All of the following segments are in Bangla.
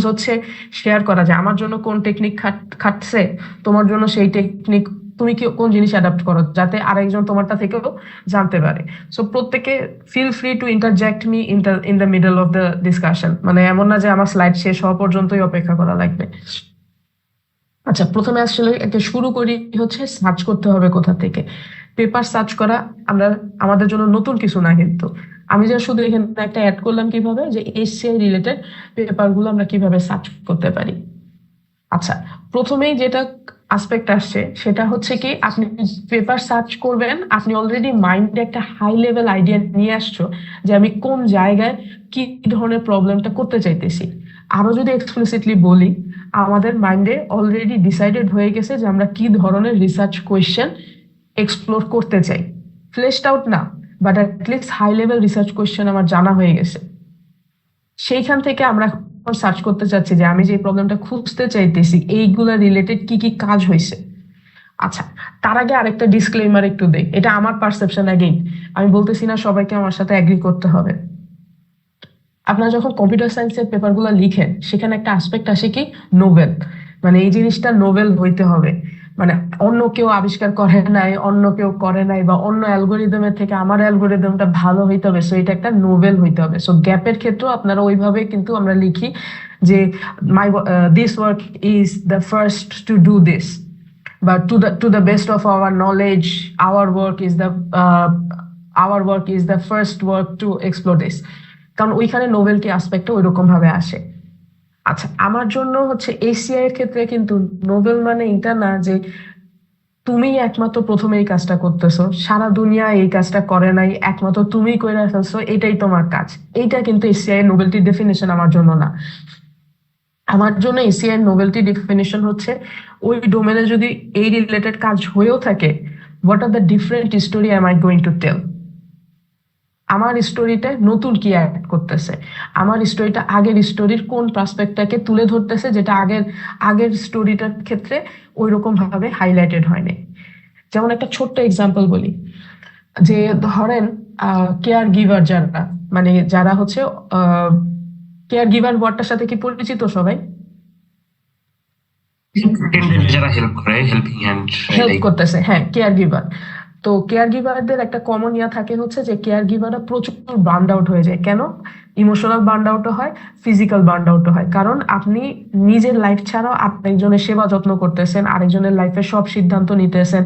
হচ্ছে শেয়ার করা যায়, আমার জন্য কোন টেকনিক খাটছে, তোমার জন্য সেই টেকনিক, তুমি কি কোন জিনিস অ্যাডাপ্ট করো, যাতে আরেকজন তোমারটা থেকেও জানতে পারে। সো প্রত্যেকে feel free to interject me in the middle of the discussion, মানে এমন না যে আমার স্লাইড শেষ হওয়া পর্যন্তই অপেক্ষা করা লাগবে। আচ্ছা, প্রথমে আসলে একটা শুরু করি হচ্ছে সার্চ করতে হবে কোথা থেকে। পেপার সার্চ করা আমরা আমাদের জন্য নতুন কিছু না, কিন্তু আমি যে শুধু এখানে একটা অ্যাড করলাম কিভাবে, যে এসসিআই রিলেটেড পেপার গুলো আমরা কিভাবে সার্চ করতে পারি। আচ্ছা, প্রথমেই যেটা আসপেক্ট আসছে সেটা হচ্ছে কি, আপনি পেপার সার্চ করবেন, আপনি অলরেডি মাইন্ডে একটা হাই লেভেল আইডিয়া নিয়ে আসছো যে আমি কোন জায়গায় কি ধরনের প্রবলেমটা করতে চাইতেছি। আরো যদি এক্সপ্লিসিটলি বলি, আমাদের মাইন্ডে অলরেডি ডিসাইডেড হয়ে গেছে যে আমরা কি ধরনের রিসার্চ কোয়েশ্চেন এক্সপ্লোর করতে চাই। ফ্লেশড আউট না, but at least high level research question আমার জানা হয়ে গেছে। সেইখান থেকে আমরা সার্চ করতে চাচ্ছি যে আমি যে প্রবলেমটা খুঁজতে চাইতেছি এইগুলা রিলেটেড কি কি কাজ হয়েছে। আচ্ছা, তার আগে আরেকটা ডিসক্লেমার একটু দেই, এটা আমার পারসেপশন। অ্যাগেইন, আমি বলতেছি না সবাইকে আমার সাথে এগ্রি করতে হবে। আপনারা যখন কম্পিউটার সায়েন্সের পেপারগুলো লিখেন, সেখানে একটা আসপেক্ট আসে কি, নোবেল, মানে এই জিনিসটা নোবেল হইতে হবে, মানে অন্য কেউ আবিষ্কার করে নাই, অন্য কেউ করে নাই, বা অন্য অ্যালগোরিদমের থেকে আমার অ্যালগোরিদমটা ভালো হইতে হবে, সো এটা একটা নোবেল হইতে হবে। সো গ্যাপের ক্ষেত্রেও আপনারা ওইভাবে কিন্তু আমরা লিখি যে my this work is the first to do this, বা to the best of our knowledge our work is the first work to explore this, কারণ ওইখানে নোবেলটি আসপেক্টটা ওই রকম ভাবে আসে। আচ্ছা, আমার জন্য হচ্ছে এসিআই এর ক্ষেত্রে কিন্তু নোবেল মানে এটা না যে তুমি একমাত্র প্রথমে এই কাজটা করতেছো, সারা দুনিয়া এই কাজটা করে নাই, একমাত্র তুমি করে ফেলছো, এটাই তোমার কাজ। এইটা কিন্তু এসিআই এর নোবেলটি ডেফিনেশন আমার জন্য না। আমার জন্য এসিআই এর নোবেলটি ডেফিনেশন হচ্ছে ওই ডোমেনে যদি এই রিলেটেড কাজ হয়েও থাকে, what are the different story am I going to tell. আমার স্টোরিটা নতুন কি অ্যাড করতেছে, আমার স্টোরিটা আগের স্টোরির কোন পার্সপেক্টটাকে তুলে ধরতেছে, যেটা আগের আগের স্টোরিটার ক্ষেত্রে ওই রকম ভাবে হাইলাইটেড হয়নি। যেমন একটা ছোট্ট এক্সাম্পল বলি, যে ধরেন কেয়ার গিভার যারা, মানে যারা হচ্ছে কেয়ার গিভার ওয়ার্ডটার সাথে কি পরিচিত সবাই? যারা হেল্প করে, হেল্পিং হ্যান্ড, হেল্প করতেছে, হ্যাঁ, কেয়ার গিভার। তো কেয়ার গিভারদের একটা কমন ইয়া থাকে হচ্ছে যে কেয়ার গিভাররা প্রচুর বার্ন আউট হয়ে যায়। কেন? ইমোশনাল বার্ন আউটও হয়, ফিজিক্যাল বার্ন আউটও হয়, কারণ আপনি নিজের লাইফ ছাড়াও আরেকজনের সেবা যত্ন করতেছেন, আরেকজনের লাইফের সব সিদ্ধান্ত নিতেছেন,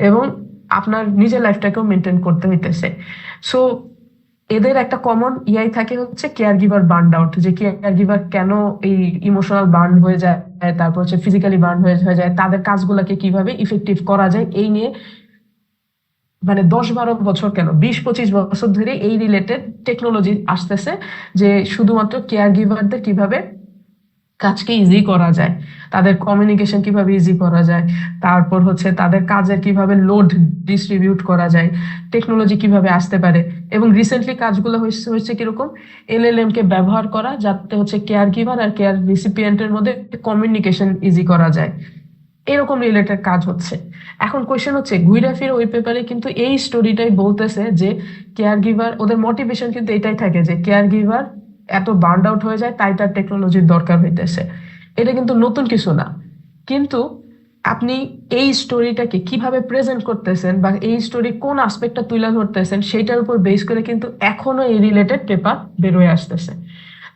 এবং আপনার নিজের লাইফটাকেও মেনটেন করতে হইতেছে। সো এদের একটা কমন ইয়াই থাকে হচ্ছে কেয়ার গিভার বার্ন আউট, যে কেয়ার গিভার কেন এই ইমোশনাল বার্ন হয়ে যায়, তারপর হচ্ছে ফিজিক্যালি বার্ন হয়ে যায়, তাদের কাজগুলোকে কিভাবে ইফেক্টিভ করা যায় এই নিয়ে, মানে 10-12 বছর কেন 20-25 বছর ধরে এই রিলেটেড টেকনোলজি আসতেছে, যে শুধুমাত্র কেয়ার গিভারদের কিভাবে কাজকে ইজি করা যায়, তাদের কমিউনিকেশন কিভাবে ইজি করা যায়, তারপর হচ্ছে তাদের কাজের কিভাবে লোড ডিস্ট্রিবিউট করা যায়, টেকনোলজি কিভাবে আসতে পারে। এবং রিসেন্টলি কাজগুলো হচ্ছে হচ্ছে কিরকম, এলএলএম কে ব্যবহার করা যাতে হচ্ছে কেয়ার গিভার আর কেয়ার রিসিপিয়েন্টের মধ্যে কমিউনিকেশন ইজি করা যায়, এরকম রিলেটেড কাজ হচ্ছে। এখন কোয়েশ্চেন হচ্ছে, ঘুরে ফিরে ওই পেপারে কিন্তু এই স্টোরিটাই বলতেছে যে কেয়ার গিভার, ওদের মোটিভেশন কিন্তু এটাই থাকে যে কেয়ার গিভার এত বার্ন আউট হয়ে যায়, তাই তার টেকনোলজির দরকার হইতেছে। এটা কিন্তু নতুন কিছু না, কিন্তু আপনি এই স্টোরিটাকে কিভাবে প্রেজেন্ট করতেছেন বা এই স্টোরি কোন আসপেক্টটা তুলে ধরতেছেন, সেইটার উপর বেস করে কিন্তু এখনো এই রিলেটেড পেপার বেরোয় আসতেছে।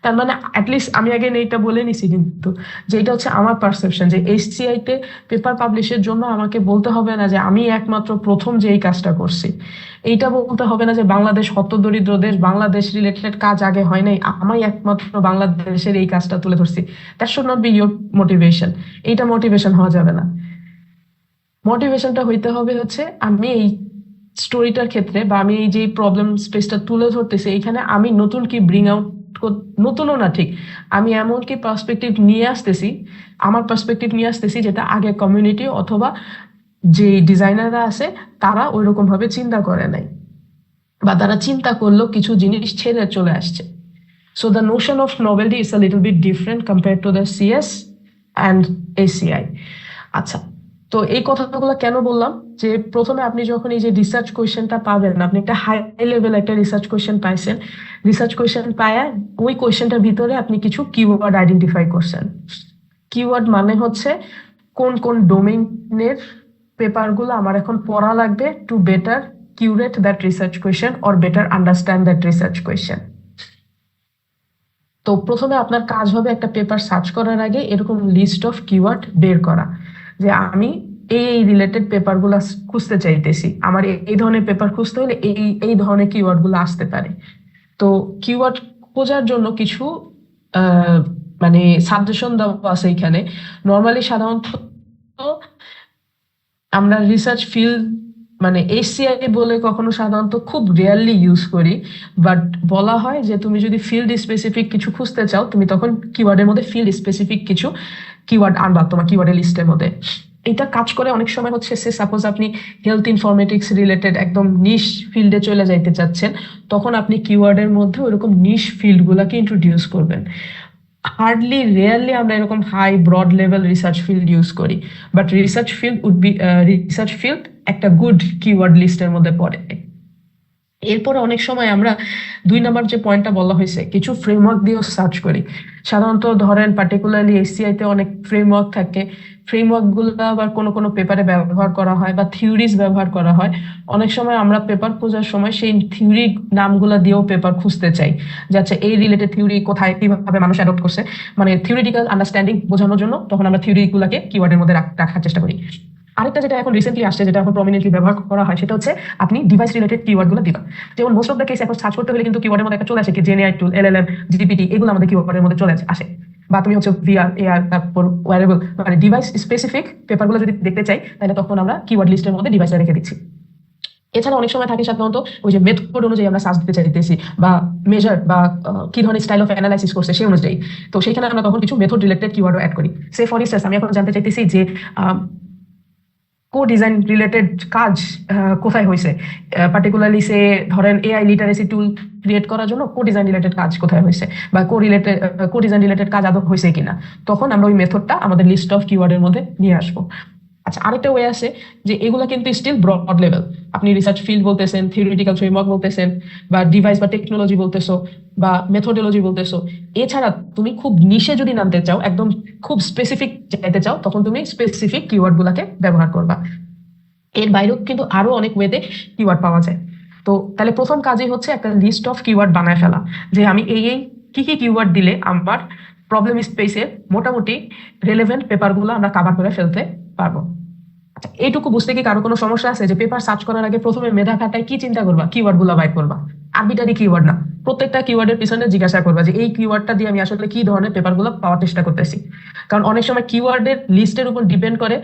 তার মানে অ্যাটলিস্ট আমি আগে এইটা বলে নিছি, কিন্তু যেটা হচ্ছে আমার পারসেপশন, যে এইচসিআই তে পেপার পাবলিশের জন্য আমাকে বলতে হবে না যে আমি একমাত্র প্রথম যে এই কাজটা করছি, এইটা বলতে হবে না যে বাংলাদেশ হতদরিদ্র দেশ, বাংলাদেশ রিলেটেড কাজ আগে হয় নাই, আমি একমাত্র বাংলাদেশের এই কাজটা তুলে ধরছি। That should not be your motivation. এইটা মোটিভেশন হওয়া যাবে না। মোটিভেশনটা হইতে হবে হচ্ছে আমি এই স্টোরিটার ক্ষেত্রে, বা আমি এই যে প্রবলেম স্পেসটা তুলে ধরতেছি, এখানে আমি নতুন কি ব্রিং আউট, নতুনও না ঠিক, আমি এমন কি পার্সপেক্টিভ নিয়ে আসতেছি, আমার পার্সপেক্টিভ নিয়ে আসতেছি যেটা আগে কমিউনিটি অথবা যে ডিজাইনাররা আছে তারা ওইরকম ভাবে চিন্তা করে নাই, বা তারা চিন্তা করলেও কিছু জিনিস ছেড়ে চলে আসছে। So the notion of novelty is a little bit different compare to the CS and ACI. আচ্ছা, তো এই কথাগুলো কেন বললাম, যে প্রথমে আপনি যখন এই যে রিসার্চ কোয়েশ্চেনটা পাবেন, আপনি একটা হাই লেভেল একটা রিসার্চ কোয়েশ্চেন পাইছেন, রিসার্চ কোয়েশ্চেন পায় ওই কোয়েশ্চেনটার ভিতরে আপনি কিছু কিওয়ার্ড আইডেন্টিফাই করছেন। কিওয়ার্ড মানে হচ্ছে কোন কোন ডোমেইনের পেপারগুলো আমার এখন পড়া লাগবে to better curate that research question or better understand that research question. তো প্রথমে আপনার কাজ হবে একটা পেপার সার্চ করার আগে এরকম লিস্ট অফ কিওয়ার্ড বের করা, যে আমি এই রিলেটেড পেপারগুলো খুঁজতে চাইতেছি, আমার এই ধরনের পেপার খুঁজতে হলে এই এই ধরনের কিওয়ার্ড গুলো আসতে পারে। তো কিওয়ার্ড খোঁজার জন্য কিছু আহ, মানে সাজেশন দেওয়া আছে এখানে। নর্মালি সাধারণত আমরা রিসার্চ ফিল্ড মানে এসসিআই বলে কখনো সাধারণত খুব রেয়ারলি ইউজ করি, বাট বলা হয় যে তুমি যদি ফিল্ড স্পেসিফিক কিছু খুঁজতে চাও, তুমি তখন কিওয়ার্ডের মধ্যে ফিল্ড স্পেসিফিক কিছু কিওয়ার্ড আনবা তোমার কিওয়ার্ডের লিস্টের মধ্যে। এটা কাজ করে অনেক সময় হচ্ছে, সে সাপোজ আপনি হেলথ ইনফরমেটিক্স রিলেটেড একদম নিশ ফিল্ডে চলে যাইতে চাচ্ছেন, তখন আপনি কিওয়ার্ডের মধ্যে ওইরকম নিশ ফিল্ড গুলাকে ইন্ট্রোডিউস করবেন। হার্ডলি রেয়ারলি আমরা এরকম high broad level research field use করি, বাট রিসার্চ ফিল্ড একটা গুড কিওয়ার্ড লিস্টের মধ্যে পড়ে। এরপরে অনেক সময় আমরা 2 নম্বর যে পয়েন্টটা বলা হয়েছে, কিছু ফ্রেমওয়ার্ক দিয়েও সার্চ করি। সাধারণত ধরেন পার্টিকুলারলি এসসিআই তে অনেক ফ্রেমওয়ার্ক থাকে, ফ্রেমওয়ার্ক গুলো আবার কোনো কোনো পেপারে ব্যবহার করা হয় বা থিওরিজ ব্যবহার করা হয়। অনেক সময় আমরা পেপার খোঁজার সময় সেই থিওরি নামগুলো দিয়েও পেপার খুঁজতে চাই, যে আচ্ছা এই রিলেটেড থিওরি কোথায় কিভাবে মানুষ অ্যাডপ্ট করছে, মানে থিওরিটিক্যাল আন্ডারস্ট্যান্ডিং বোঝানোর জন্য তখন আমরা থিওরি গুলাকে কিওয়ার্ডের মধ্যে রাখার চেষ্টা করি। আরেকটা যেটা এখন রিসেন্টলি আসছে, যেটা এখন প্রমিনেন্টলি ব্যবহার করা হয়, সেটা হচ্ছে আপনি ডিভাইস রিলেটেড কিওয়ার্ড গুলো দিবেন। যেমন মোস্ট অফ দ্য কেস এখন সার্চ করতে হলে কিন্তু কিওয়ার্ডের মধ্যে একটা চলে আসে কি জেনএআই টুল, এলএলএম, জিপিটি, এগুলো আমাদের কিওয়ার্ডের মধ্যে চলে আসে। বা তুমি হচ্ছে ভিআর, এআর, তারপর ওয়্যারেবল, মানে ডিভাইস স্পেসিফিক পেপারগুলো যদি দেখতে চাই, তাহলে তখন আমরা কিওয়ার্ড লিস্টের মধ্যে ডিভাইসে রেখে দিচ্ছি। এছাড়া অনেক সময় থাকে সাধারণত ওই যে মেথড অনুযায়ী আমরা সার্চ দিতে চাইতেছি, বা মেজার বা কি ধরনের স্টাইল অফ অ্যানালাইসিস করছে সেই অনুযায়ী, তো সেখানে আমরা তখন কিছু মেথড রিলেটেড কিওয়ার্ডও অ্যাড করি। সে ফর ইনস্টেন্স আমি এখন জানতে চাইতেছি যে কো ডিজাইন রিলেটেড কাজ কোথায় হয়েছে, পার্টিকুলারলি সে ধরেন এআই লিটারেসি টুল ক্রিয়েট করার জন্য কো ডিজাইন রিলেটেড কাজ কোথায় হয়েছে, বা কো ডিজাইন রিলেটেড কাজ আদৌ হয়েছে কিনা, তখন আমরা ওই মেথডটা আমাদের লিস্ট অফ কিওয়ার্ডের মধ্যে নিয়ে আসবো। আচ্ছা, আরেকটা ওয়ে আছে যে এগুলা কিন্তু স্টিল ব্রড লেভেল, আপনি রিসার্চ ফিল্ড বলতেছেন, থিওরিটিক্যাল ফ্রেমওয়ার্ক বলতেছেন, বা ডিভাইস বা টেকনোলজি বলতেছো, বা মেথোডোলজি বলতেছো। এছাড়া তুমি খুব নিশে যদি নামতে চাও, একদম খুব স্পেসিফিক যেতে চাও, তখন তুমি স্পেসিফিক কিওয়ার্ড গুলাকে ব্যবহার করবা। এর বাইরেও কিন্তু আরো অনেক ওয়েতে কিওয়ার্ড পাওয়া যায়। তো তাহলে প্রথম কাজই হচ্ছে একটা লিস্ট অফ কিওয়ার্ড বানায় ফেলা, যে আমি এই এই কি কি কিওয়ার্ড দিলে আমার প্রবলেম স্পেসে মোটামুটি রেলেভেন্ট পেপারগুলো আমরা কভার করে ফেলতে পারবো। আচ্ছা, এইটুকু বুঝতে কি কারো কোনো সমস্যা আছে, যে পেপার সার্চ করার আগে প্রথমে মেধা খাটায় কি চিন্তা করবা, কিওয়ার্ড গুলো বাইর করবা, আরবিটারি কিওয়ার্ড না, প্রত্যেকটা কিওয়ার্ডের পিছনে জিজ্ঞাসা করবা যে এই কিওয়ার্ডটা দিয়ে আমি আসলে কি ধরনের পেপার গুলো পাওয়ার চেষ্টা করতেছি। কারণ অনেক সময় কিওয়ার্ডের লিস্টের উপর ডিপেন্ড করে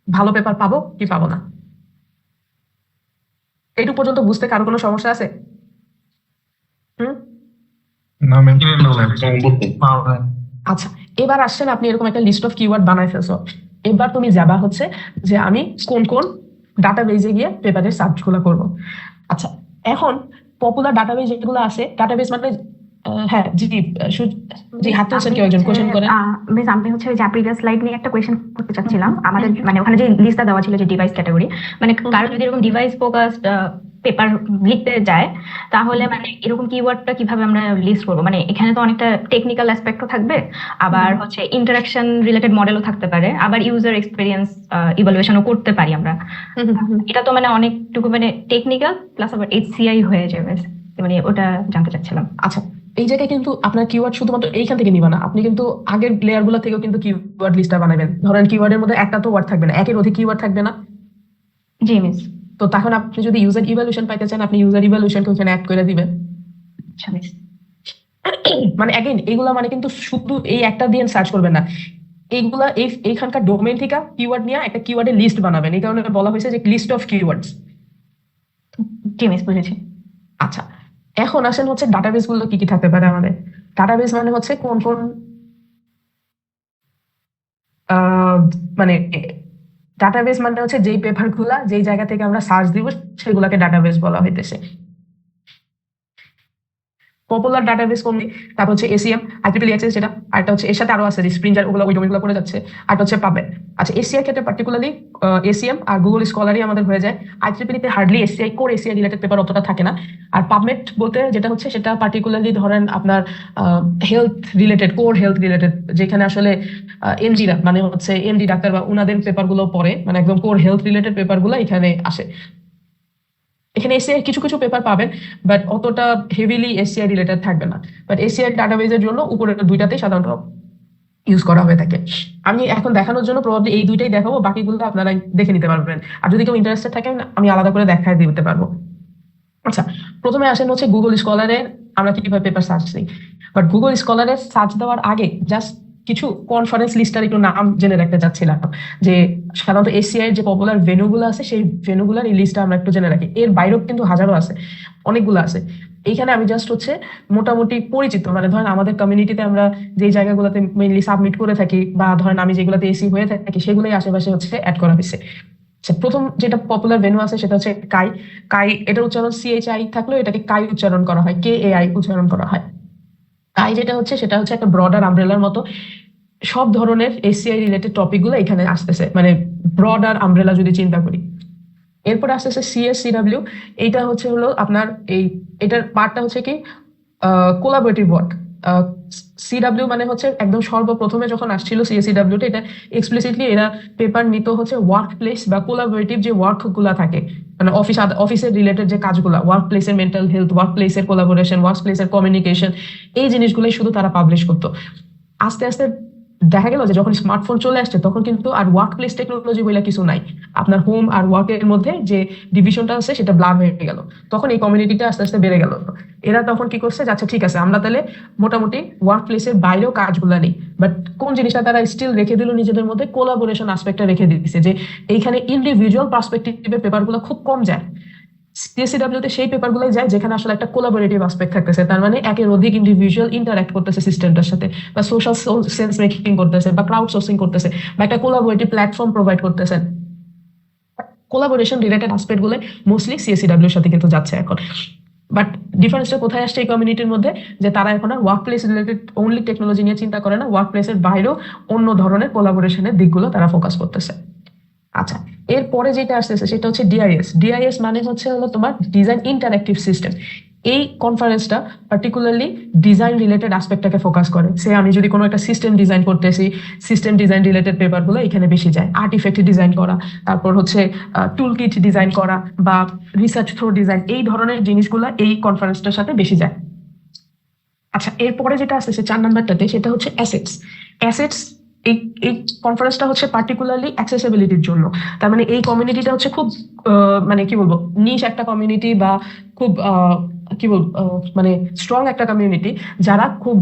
ভালো পেপার পাবো কি পাবো না। এইটুকু পর্যন্ত বুঝতে কারো কোনো সমস্যা আছে? হুম। না ম্যাম। আচ্ছা, এবার আসছেন আপনি এরকম একটা লিস্ট অফ কিওয়ার্ড বানায় ফেলছো, এবার তুমি যাবা হচ্ছে যে আমি কোন কোন ডাটাবেজে গিয়ে পেপারের সার্চ গুলো করবো। আচ্ছা, এখন পপুলার ডাটাবেজ যেগুলো আছে, ডাটাবেজ মানে হ্যাঁ জি, জি হাত তুলছেন কেউ একজন, কোয়েশ্চেন করেন। মিস আমি হচ্ছে ওই যে প্রিভিয়াস স্লাইড নিয়ে একটা কোয়েশ্চেন করতে চাচ্ছিলাম। আমাদের মানে ওখানে যে লিস্টটা দেওয়া ছিল যে ডিভাইস ক্যাটাগরি, মানে কারো যদি এরকম ডিভাইস ফোকাসড পেপার লিখতে যায়, তাহলে মানে এরকম কিওয়ার্ডটা কিভাবে আমরা লিস্ট করবো? মানে এখানে তো অনেকটা টেকনিক্যাল অ্যাসপেক্টও থাকবে, আবার হচ্ছে ইন্টারাকশন রিলেটেড মডেলও থাকতে পারে, আবার ইউজার এক্সপিরিয়েন্স ইভালুয়েশনও করতে পারি আমরা। এটা তো মানে অনেকটুকু মানে টেকনিক্যাল প্লাস আবার এইচসিআই হয়ে যাবে, মানে ওটা জানতে চাচ্ছিলাম। আচ্ছা, এই জায়গায় কিন্তু আপনার কিওয়ার্ড শুধুমাত্র এইখান থেকে নিবা না, আপনি কিন্তু আগের লেয়ার গুলো থেকেও কিন্তু কিওয়ার্ড লিস্টটা বানাবেন। ধরেন কিওয়ার্ডের মধ্যে একটা তো ওয়ার্ড থাকবে না, একের অধিক কিওয়ার্ড থাকবে না। জি মিস। তো তখন আপনি যদি ইউজার ইভ্যালুয়েশন পাইতে চান, আপনি ইউজার ইভ্যালুয়েশনকে ওখানে অ্যাড করে দিবেন। আচ্ছা মিস। মানে অ্যাগেইন এগুলা মানে কিন্তু শুধু এই একটা দিয়ে সার্চ করবেন না, এইগুলা এইখানকার ডোমেইন থেকে কিওয়ার্ড নিয়ে একটা কিওয়ার্ডের লিস্ট বানাবেন। এই কারণে বলা হয়েছে যে লিস্ট অফ কিওয়ার্ডস। জি মিস, বুঝেছি। আচ্ছা, এখন আসেন হচ্ছে ডাটাবেস গুলো কি কি থাকতে পারে আমাদের। ডাটাবেস মানে হচ্ছে কোন কোন মানে ডাটাবেস মানে হচ্ছে যেই পেপার গুলা যেই জায়গা থেকে আমরা সার্চ দিব সেগুলাকে ডাটাবেস বলা হইতেছে। পপুলার ডাটাবেস কোনটি, তারপর হচ্ছে এসিএম, আইট্রিপল এক্সেস যেটা, আরেকটা হচ্ছে এর সাথে আরো আছে স্প্রিঞ্জার, ওগুলো ওই ডোমেনগুলো করে যাচ্ছে, আরেকটা হচ্ছে পাবমেড। আচ্ছা, এসিআই ক্ষেত্রে পার্টিকুলারলি এসিএম আর গুগল স্কলারই আমাদের হয়ে যায়। আইট্রিপল তে hardly ACI core ACI related paper অতটা থাকে না। আর পাবমেড বলতে যেটা হচ্ছে সেটা পার্টিকুলারলি ধরেন আপনার health related, core health related, যেখানে আসলে এমডিরা মানে হচ্ছে এমডি ডাক্তার বা উনাদের পেপারগুলো পড়ে, মানে একদম কোর হেলথ রিলেটেড পেপারগুলো এখানে আসে। এখানে এসিআই কিছু কিছু পেপার পাবেন, বাট অতটা হেভিলি এসিআই রিলেটেড থাকবে না। বাট এসিআই ডাটাবেজের জন্য উপরের দুইটাতেই সাধারণত ইউজ করা হয়ে থাকে। আমি এখন দেখানোর জন্য প্রবাবলি এই দুইটাই দেখাবো, বাকিগুলো আপনারা দেখে নিতে পারবেন। আর যদি কেউ ইন্টারেস্টেড থাকেন আমি আলাদা করে দেখায় দিতে পারবো। আচ্ছা, প্রথমে আসেন হচ্ছে গুগল স্কলারে আমরা কিভাবে পেপার সার্চ দিই। বাট গুগল স্কলারে সার্চ দেওয়ার আগে জাস্ট কিছু কনফারেন্স লিস্টার একটু নাম জেনে রাখতে চাচ্ছিলাম, যে সাধারণত এসিআই এর যে পপুলার ভেন্যুগুলো আছে সেই ভেন্যুগুলোর এই লিস্টটা আমরা একটু জেনে রাখি। এর বাইরেও কিন্তু হাজারো আছে, অনেকগুলো আছে। এইখানে আমি জাস্ট হচ্ছে মোটামুটি পরিচিত, মানে ধরেন আমাদের কমিউনিটিতে আমরা যে জায়গাগুলোতে মেইনলি সাবমিট করে থাকি বা ধরেন আমি যেগুলোতে এসি হয়ে থাকি সেগুলোই আশেপাশে হচ্ছে অ্যাড করা হয়েছে। আচ্ছা, প্রথম যেটা পপুলার ভেন্যু আছে সেটা হচ্ছে কাই। কাই এটার উচ্চারণ সিএইচআই থাকলেও এটাকে কাই উচ্চারণ করা হয়, KAI উচ্চারণ করা হয়। কাই যেটা হচ্ছে সেটা হচ্ছে একটা ব্রডার আমব্রেলার মতো, সব ধরনের এসিআই রিলেটেড টপিক গুলো এখানে আসতেছে, মানে ব্রডার আমব্রেলা যদি চিন্তা করি। এরপর আসতেছে CSCW। এইটা হচ্ছে হলো আপনার এটার পার্টটা হচ্ছে কি কোলাবোরেটিভ ওয়ার্ক। সিডাব্লিউ মানে হচ্ছে একদম সর্বপ্রথমে যখন আসছিল CSCW টা, এটা এক্সপ্লিসিটলি এরা পেপার নিত হচ্ছে ওয়ার্ক প্লেস বা কোলাবোরেটিভ যে ওয়ার্ক গুলা থাকে, মানে অফিসের রিলেটেড যে কাজগুলা, ওয়ার্ক প্লেসের মেন্টাল হেলথ, ওয়ার্ক প্লেসের কোলাবোরেশন, ওয়ার্ক প্লেসের কমিউনিকেশন, এই জিনিসগুলোই শুধু তারা পাবলিশ করতো। আস্তে আস্তে দেখা গেল যে যখন স্মার্টফোন চলে আসছে তখন কিন্তু আর ওয়ার্ক প্লেস টেকনোলজি বলে কিছু নাই, আপনার হোম আর ওয়ার্কের মধ্যে যে ডিভিশনটা আছে সেটা ব্লার হয়ে গেল। তখন এই কমিউনিটিটা আস্তে আস্তে বেড়ে গেল। এরা তখন কি করছে, আচ্ছা ঠিক আছে আমরা তাহলে মোটামুটি ওয়ার্ক প্লেসের বাইরেও কাজগুলো নেই, বাট কোন জিনিসটা তারা স্টিল রেখে দিল নিজেদের মধ্যে, কোলাবোরেশন আসপেক্টটা রেখে দিচ্ছে, যে এইখানে ইন্ডিভিজুয়াল পার্সপেক্টিভের পেপারগুলো খুব কম যায়। CSCW তে সেই পেপারগুলোই যায় যেখানে আসলে একটা কোলাবোরেটিভ আসপেক্ট থাকতেছে, তার মানে একের অধিক ইন্ডিভিজুয়াল ইন্টারঅ্যাক্ট করতেছে সিস্টেমটার সাথে, বা সোশ্যাল সেন্স মেকিং করতেছে, বা ক্রাউড সোর্সিং করতেছে, বা একটা কোলাবোরেটিভ প্ল্যাটফর্ম প্রোভাইড করতেছে। কোলাবোরেশন রিলেটেড আসপেক্ট গুলো মোস্টলি CSCW এর সাথে কিন্তু যাচ্ছে এখন। বাট ডিফারেন্সটা কোথায় আসছে এই কমিউনিটির মধ্যে, যে তারা এখন আর workplace related only technology নিয়ে চিন্তা করে না, ওয়ার্ক প্লেসের বাইরেও অন্য ধরনের কোলাবোরেশনের দিকগুলো তারা ফোকাস করতেছে। আচ্ছা, এরপরে যেটা আসতেছে সেটা হচ্ছে ডিআইএস। ডিআইএস মানে হচ্ছে হলো তোমার ডিজাইন ইন্টারঅ্যাক্টিভ সিস্টেম। এই কনফারেন্সটা পার্টিকুলারলি ডিজাইন রিলেটেড আসপেক্টটাকে ফোকাস করে। সে আমি যদি কোনো একটা সিস্টেম ডিজাইন করতেছি, সিস্টেম ডিজাইন রিলেটেড পেপারগুলো এখানে বেশি যায়। আর্টিফ্যাক্ট ডিজাইন করা, তারপর হচ্ছে টুল কিট ডিজাইন করা বা রিসার্চ থ্রো ডিজাইন, এই ধরনের জিনিসগুলো এই কনফারেন্সটার সাথে বেশি যায়। আচ্ছা, এরপরে যেটা আসতেছে 4 নাম্বারটাতে সেটা হচ্ছে অ্যাসেটস। অ্যাসেটস এই এই কনফারেন্সটা হচ্ছে পার্টিকুলারলি অ্যাক্সেসিবিলিটির জন্য। তার মানে এই কমিউনিটিটা হচ্ছে খুব মানে কি বলবো, নিশ একটা কমিউনিটি, বা খুব কি বলবো মানে স্ট্রং একটা কমিউনিটি, যারা খুব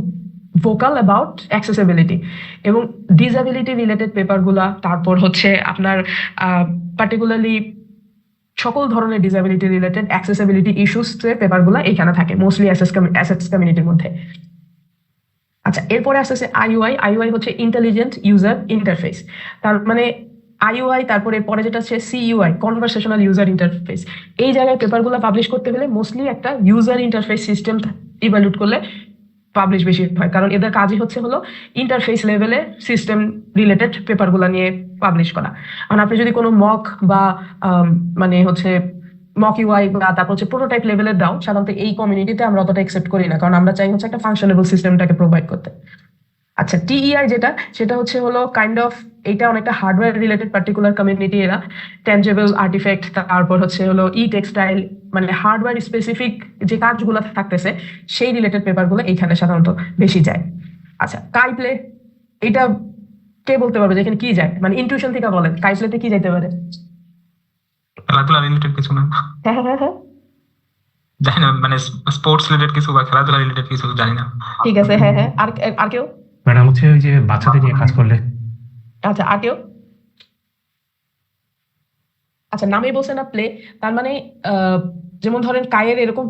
ভোকাল অ্যাবাউট অ্যাক্সেসিবিলিটি এবং ডিসএবিলিটি রিলেটেড পেপারগুলা, তারপর হচ্ছে আপনার পার্টিকুলারলি সকল ধরনের ডিসএবিলিটি রিলেটেড অ্যাক্সেসিবিলিটি ইস্যুস এর পেপারগুলো এখানে থাকে মোস্টলি অ্যাসেটস কমিউনিটির মধ্যে। আচ্ছা, এরপরে আসতেছে আইইউআই। আইইউআই হচ্ছে ইন্টেলিজেন্ট ইউজার ইন্টারফেস। তার মানে আইইউআই, তারপরে পরে যেটা হচ্ছে সিইউআই, কনভারসেশনাল ইউজার ইন্টারফেস। এই জায়গায় পেপারগুলো পাবলিশ করতে গেলে মোস্টলি একটা ইউজার ইন্টারফেস সিস্টেম ইভ্যালুয়েট করলে পাবলিশ বেশি হয়, কারণ এদের কাজই হচ্ছে হলো ইন্টারফেস লেভেলে সিস্টেম রিলেটেড পেপারগুলো নিয়ে পাবলিশ করা। কারণ আপনি যদি কোনো মক বা মানে হচ্ছে মক ইউআই বা তারপর হচ্ছে প্রোটোটাইপ লেভেলের দাও, সাধারণত এই কমিউনিটিতে আমরা অতটা একসেপ্ট করি না, কারণ আমরা চাই হচ্ছে একটা ফাংশনেবল সিস্টেমটাকে প্রোভাইড করতে। আচ্ছা, টিইআই যেটা, সেটা হচ্ছে হলো কাইন্ড অফ, এটা অনেকটা হার্ডওয়্যার রিলেটেড পার্টিকুলার কমিউনিটি। এরা ট্যাঞ্জেবল আর্টিফ্যাক্ট, তারপর হচ্ছে হলো টেক্সটাইল, মানে হার্ডওয়্যার স্পেসিফিক যে কাজগুলো থাকতেছে সেই রিলেটেড পেপারগুলো এইখানে সাধারণত বেশি যায়। আচ্ছা, কাইপ্লে, এটা কে বলতে পারবে যে এখানে কি যায়, মানে ইনটিউশন থেকে বলেন কাইপ্লেতে কি যাইতে পারে? খেলাধুলা রিলেটেড কিছু না, হ্যাঁ হ্যাঁ হ্যাঁ, জানি না, মানে স্পোর্টস রিলেটেড কিছু বা খেলাধুলা রিলেটেড কিছু জানি না। ঠিক আছে, হ্যাঁ হ্যাঁ। আর আর কেউ? ম্যাডাম হচ্ছে ওই যে বাচ্চাদের নিয়ে কাজ করলে। আচ্ছা, আর কেউ? আচ্ছা, নামেই বলছে না প্লে, তার মানে যেমন ধরেন কাইয়ের এরকম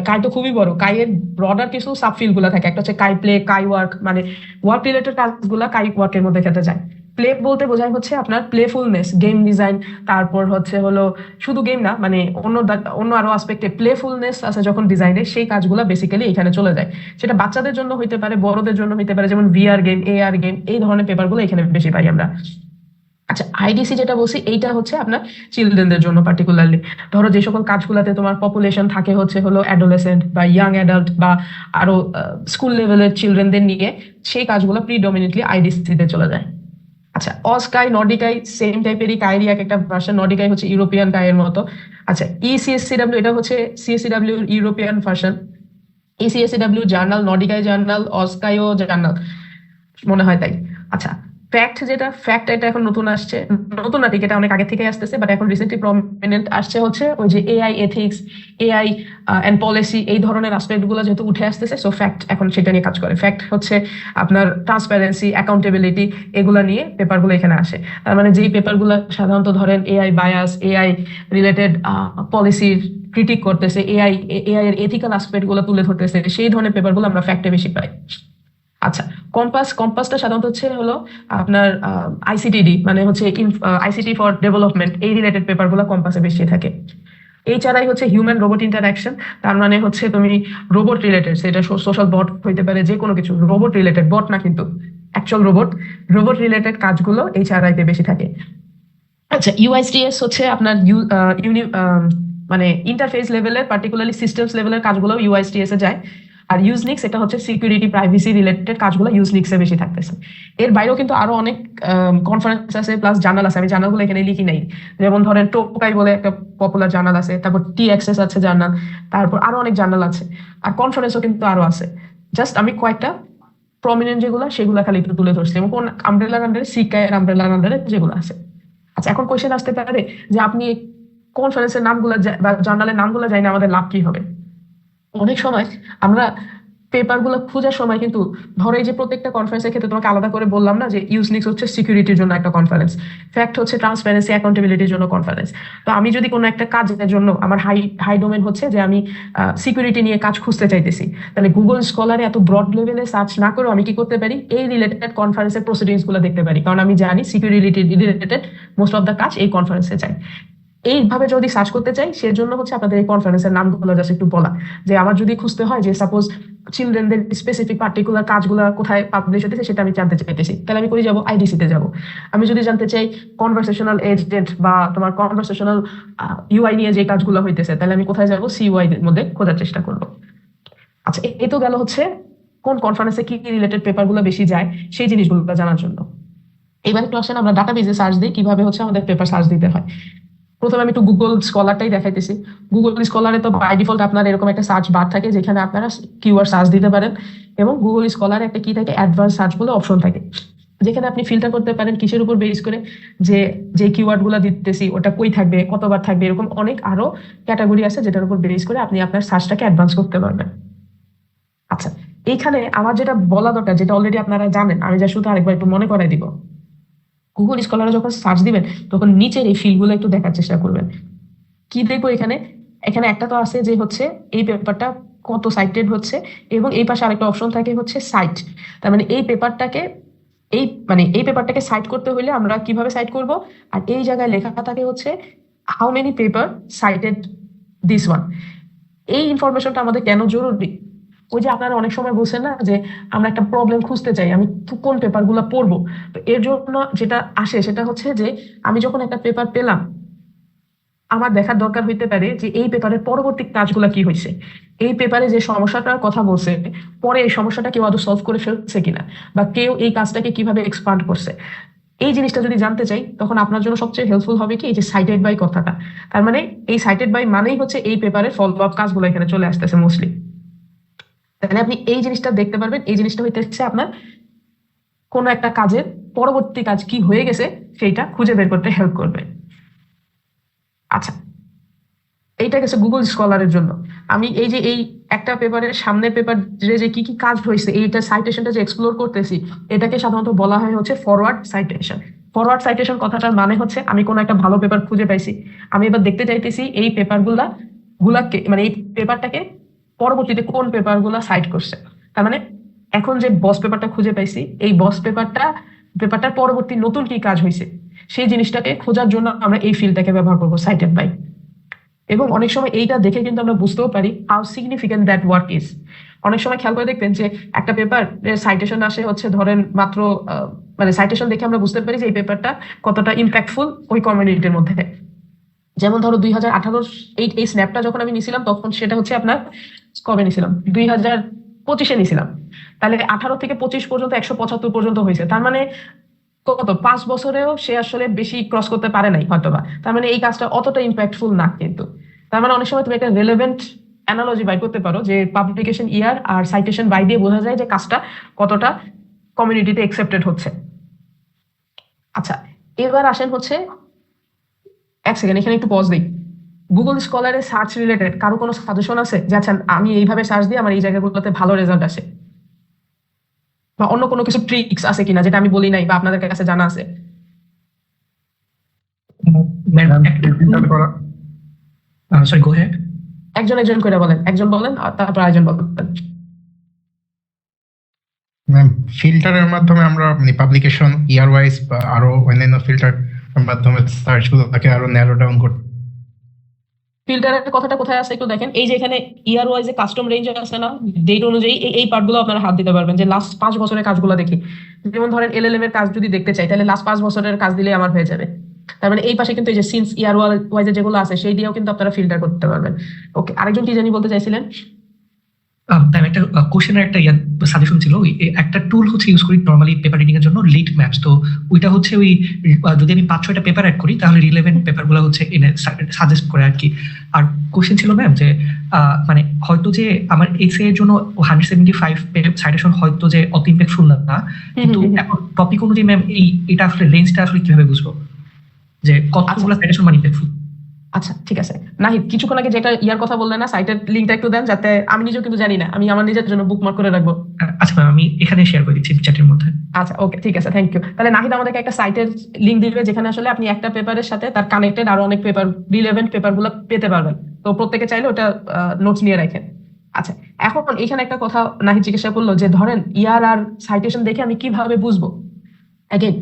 কাই তো খুবই বড়, কাইয়ের ব্রডার কিছু সাবফিল্ড গুলা থাকে। একটা হচ্ছে কাই প্লে, কাই ওয়ার্ক, মানে ওয়ার্ক রিলেটেড কাজগুলা কাই ওয়ার্কের মধ্যে খেতে যায়। প্লে বলতে বোঝায় হচ্ছে আপনার প্লেফুলনেস, গেম ডিজাইন, তারপর হচ্ছে হলো শুধু গেম না, মানে অন্য আরো আসপেক্টে প্লেফুলনেস আছে যখন ডিজাইনে, সেই কাজগুলো বেসিক্যালি এখানে চলে যায়। সেটা বাচ্চাদের জন্য হইতে পারে, বড়দের জন্য হইতে পারে, যেমন ভিআর গেম, এআর গেম, এই ধরনের পেপারগুলো এখানে বেশি পাই আমরা। আচ্ছা, আইডিসি যেটা বলছি এইটা হচ্ছে আপনার চিলড্রেনদের জন্য পার্টিকুলারলি। ধরো যে সকল কাজগুলোতে তোমার পপুলেশন থাকে হচ্ছে হলো অ্যাডোলেসেন্ট বা ইয়াং অ্যাডাল্ট বা আরো স্কুল লেভেলের চিলড্রেনদের নিয়ে, সেই কাজগুলো প্রিডমিনেন্টলি আইডিসিতে চলে যায়। আচ্ছা, অস্কাই, নর্ডিকাই সেম টাইপেরই, কায়েরই এক একটা ভার্সন। নর্ডিকাই হচ্ছে ইউরোপিয়ান কায়ের মতো। আচ্ছা, ইসিএসসিডব্লিউ এটা হচ্ছে CSCW European version. ECSCW journal, NordiCHI journal, OzCHI journal, মনে হয় তাই। আচ্ছা, ফ্যাক্ট যেটা, ফ্যাক্ট এটা এখন নতুন আসছে, নতুন না ঠিক, এটা অনেক আগে থেকে আসতেছে, বাট এখন রিসেন্টলি প্রমিনেন্ট আসছে হচ্ছে ওই যে AI ethics, AI and policy, এই ধরনের আসপেক্ট গুলো যেহেতু উঠে আসতেছে, সো ফ্যাক্ট এখন সেটা নিয়ে কাজ করে। ফ্যাক্ট হচ্ছে আপনার ট্রান্সপারেন্সি, অ্যাকাউন্টেবিলিটি, এগুলা নিয়ে পেপারগুলো এখানে আসে। তার মানে যেই পেপারগুলো সাধারণত ধরেন এআই বায়াস, এআই রিলেটেড পলিসির ক্রিটিক করতেছে, এআই এর এথিক্যাল আসপেক্ট গুলো তুলে ধরতেছে, সেই ধরনের পেপারগুলো আমরা ফ্যাক্টে বেশি পাই। আচ্ছা, কম্পাসটা সাধারণত হচ্ছে হলো আপনার আইসিটিডি, মানে হচ্ছে আইসিটি ফর ডেভেলপমেন্ট, এই রিলেটেড পেপারগুলো কম্পাসে বেশি থাকে। এইচআরআই হচ্ছে হিউম্যান রোবট ইন্টারাকশন, তার মানে হচ্ছে তুমি রোবট রিলেটেড, সেটা সোশ্যাল বট হইতে পারে, যে কোনো কিছু রোবট রিলেটেড, বট না কিন্তু অ্যাকচুয়াল রোবট রিলেটেড কাজগুলো এইচআরআই তে বেশি থাকে। আচ্ছা, ইউআইসটিএস হচ্ছে আপনার মানে ইন্টারফেস লেভেলের, পার্টিকুলারলি সিস্টেমস লেভেলের কাজগুলো ইউআইসটিএস এ যায়। আর ইউজনিক্স এটা হচ্ছে সিকিউরিটি প্রাইভেসি রিলেটেড কাজগুলো ইউজনিক্সে বেশি থাকতেছে। এর বাইরেও কিন্তু আরো অনেক কনফারেন্স আছে, প্লাস জার্নাল আছে, আমি জার্নালগুলো এখানে লিখি নাই। যেমন ধরেন টোকাই বলে একটা পপুলার জার্নাল আছে, তারপর টি অ্যাক্সেস আছে জার্নাল, তারপর আরো অনেক জার্নাল আছে, আর কনফারেন্সও কিন্তু আরো আছে। জাস্ট আমি কয়েকটা প্রমিনেন্ট যেগুলো, সেগুলো খালি একটু তুলে ধরছি, এবং কোন আমব্রেলার আন্ডারে, সিকায়ের আমব্রেলার আন্ডারে যেগুলো আছে। আচ্ছা, এখন কোয়েশ্চেন আসতে পারে যে আপনি কনফারেন্সের নামগুলো বা জার্নালের নামগুলো জানি না, আমাদের লাভ কি হবে? অনেক সময় আমরা পেপারগুলো খোঁজার সময় কিন্তু, ধরো এই যে প্রত্যেকটা কনফারেন্সের ক্ষেত্রে তোমাকে আলাদা করে বললাম না যে ইউজনিক্স হচ্ছে সিকিউরিটির জন্য একটা কনফারেন্স, ফ্যাক্ট হচ্ছে ট্রান্সপারেন্সি অ্যাকাউন্টেবিলিটির জন্য কনফারেন্স। তো আমি যদি কোনো একটা কাজের জন্য, আমার হাই ডোমেন হচ্ছে যে আমি সিকিউরিটি নিয়ে কাজ খুঁজতে চাইতেছি, তাহলে গুগল স্কলারে এত ব্রড লেভেলে সার্চ না করেও আমি কি করতে পারি, এই রিলেটেড কনফারেন্সের প্রসিডিংস গুলো দেখতে পারি, কারণ আমি জানি security related most of the কাজ এই কনফারেন্সে চাই। এইভাবে যদি সার্চ করতে চাই, সেজন্য হচ্ছে আপনাদের এই কনফারেন্সের নামগুলো জাস্ট একটু বলা, যে আমার যদি খুঁজতে হয় যে সাপোজ চিলড্রেনদের স্পেসিফিক পার্টিকুলার কাজগুলো কোথায় পাবলিশ হতেছে, সেটা আমি জানতে চাইতেছি, তাহলে আমি কই যাব, আইডিসি তে যাব। আমি যদি জানতে চাই কনভারসেশনাল এজেন্ট বা তোমার কনভারসেশনাল ইউআই নিয়ে যে কাজগুলো হইতেছে, তাহলে আমি কোথায় যাব, সিইউআই এর মধ্যে খোঁজার চেষ্টা করব। আচ্ছা, এই তো গেল হচ্ছে কোন কনফারেন্সে কি রিলেটেড পেপারগুলো বেশি যায় সেই জিনিসগুলো জানার জন্য। এবার একটু আসেন আমরা ডাটাবেজে সার্চ দিই, কিভাবে হচ্ছে আমাদের পেপার সার্চ দিতে হয়। প্রথমে আমি একটু গুগল স্কলারটাই দেখাইতেছি। গুগল স্কলারে তো বাই ডিফল্ট আপনার এরকম একটা সার্চ বার থাকে, যেখানে আপনারা কিওয়ার্ড সার্চ দিতে পারেন, এবং গুগল স্কলারে একটা কি থাকে, অ্যাডভান্স সার্চ বলে অপশন থাকে, যেখানে আপনি ফিল্টার করতে পারেন কিসের উপর বেস করে, যে কিওয়ার্ড গুলা দিতেছি ওটা কই থাকবে, কতবার থাকবে, এরকম অনেক আরো ক্যাটাগরি আছে যেটার উপর বেস করে আপনি আপনার সার্চটাকে অ্যাডভান্স করতে পারবেন। আচ্ছা, এইখানে আমার যেটা বলা দরকার, যেটা অলরেডি আপনারা জানেন, আমি যা শুধু আরেকবার একটু মনে করাই দিব, গুগল স্কলারে যখন সার্চ দিবেন তখন নিচের এই ফিল্ডগুলো একটু দেখার চেষ্টা করবেন। কি দেখবো এখানে, এখানে একটা তো আছে যে হচ্ছে এই পেপারটা কত সাইটেড হচ্ছে, এবং এই পাশে আরেকটা অপশন থাকে হচ্ছে সাইট। তার মানে এই পেপারটাকে সাইট করতে হলে আমরা কিভাবে সাইট করব, আর এই জায়গায় লেখা থাকে হচ্ছে how many paper cited this one. এই ইনফরমেশনটা আমাদের কেন জরুরি? ওই যে আপনারা অনেক সময় বলছেন না যে আমরা একটা প্রবলেম খুঁজতে চাই, আমি কোন পেপারগুলো পড়বো, তো এর জন্য যেটা আসে সেটা হচ্ছে যে আমি যখন একটা পেপার পেলাম, আমার দেখার দরকার হইতে পারে যে এই পেপারের পরবর্তী কাজগুলো কি হয়েছে, এই পেপারে যে সমস্যাটার কথা বলছে পরে এই সমস্যাটা কেউ আদৌ সলভ করে ফেলছে কিনা, বা কেউ এই কাজটাকে কিভাবে এক্সপান্ড করছে। এই জিনিসটা যদি জানতে চাই, তখন আপনার জন্য সবচেয়ে হেল্পফুল হবে কি, এই যে সাইটেড বাই কথাটা। তার মানে এই সাইটেড বাই মানেই হচ্ছে এই পেপারের ফলো আপ কাজগুলো এখানে চলে আসতেছে মোস্টলি। তাহলে আপনি এই জিনিসটা দেখতে পারবেন, এই জিনিসটা হইতেছে আপনার কোনো একটা কাজের পরবর্তী কাজ কি হয়ে গেছে সেইটা খুঁজে বের করতে হেল্প করবে। আচ্ছা, এইটা গেছে গুগল স্কলারের জন্য। আমি এই একটা পেপারের সামনের পেপার যে কি কি কাজ হয়েছে, এইটা সাইটেশনটা যে এক্সপ্লোর করতেছি, এটাকে সাধারণত বলা হয় হচ্ছে ফরওয়ার্ড সাইটেশন। ফরওয়ার্ড সাইটেশন কথাটার মানে হচ্ছে আমি কোনো একটা ভালো পেপার খুঁজে পাইছি, আমি এবার দেখতে চাইতেছি এই গুলাকে, মানে এই পেপারটাকে পরবর্তীতে কোন পেপারগুলা সাইট করছে। তার মানে এখন যে বস পেপারটা খুঁজে পাইছি, এই বস পেপারটা পেপারটার পরবর্তী নতুন কি কাজ হয়েছে সেই জিনিসটাকে খোঁজার জন্য আমরা এই ফিল্ডটাকে ব্যবহার করবো সাইটেড বাই। এবং অনেক সময় এইটা দেখে কিন্তু আমরা বুঝতেও পারি how significant that work is. অনেক সময় খেয়াল করে দেখবেন যে একটা পেপার সাইটেশন আসে হচ্ছে ধরেন মাত্র মানে সাইটেশন দেখে আমরা বুঝতে পারি যে এই পেপারটা কতটা ইম্প্যাক্টফুল ওই কমিউনিটির মধ্যে। যেমন ধরো 2018 এই স্ন্যাপটা যখন আমি নিছিলাম তখন সেটা হচ্ছে আপনার কবে নিছিলাম 2025-এ নিছিলাম, তাহলে 18 থেকে 25 পর্যন্ত 175 পর্যন্ত হয়েছে। তার মানে কত 5 বছরেও সে আসলে বেশি ক্রস করতে পারে নাই হয়তোবা। তার মানে এই কাজটা অতটা ইম্প্যাক্টফুল না কিন্তু। তার মানে অনেক সময় তুমি একটা রেলেভেন্ট অ্যানালজি বাই করতে পারো যে পাবলিকেশন ইয়ার আর সাইটেশন বাই দিয়ে বোঝা যায় যে কাজটা কতটা কমিউনিটিতে অ্যাকসেপ্টেড হচ্ছে। আচ্ছা, এবার আসেন হচ্ছে এক সেকেন্ড এখানে একটু পজ দিই। গুগল স্কলারে সার্চ রিলেটেড কারো কোনো সাজেশন আছে যে আচ্ছা আমি এইভাবে সার্চ দিয়ে আমার এই জায়গাগুলোতে ভালো রেজাল্ট আসে, বা অন্য কোনো কিছু ট্রিক্স আছে কিনা যেটা আমি বলি নাই বা আপনাদের কাছে জানা আছে? সরি, গো হেড। একজন একজন করে বলেন, একজন বলেন আর তারপর আরেকজন বলেন। ম্যাম, ফিল্টারের মাধ্যমে আমরা পাবলিকেশন ইয়ার ওয়াইজ বা আরো অন্যান্য ফিল্টার মাধ্যমে সার্চ গুলোকে আরো ন্যারো ডাউন করতে। ফিল্টারের কথাটা কোথায় আছে একটু দেখেন। এই যে এখানে ইয়ার ওয়াইজ এ কাস্টম রেঞ্জ আছে না, ডেট অনুযায়ী এই পার্টগুলো আপনারা হাত দিতে পারবেন যে লাস্ট 5 বছরের কাজগুলো দেখি। যেমন ধরেন এলএলএম এর কাজ যদি দেখতে চাই তাহলে লাস্ট 5 বছরের কাজ দিলে আমার হয়ে যাবে। তার মানে এই পাশে কিন্তু এই যে সিন্স ইয়ার ওয়াইজ যেগুলো আছে সেই দিয়েও কিন্তু আপনারা ফিল্টার করতে পারবেন। ওকে, আরেকজন কি জানি বলতে চাইছিলেন? তাই একটা কোশ্চেনের একটা সাজেশন ছিল, ওই একটা টুল হচ্ছে ইউজ করি নর্মালি পেপার রিডিং এর জন্য, লিড ম্যাপস। তো ওইটা হচ্ছে ওই যদি আমি 5-6টা পেপার অ্যাড করি তাহলে রিলেভেন্ট পেপারগুলো হচ্ছে এনে সাজেস্ট করে আর কি। আর কোশ্চেন ছিল ম্যাম যে মানে হয়তো যে আমার এসএ এর জন্য 175 সাইটেশন হয়তো যে অত ইম্প্যাক্টফুল না, কিন্তু এখন টপিক অনুযায়ী ম্যাম এটা আসলে রেঞ্জটা আসলে কিভাবে বুঝবো যে কতগুলো সাইটেশন মানে ইম্প্যাক্টফুল? আচ্ছা ঠিক আছে, নাহিদ কিছুক্ষণ আগে যেটা ইয়ার কথা বললেন না, সাইটের লিঙ্কটা একটু দেন যাতে আমি নিজেও কিন্তু জানি না, আমি আমার নিজের জন্য বুকমার্ক করে রাখবো। আচ্ছা ম্যাম, আমি এখানে শেয়ার করে দিচ্ছি চ্যাটের মধ্যে। আচ্ছা ওকে ঠিক আছে, থ্যাংক ইউ। তাহলে নাহিদ আমাদেরকে একটা সাইটের লিঙ্ক দিবে যেখানে আসলে আপনি একটা পেপারের সাথে তার কানেক্টেড আরো অনেক পেপার রিলেভেন্ট পেপারগুলো পেতে পারবেন। তো প্রত্যেকে চাইলে ওটা নোটস নিয়ে রাখেন। আচ্ছা, এখন এখানে একটা কথা নাহিদ জিজ্ঞাসা করলো যে ধরেন ইয়ার আর সাইটেশন দেখে আমি কিভাবে বুঝবো। অ্যাগেন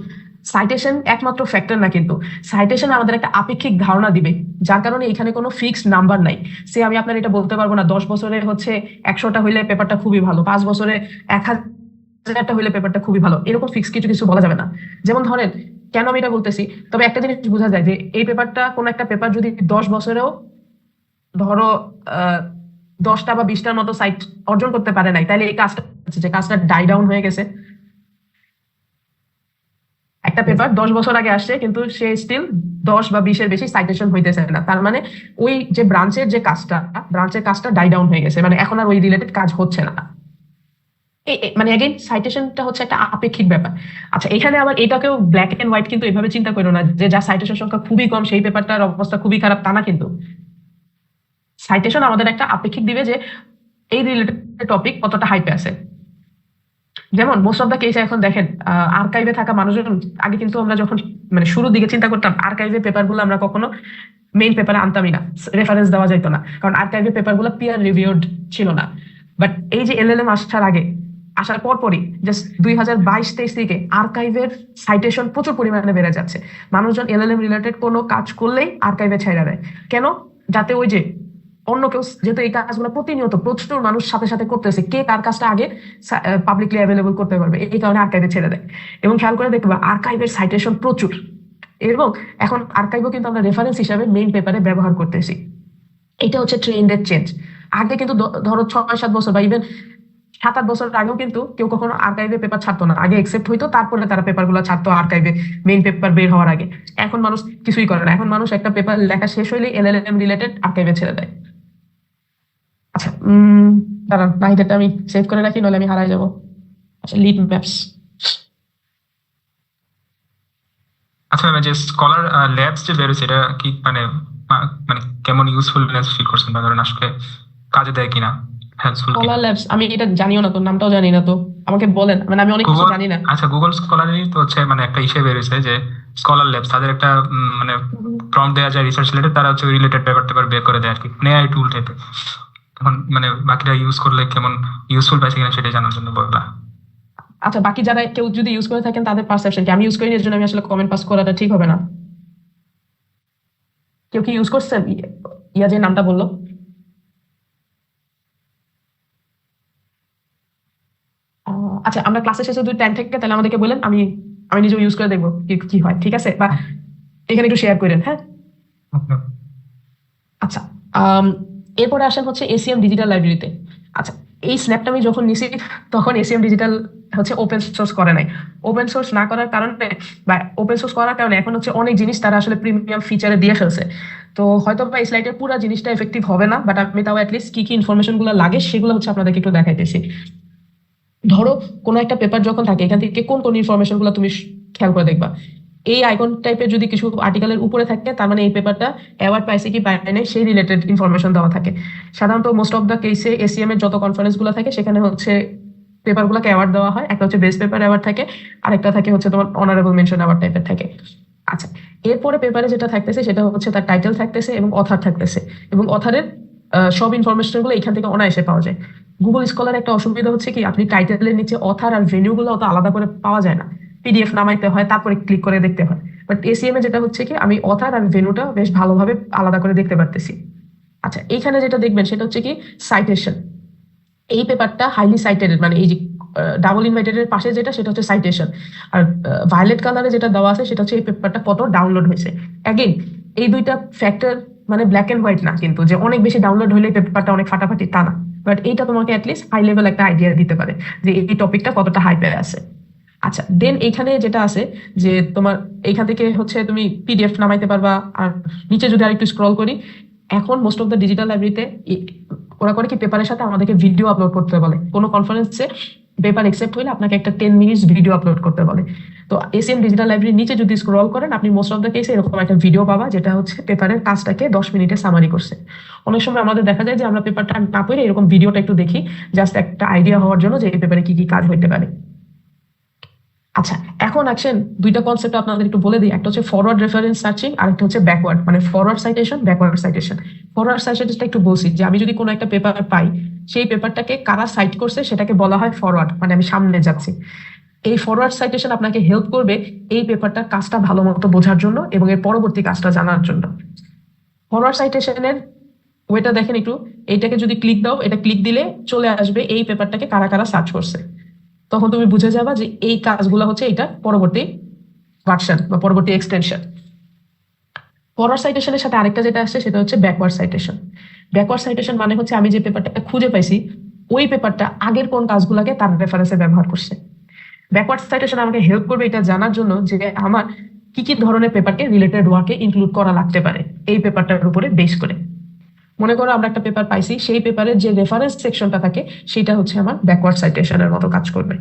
সাইটেশন একমাত্র ফ্যাক্টর না, কিন্তু সাইটেশন আমাদের একটা আপেক্ষিক ধারণা দিবে, যার কারণে এখানে কোনো ফিক্সড নাম্বার নাই। সে আমি আপনার এটা বলতে পারবো না 10 বছরে হচ্ছে 100টা হইলে পেপারটা খুবই ভালো, 5 বছরে 1000টা হইলে পেপারটা খুবই ভালো, এরকম ফিক্স কিছু বলা যাবে না। যেমন ধরেন কেন আমি এটা বলতেছি, তবে একটা জিনিস বোঝা যায় যে এই পেপারটা কোন একটা পেপার যদি 10 বছরেও ধরো 10টা বা 20টার মতো সাইট অর্জন করতে পারে নাই, তাহলে এই কাজটা ডাই ডাউন হয়ে গেছে। একটা পেপার 10 বছর আগে আসছে কিন্তু সে স্টিল 10 বা 20-এর বেশি সাইটেশন হইতেছে না, তার মানে ওই যে ব্রাঞ্চের কাজটা ডাই ডাউন হয়ে গেছে, মানে এখন আর ওই রিলেটেড কাজ হচ্ছে না। মানে अगेन সাইটেশনটা হচ্ছে একটা আপেক্ষিক ব্যাপার। আচ্ছা, এখানে আবার এটাকেও ব্ল্যাক এন্ড হোয়াইট কিন্তু এইভাবে চিন্তা করো না যে যা সাইটেশন সংখ্যা খুবই কম সেই পেপারটার অবস্থা খুবই খারাপ, তা না কিন্তু। সাইটেশন আমাদের একটা আপেক্ষিক দিবে যে এই রিলেটেড টপিক কতটা হাইপে আছে। যেমন মোস্ট অফ দ্য কেসে এখন দেখেন আর্কাইভে থাকা মানুষজন, আগে কিন্তু আমরা যখন মানে শুরুর দিকে চিন্তা করতাম আর্কাইভে পেপারগুলো আমরা কখনো মেইন পেপারে আনতামই না, রেফারেন্স দেওয়া যেত না, কারণ আর্কাইভে পেপারগুলো পিয়ার রিভিউড ছিল না। বাট এই যে এলএলএম আসার পরপরই জাস্ট 2022-23 থেকে আর্কাইভের সাইটেশন প্রচুর পরিমাণে বেড়ে যাচ্ছে। মানুষজন এলএলএম রিলেটেড কোনো কাজ করলেই আর্কাইভে ছেড়ে দেয়। কেন? যাতে ওই যে অন্য কেউ, যেহেতু এই কাজগুলো প্রতিনিয়ত প্রচুর মানুষ সাথে সাথে করতেছে, কে কার কাজটা আগে পাবলিকলি অ্যাভেলেবল করতে পারবে, এই কারণে আর্কাইভে ছেড়ে দেয়। এবং খেয়াল করে দেখবা আর্কাইভের সাইটেশন প্রচুর, এবং এখন আর্কাইভও কিন্তু আমরা রেফারেন্স হিসাবে মেইন পেপারে ব্যবহার করতেছি। এটা হচ্ছে ট্রেন্ডের চেঞ্জ। আগে কিন্তু ধরো 6-7 বছর বা ইভেন 7-8 বছর আগেও কিন্তু কেউ কখনো আর্কাইভে পেপার ছাড়তো না, আগে একসেপ্ট হইতো তারপরে তারা পেপারগুলো ছাড়তো আর্কাইভে মেইন পেপার বের হওয়ার আগে। এখন মানুষ কিছুই করে না, এখন মানুষ একটা পেপার লেখা শেষ হইলে এলএলএম রিলেটেড আর্কাইভে ছেড়ে দেয়। আচ্ছা দাঁড়ান, নাহিদেরটা আমি সেভ করে রাখি, নইলে আমি হারাই যাবো। আচ্ছা, লিড ম্যাপস। আচ্ছা ম্যাম, যে স্কলার ল্যাবস যে বেরোছে এটা কি মানে মানে কেমন ইউজফুলনেস ফিল করছেন, বা ধরেন আসলে কাজে দেয় কিনা, হেল্পফুল কিনা? স্কলার ল্যাবস আমি এটা জানিও না, তো নামটাও জানি না, তো আমাকে বলেন, মানে আমি অনেক কিছু জানি না। আচ্ছা, গুগল স্কলারেরই তো হচ্ছে মানে একটা ইসে বেরোছে যে স্কলার ল্যাবস, তাদের একটা মানে প্রম্পট দেওয়া যায় রিসার্চ রিলেটেড, তারা হচ্ছে রিলেটেড পেপার বের করে দেয় আর কি, এআই টুল টাইপের। এখন মানে বাকিরা ইউজ করলে কেমন ইউজফুল পাইছে কিনা সেটাই জানার জন্য বললা। আচ্ছা, বাকি যারা কেউ যদি ইউজ করে থাকেন তাদের পারসেপশন কি? আমি ইউজ করিনি, এর জন্য আমি আসলে কমেন্ট পাস করাটা ঠিক হবে না। কেউ কি ইউজ করছেন? ইয়া যে নামটা বললো। আচ্ছা, আমরা ক্লাসে শেষে যদি টাইম থাকে তাহলে আমাদেরকে বলেন, আমি আমি নিজেও ইউজ করে দেখবো কি কি হয়, ঠিক আছে? বা এখানে একটু শেয়ার করেন, হ্যাঁ? Okay. আচ্ছা, এরপরে আসেন হচ্ছে এসিএম ডিজিটাল লাইব্রেরিতে। আচ্ছা, এই স্ন্যাপটা আমি যখন নিছি তখন এসিএম ডিজিটাল হচ্ছে ওপেন সোর্স করে নাই। ওপেন সোর্স না করার কারণে বা ওপেন সোর্স করার কারণে এখন হচ্ছে অনেক জিনিস তারা আসলে প্রিমিয়াম ফিচারে দিয়ে ফেলছে। তো হয়তো বা এই স্লাইডের পুরো জিনিসটা এফেক্টিভ হবে না, বাট আমি তাও অ্যাটলিস্ট কি কি ইনফরমেশন গুলো লাগে সেগুলো হচ্ছে আপনাদেরকে একটু দেখাইতেছি। ধরো কোনো একটা পেপার যখন থাকে, এখান থেকে কোন কোন ইনফরমেশন গুলো তুমি খেয়াল করে দেখবা। এই আইকন টাইপের যদি কিছু আর্টিকেলের উপরে থাকে, তার মানে এই পেপারটা অ্যাওয়ার্ড পাইছে কি পায় নাই সেই রিলেটেড ইনফরমেশন দেওয়া থাকে। সাধারণত মোস্ট অফ দ্য কেসে এসিএম এর যত কনফারেন্স গুলো থাকে সেখানে হচ্ছে পেপার গুলোকে অ্যাওয়ার্ড দেওয়া হয়। একটা হচ্ছে বেস্ট পেপার অ্যাওয়ার্ড থাকে, আরেকটা থাকে হচ্ছে তোমার অনারেবল মেনশন অ্যাওয়ার্ড টাইপের থাকে। আচ্ছা, এরপরে পেপারে যেটা থাকতেছে সেটা হচ্ছে তার টাইটেল থাকতেছে এবং অথার থাকতেছে, এবং অথারের সব ইনফরমেশন গুলো এখান থেকে অনায়াসে পাওয়া যায়। গুগল স্কলার একটা অসুবিধা হচ্ছে কি, আপনি টাইটেলের নিচে অথার আর ভেনিউ গুলো অত আলাদা করে পাওয়া যায় না, পিডিএফ নামাইতে হয় তারপরে ক্লিক করে দেখতে হয়। বাট এসিএম এ যেটা হচ্ছে কি, আমি অথার আর ভেন্যুটা বেশ ভালোভাবে আলাদা করে দেখতে পারতেছি। আচ্ছা, এইখানে যেটা দেখবেন সেটা হচ্ছে কি সাইটেশন। এই পেপারটা হাইলি সাইটেড, মানে এই যে ডাবল ইনভাইটেড এর পাশে যেটা সেটা হচ্ছে সাইটেশন, আর ভায়োলেট কালারে যেটা দেওয়া আছে সেটা হচ্ছে এই পেপারটা কত ডাউনলোড হয়েছে। অ্যাগেন এই দুইটা ফ্যাক্টর মানে ব্ল্যাক এন্ড হোয়াইট না, কিন্তু যে অনেক বেশি ডাউনলোড হলে পেপারটা অনেক ফাটাফাটি তা না, বাট এইটা তোমাকে অ্যাটলিস্ট হাই লেভেল একটা আইডিয়া দিতে পারে যে এই টপিকটা কতটা হাইপে আছে। আচ্ছা, দেন এইখানে যেটা আছে যে তোমার এইখান থেকে হচ্ছে তুমি পিডিএফ নামাইতে পারবা। আর নিচে যদি আরেকটু স্ক্রল করি, এখন মোস্ট অফ দ্য ডিজিটাল লাইব্রেরিতে ওরা করে কি পেপারের সাথে আমাদেরকে ভিডিও আপলোড করতে বলে। কোনো কনফারেন্সে পেপার একসেপ্ট হইলে আপনাকে একটা 10 মিনিটস ভিডিও আপলোড করতে বলে। তো এসিএম ডিজিটাল লাইব্রেরির নিচে যদি স্ক্রল করেন আপনি মোস্ট অফ দ্য কেসে এরকম একটা ভিডিও পাবা যেটা হচ্ছে পেপারের কাজটাকে 10 মিনিটে সামারি করছে। অনেক সময় আমাদের দেখা যায় যে আমরা পেপারটা না পড়ে এরকম ভিডিওটা একটু দেখি, জাস্ট একটা আইডিয়া হওয়ার জন্য যে এই পেপারে কি কি কাজ হইতে পারে। আচ্ছা, এখন আসেন দুইটা কনসেপ্ট আপনাদের একটু বলে দিই। একটা হচ্ছে ফরওয়ার্ড রেফারেন্স সার্চিং, আর একটা হচ্ছে ব্যাকওয়ার্ড, মানে forward citation, backward citation. Forward সাইটেশনটা একটু বলছি যে আমি যদি কোনো একটা পেপার পাই, সেই পেপারটাকে কারা সাইট করছে সেটাকে বলা হয় ফরওয়ার্ড, মানে আমি সামনে যাচ্ছি। এই ফরওয়ার্ড সাইটেশন আপনাকে হেল্প করবে এই পেপারটার কাজটা ভালো মতো বোঝার জন্য এবং এর পরবর্তী কাজটা জানার জন্য। ফরওয়ার্ড সাইটেশনের ওইটা দেখেন একটু, এইটাকে যদি ক্লিক দাও, এটা ক্লিক দিলে চলে আসবে এই পেপারটাকে কারা কারা সার্চ করছে। তখন তুমি বুঝে যাবা যে এই কাজগুলো হচ্ছে এটা পরবর্তী ভার্সন বা পরবর্তী এক্সটেনশন। ফরওয়ার্ড সাইটেশনের সাথে আরেকটা যেটা আসছে সেটা হচ্ছে ব্যাকওয়ার্ড সাইটেশন। ব্যাকওয়ার্ড সাইটেশন মানে হচ্ছে আমি যে পেপারটা খুঁজে পাইছি ওই পেপারটা আগের কোন কাজগুলোকে তার রেফারেন্সে ব্যবহার করছে। ব্যাকওয়ার্ড সাইটেশন আমাকে হেল্প করবে এটা জানার জন্য যে আমার কি কি ধরনের পেপারকে রিলেটেড ওয়ার্কে ইনক্লুড করা লাগতে পারে এই পেপারটার উপরে বেস করে। মনে করো আমরা একটা পেপার পাইছি, সেই পেপারের যে রেফারেন্স সেকশনটা থাকে সেটা হচ্ছে আমার ব্যাকওয়ার্ড সাইটেশনের মতো কাজ করবে।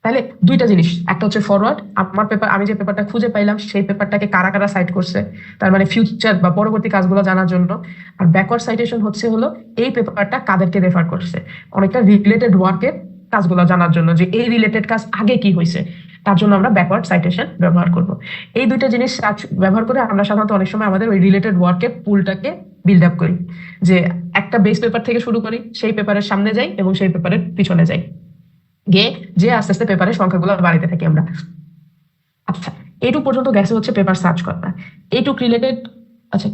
তাহলে দুইটা জিনিস, একটা হচ্ছে ফরওয়ার্ড, আমার পেপার আমি যে পেপারটা খুঁজে পাইলাম সেই পেপারটাকে কারা কারা সাইট করছে তার মানে ফিউচার বা পরবর্তী কাজগুলো জানার জন্য। আর ব্যাকওয়ার্ড সাইটেশন হচ্ছে হলো এই পেপারটা কাদেরকে রেফার করছে, অনেকটা রিলেটেড ওয়ার্কের কাজগুলো জানার জন্য যে এই রিলেটেড কাজ আগে কি হয়েছে, তার জন্য আমরা ব্যাকওয়ার্ড সাইটেশন ব্যবহার করব। এই দুইটা জিনিস ব্যবহার করে আমরা সাধারণত অনেক সময় আমাদের ওই রিলেটেড ওয়ার্কের পুলটাকে বিল্ড আপ করি, যে একটা বেস পেপার থেকে শুরু করি, সেই পেপারের সামনে যাই এবং সেই পেপারের পিছনে যাই, গিয়ে যে আস্তে আস্তে পেপারের সংখ্যাগুলো বাড়িতে থাকি আমরা। আচ্ছা, এইটুক পর্যন্ত গেছে হচ্ছে পেপার সার্চ করা। এইটুক রিলেটেড, আচ্ছা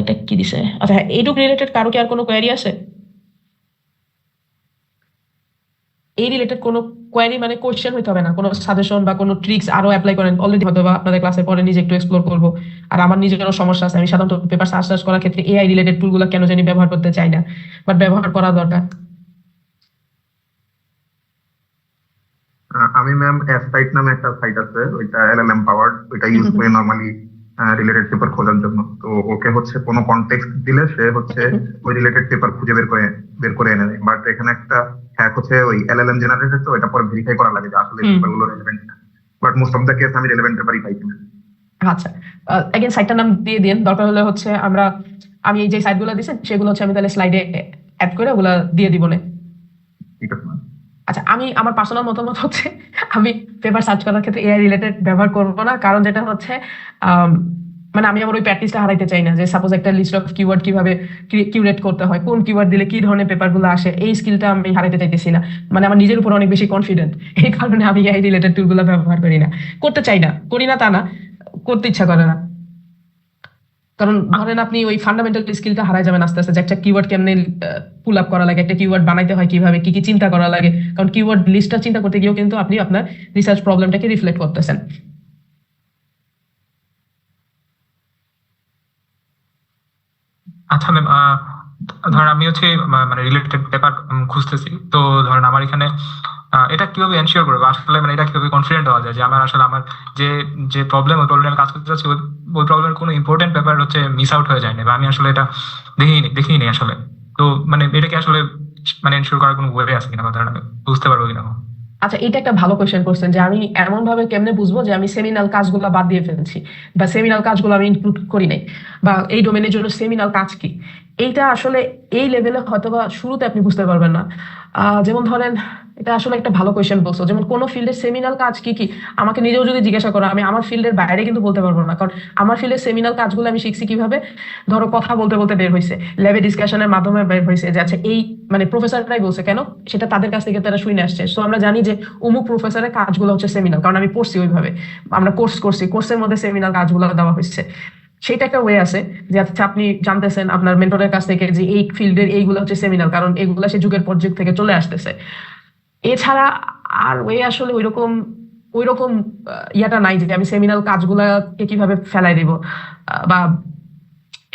এটা কি দিছে, আচ্ছা হ্যাঁ, এইটুক রিলেটেড কারো কি আর কোনো কোয়েরি আছে? এই রিলেটেড কোনো কোয়েরি মানে কোশ্চেন হইতে হবে না, কোনো সাজেশন বা কোনো ট্রিক্স আরো অ্যাপ্লাই করেন অলরেডি হয়তো বা আপনাদের ক্লাসে পরে নিজে একটু এক্সপ্লোর করবো। আর আমার নিজেরও সমস্যা আছে, আমি সাধারণত পেপার সার্চ করার ক্ষেত্রে এআই রিলেটেড টুলগুলো কেন জানি ব্যবহার করতে চাই না, বাট ব্যবহার করা দরকার। আমি ম্যাম সাইট নামে একটা সাইট আছে, ওইটা এলএলএম পাওয়ার্ড, ওইটা ইউজ করে নরমালি রিলেটেড পেপার খোঁজার জন্য। তো ওকে হচ্ছে কোনো কনটেক্সট দিলে সে হচ্ছে ওই রিলেটেড পেপার খুঁজে বের করে এনে দেয়। বাট এখানে একটা হ্যাক হচ্ছে ওই এলএলএম জেনারেটর, তো এটা পরে ভেরিফাই করা লাগে যে আসলে পেপারগুলো রেলেভেন্ট না। But most of the case আমি রেলেভেন্ট পেপারই পাইছি না। আচ্ছা, এগেন সাইটটার নাম দিয়ে দিন, দরকার হলে হচ্ছে আমি এই যে সাইটগুলো দিচ্ছেন সেগুলো হচ্ছে আমি তাহলে স্লাইডে অ্যাড করে ওগুলা দিয়ে দিব না। ঠিক আছে ম্যাম। আচ্ছা, আমি আমার পার্সোনাল মতামত হচ্ছে আমি পেপার সার্চ করার ক্ষেত্রে এআই রিলেটেড ব্যবহার করবো না, কারণ যেটা হচ্ছে মানে আমি আমার ওই প্র্যাকটিসটা হারাইতে চাই না, যে সাপোজ একটা লিস্ট অফ কিওয়ার্ড কিভাবে কিউরেট করতে হয়, কোন কিওয়ার্ড দিলে কি ধরনের পেপারগুলো আসে, এই স্কিলটা আমি হারাইতে চাইতেছি না। মানে আমার নিজের উপর অনেক বেশি কনফিডেন্ট, এই কারণে আমি এই রিলেটেড টুলগুলো ব্যবহার করি না, করতে চাই না, করি না তা না, করতে ইচ্ছা করে না। কারণ ধরেন আপনি ওই ফান্ডামেন্টাল স্কিলটা হারাই যাবেন আস্তে আস্তে, যে একটা কিওয়ার্ড কেমনে পুল আপ করা লাগে, একটা কিওয়ার্ড বানাইতে হয় কিভাবে, কি কি চিন্তা করা লাগে। কারণ কিওয়ার্ড লিস্টটা চিন্তা করতে গিয়েও কিন্তু আপনি আপনার রিসার্চ প্রবলেমটাকে রিফ্লেক্ট করতেছেন। আচ্ছা ম্যাম, ধরেন আমি হচ্ছে মানে রিলেটেড পেপার খুঁজতেছি, তো ধরেন আমার এখানে এটা কিভাবে এনশিওর করবো আসলে, মানে এটা কিভাবে কনফিডেন্ট হওয়া যায় যে আমার আসলে আমার যে যে প্রবলেম, ওই প্রবলেমে কাজ করতে চাচ্ছি, ওই প্রবলেমের কোনো ইম্পর্টেন্ট পেপার হচ্ছে মিস আউট হয়ে যায়নি, বা আমি আসলে এটা দেখিনি আসলে। তো মানে এটা কি আসলে মানে এনশিওর করার কোনো ওয়ে আছে কিনা, বা ধরেন আমি বুঝতে পারবো কিনা? আচ্ছা, এটা একটা ভালো কোয়েশ্চেন করছেন, যে আমি এমন ভাবে কেমনে বুঝবো যে আমি সেমিনাল কাজগুলো বাদ দিয়ে ফেলছি, বা সেমিনাল কাজগুলো আমি ইনক্লুড করি নাই, বা এই ডোমেনের জন্য সেমিনাল কাজ কি। এইটা আসলে এই লেভেলে হয়তোবা শুরুতে আপনি বুঝতে পারবেন না। যেমন ধরেন, এটা আসলে একটা ভালো কোয়েশ্চেন বলছো, যেমন কোন ফিল্ডের সেমিনাল কাজ কি কি আমাকে নিজেও যদি জিজ্ঞাসা করো, আমি আমার ফিল্ডের বাইরে কিন্তু বলতে পারবো না। কারণ আমার ফিল্ডের সেমিনাল কাজগুলো আমি শিখছি কিভাবে, ধরো কথা বলতে বলতে বের হয়েছে, ল্যাবে ডিসকাশনের মাধ্যমে বের হয়েছে, যে আচ্ছা এই মানে প্রফেসররাই বলছে, কেন সেটা তাদের কাছ থেকে তারা শুনে আসছে। সো আমরা জানি যে অমুক প্রফেসরের কাজগুলো হচ্ছে সেমিনাল, কারণ আমি পড়ছি ওইভাবে, আমরা কোর্স করছি, কোর্সের মধ্যে সেমিনাল কাজগুলো দেওয়া হয়েছে। সেটা একটা ওয়ে আছে, যে আচ্ছা আপনি জানতেছেন আপনার মেন্টরের কাছ থেকে যে এই ফিল্ডের এইগুলো হচ্ছে সেমিনাল, কারণ এগুলা সে যুগের পর যুগ থেকে চলে আসতেছে। এছাড়া আর ওয়ে আসলে ওইরকম ইয়াটা নাই যে আমি সেমিনাল কাজগুলাকে কিভাবে ফেলাই দিব, বা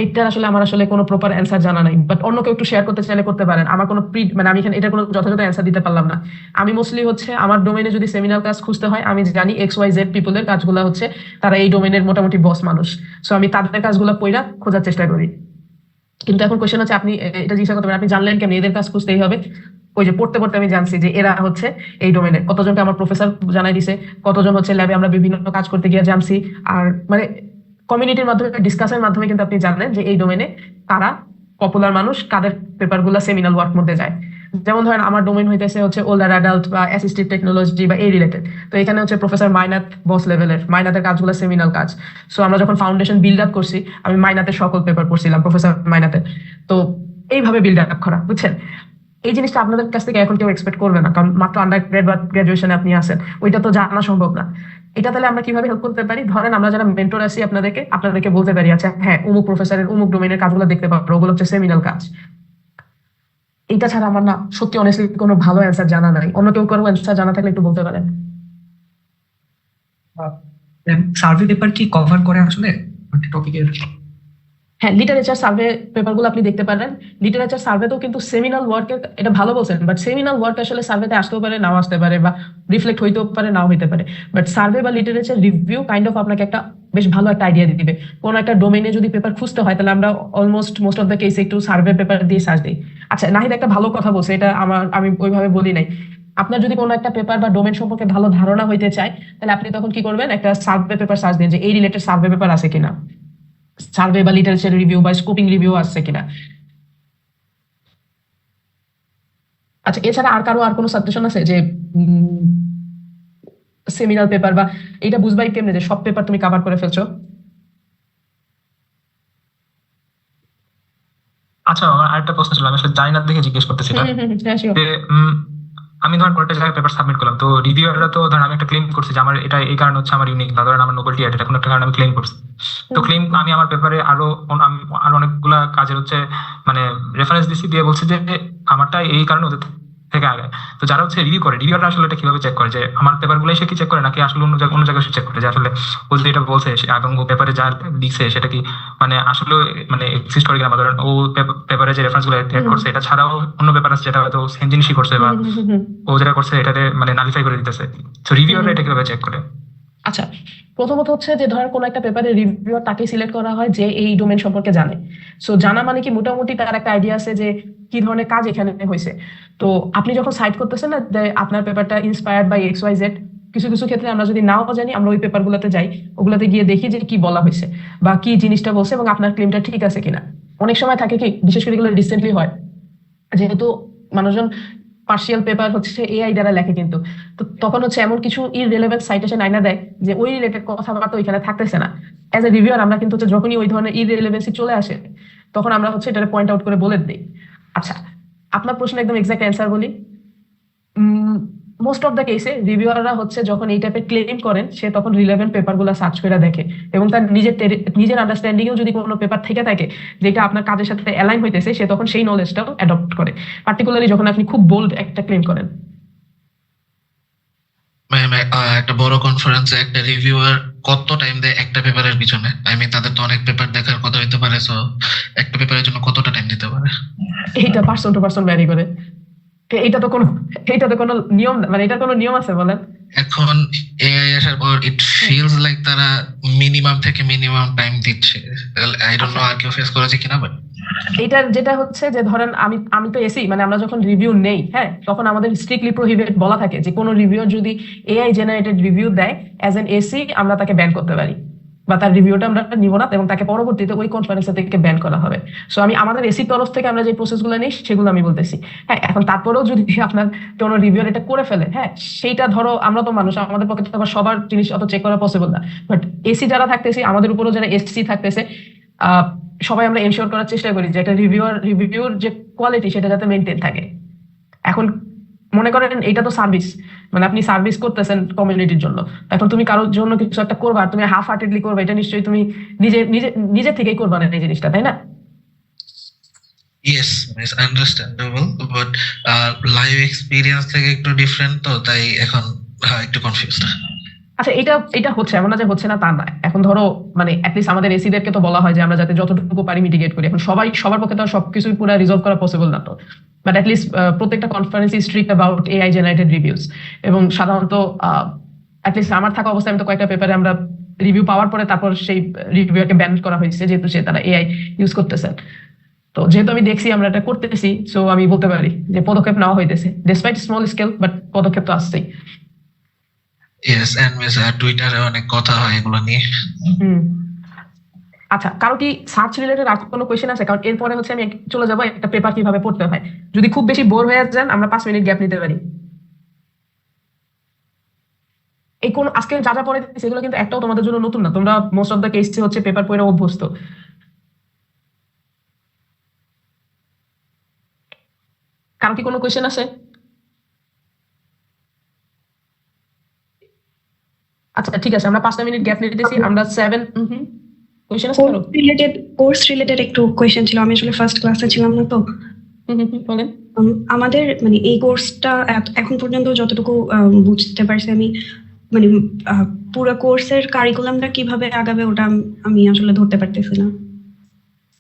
এটা আসলে আমার আসলে কোনো প্রপার অ্যান্সার জানা নাই। বাট অন্য কেউ একটু শেয়ার করতে চাইলে করতে পারেন, আমার কোনো মানে আমি এখানে এটার কোনো যথাযথ অ্যান্সার দিতে পারলাম না। আমি মোস্টলি হচ্ছে আমার ডোমেনে যদি সেমিনার কাজ খুঁজতে হয়, আমি জানি XYZ পিপলের কাজগুলো হচ্ছে, তারা এই ডোমেনের মোটামুটি বস মানুষ, সো আমি তাদের কাজগুলো পড়া খোঁজার চেষ্টা করি। কিন্তু এখন কোয়েশ্চেন হচ্ছে, আপনি এটা জিজ্ঞাসা করতে পারেন আপনি জানলেন কেন এদের কাজ খুঁজতেই হবে। ওই যে পড়তে পড়তে আমি জানছি যে এরা হচ্ছে এই ডোমেনের, কতজনকে আমার প্রফেসর জানাই দিছে, কতজন হচ্ছে ল্যাবে আমরা বিভিন্ন কাজ করতে গিয়ে জানছি। আর মানে কমিউনিটির মাধ্যমে, ডিসকাসের মাধ্যমে কিন্তু আপনি জানেন যে এই ডোমেনে কারা পপুলার মানুষ, কাদের পেপার গুলা সেমিনাল ওয়ার্ক মধ্যে যায়। যেমন ধরেন আমার ডোমেন হইতেছে হচ্ছে ওল্ডার অ্যাডাল্ট বা অ্যাসিস্টিভ টেকনোলজি বা এই রিলেটেড। তো এখানে হচ্ছে প্রফেসর মাইনাত বস লেভেলের, মাইনাতের কাজগুলো সেমিনাল কাজ। সো আমরা যখন ফাউন্ডেশন বিল্ড আপ করছি, আমি মাইনাতের সকল পেপার পড়ছিলাম প্রফেসর মাইনাতের। তো এইভাবে বিল্ড আপ করা, বুঝছেন। এই জিনিসটা আপনাদের কাছ থেকে এখন কেউ এক্সপেক্ট করবে না, কারণ মাত্র আন্ডার গ্রেড বা গ্রাজুয়েশনে আপনি আছেন, ওইটা তো জানা সম্ভব না। এটা তাহলে আমরা কিভাবে হেল্প করতে পারি, ধরেন আমরা যারা মেন্টর আছি আপনাদেরকে বলতে পারি, আচ্ছা হ্যাঁ অমুক প্রফেসরের অমুক ডোমেনের কাজগুলো দেখতে পারো, ওগুলো হচ্ছে সেমিনাল কাজ। এটা ছাড়া আমার না সত্যি অনেস্টলি কোনো ভালো অ্যান্সার জানা নাই। অন্য কেউ কোনো অ্যান্সার জানা থাকলে একটু বলতে পারেন। সার্ভে পেপার কি কভার করে আসলে টপিকের? হ্যাঁ, লিটারেচার সার্ভে পেপারগুলো আপনি দেখতে পারেন। লিটারেচার সার্ভেতেও কিন্তু সেমিনাল ওয়ার্কের, এটা ভালো বলছেন, বাট সেমিনাল ওয়ার্ক আসলে সার্ভেতে আসতেও পারে, নাও আসতে পারে, বা রিফ্লেক্ট হইতেও পারে, নাও হইতে পারে। বাট সার্ভে বা লিটারেচার রিভিউ কাইন্ড অফ আপনাকে একটা বেশ ভালো একটা আইডিয়া দিবে। কোনো একটা ডোমেনে যদি পেপার খুঁজতে হয়, তাহলে আমরা অলমোস্ট মোস্ট অফ দ্য কেসে একটু সার্ভে পেপার দিয়ে সার্চ দিই। আচ্ছা, নাহিদ একটা ভালো কথা বলছে, এটা আমি ওইভাবে বলি নাই। আপনার যদি কোনো একটা পেপার বা ডোমেন সম্পর্কে ভালো ধারণা হইতে চায়, তাহলে আপনি তখন কি করবেন, একটা সার্ভে পেপার সার্চ দিন যে এই রিলেটেড সার্ভে পেপার আছে কিনা, সার্ভে বা লিটারেচার রিভিউ বা স্কোপিং রিভিউ আসছে কিনা। আচ্ছা, এছাড়া আর কোনো সাজেশন আছে যে সেমিনাল পেপার বা এটা বুঝবাই কেমনে যে সব পেপার তুমি কভার করে ফেলছো? আচ্ছা, আমার আরেকটা প্রশ্ন ছিল, আমি আসলে জানি না দেখে জিজ্ঞেস করতেছি এটা। হ্যাঁ, sure. যে আমি ধরেন একটা জায়গায় পেপার সাবমিট করলাম, তো রিভিউয়াররা তো ধরেন আমি একটা ক্লেম করছি যে আমার এটা এই কারণে হচ্ছে আমার ইউনিক, ধরেন আমার নোবেলটি এটা কোনো একটা কারণে আমি ক্লেম করছি। তো ক্লেম আমি আমার পেপারে আরো অনেকগুলা কাজের হচ্ছে মানে রেফারেন্স দিছি, দিয়ে বলছে যে আমারটা এই কারণে ওদের থেকে আগে। তো যারা হচ্ছে রিভিউ করে, রিভিউয়াররা আসলে এটা কিভাবে চেক করে যে আমার পেপার গুলো সে কি চেক করে, নাকি আসলে অন্য জায়গায় সে চেক করে যে আসলে ও যদি এটা বলছে এবং ও পেপারে যা লিখছে সেটা কি মানে আসলে মানে এক্সিস্ট করে কিনা, বা ধরেন ও পেপারে যে রেফারেন্স গুলো অ্যাড করছে এটা ছাড়াও অন্য পেপার আছে যেটা হয়তো সেম জিনিসই করছে, বা ও যেটা করছে এটাতে মানে নালিফাই করে দিতেছে। তো রিভিউয়াররা এটা কিভাবে চেক করে? আচ্ছা, প্রথমত হচ্ছে যে ধর কোন একটা পেপারে রিভিউয়ার তাকে সিলেক্ট করা হয় যে এই ডোমেন সম্পর্কে জানে। সো জানা মানে কি মোটামুটি তার একটা আইডিয়া আছে যে কি ধরনের কাজ এখানে হয়েছে। তো আপনি যখন সাইট করতেছেন না যে আপনার পেপারটা ইন্সপায়ার্ড বাই XYZ, কিছু কিছু ক্ষেত্রে আমরা যদি নাও জানি, আমরা ওই পেপারগুলোতে যাই, ওগুলোতে গিয়ে দেখি যে কি বলা হয়েছে বা কি জিনিসটা বলছে এবং আপনার ক্লেমটা ঠিক আছে কিনা। অনেক সময় থাকে কি, বিশেষ করে এগুলো রিসেন্টলি হয়, যেহেতু মানুষজন পার্সিয়াল পেপার হচ্ছে AI দ্বারা লেখে, কিন্তু তো তখন হচ্ছে এমন কিছু ইররিলেভেন্ট সাইটেশন আইনা দেয় যে ওই রিলেটেড কথাবার্তা ওইখানে থাকতেছে না। অ্যাজ এ রিভিউয়ার আমরা কিন্তু হচ্ছে যখনই ওই ধরনের ইররিলেভেন্সি চলে আসে তখন আমরা হচ্ছে এটা পয়েন্ট আউট করে বলে দিই। আচ্ছা, আপনার প্রশ্ন একদম এক্সাক্ট অ্যান্সার বলি। মোস্ট অফ দ্য কেসে রিভিউয়াররা হচ্ছে যখন এই টাইপের ক্লেম করেন সে তখন রিলেভেন্ট পেপারগুলো সার্চ করে দেখে এবং তার নিজের আন্ডারস্ট্যান্ডিংয়েও যদি কোনো পেপার থেকে থাকে যেটা আপনার কাজের সাথে অ্যালাইন হইতেছে সে তখন সেই নলেজটাও অ্যাডপ্ট করে, পার্টিকুলারলি যখন আপনি খুব বোল্ড একটা ক্লেম করেন। ম্যাম, একটা বড় কনফারেন্সে একটা রিভিউয়ার কত টাইম দেয় একটা পেপারের পিছনে? আই মিন তাদের তো অনেক পেপার দেখার কথা হইতে পারে, সো একটা পেপারের জন্য কতটা টাইম দিতে পারে? এইটা পার্সন টু পার্সন ভ্যারি করে। এইটা তো কোনো নিয়ম মানে এটার কোনো নিয়ম আছে বলেন? এখন এআই আসার পর ইট ফিলস লাইক তারা মিনিমাম থেকে মিনিমাম টাইম দিচ্ছে। আই ডোন্ট নো আর কেউ ফেস করেছে কিনা, বাট এইটার যেটা হচ্ছে যে ধরেন আমি তো এসি মানে আমরা যখন রিভিউ নেই, হ্যাঁ, তখন আমাদের স্ট্রিক্টলি প্রহিবিটেড বলা থাকে যে কোনো রিভিউর যদি এআই জেনারেটেড রিভিউ দেয় অ্যাজ এন এসি আমরা তাকে ব্যান করতে পারি বা তার রিভিউটা আমরা নিব না এবং তাকে পরবর্তীতে ওই কনফারেন্স থেকে ব্যান করা হবে। সো আমি আমাদের এসি তরফ থেকে আমরা যে প্রসেসগুলো নেই সেগুলো আমি বলতেছি। হ্যাঁ, এখন তারপরেও যদি আপনার কোনো রিভিউর এটা করে ফেলে, হ্যাঁ, সেইটা ধরো আমরা তো মানুষ, আমাদের পক্ষে তো আবার সবার জিনিস অত চেক করা পসিবল না, বাট এসি যারা থাকতেছি আমাদের উপরও যারা এসসি থাকতেছে সবাই আমরা এনশিওর করার চেষ্টা করি যে একটা রিভিউর যে কোয়ালিটি সেটা যাতে মেনটেন থাকে। এখন মনে করেন এটা তো সার্ভিস, মানে আপনি সার্ভিস করতেছেন কমিউনিটির জন্য, এখন তুমি কারোর জন্য কিছু একটা করবা আর তুমি হাফ হার্টেডলি করবে, এটা নিশ্চয়ই তুমি নিজে থেকেই করবা না এই জিনিসটা, তাই না? Yes, it's understandable, but live experience থেকে একটু ডিফারেন্ট, তো তাই এখন একটু কনফিউজড। আচ্ছা, এটা হচ্ছে এমন না যে হচ্ছে না তা না। এখন ধরো মানে অ্যাটলিস্ট আমাদের এসিদেরকে তো বলা হয় যে আমরা যাতে যতটুকু পারি মিটিগেট করি। এখন সবার পক্ষে তো আর সবকিছুই পুরো রিজলভ করা পসিবল না, তো বাট অ্যাটলিস্ট প্রত্যেকটা conference is strict about AI generated reviews এবং সাধারণত অ্যাটলিস্ট আমার থাকা অবস্থায় আমি তো কয়েকটা পেপারে আমরা রিভিউ পাওয়ার পরে তারপর সেই রিভিউয়ারকে ব্যান করা হয়েছে যেহেতু তারা এআই ইউজ করতেছেন। তো যেহেতু আমি দেখছি আমরা এটা করতেছি, সো আমি বলতে পারি যে পদক্ষেপ নেওয়া হইতেছে, ডেসপাইট স্মল স্কেল, বাট পদক্ষেপ তো আসছেই। ইয়েস, এন্ড মিস টুইটারে অনেক কথা হয় এগুলো নিয়ে। আচ্ছা, কারো কি সার্চ রিলেটেড আর কোনো কোয়েশ্চেন আছে? কারণ এরপরে হচ্ছে আমি চলে যাবো একটা পেপার কিভাবে পড়তে হয়। যদি খুব বেশি বোর হয়ে যান আমরা 5 মিনিট গ্যাপ নিতে পারি। এই কোন আজকে যা যা পড়ে সেগুলো কিন্তু একটাও তোমাদের জন্য নতুন না, তোমরা মোস্ট অফ দ্য কেস হচ্ছে পেপার পড়ে অভ্যস্ত। কারো কি কোনো কোয়েশ্চেন আছে? আচ্ছা ঠিক আছে, আমরা 5 মিনিট গ্যাপ নিতেছি, আমরা 7 কোয়েশ্চেন আছে কারো? কোর্স রিলেটেড একটু কোয়েশ্চেন ছিল। আমি আসলে ফার্স্ট ক্লাসে ছিলাম না, তো বলেন। আমাদের মানে এই কোর্সটা এখন পর্যন্ত যতটুকু বুঝতে পারছি আমি, মানে পুরো কোর্সের কারিকুলামটা কিভাবে আগাবে ওটা আমি আসলে ধরতে পারতেছি না।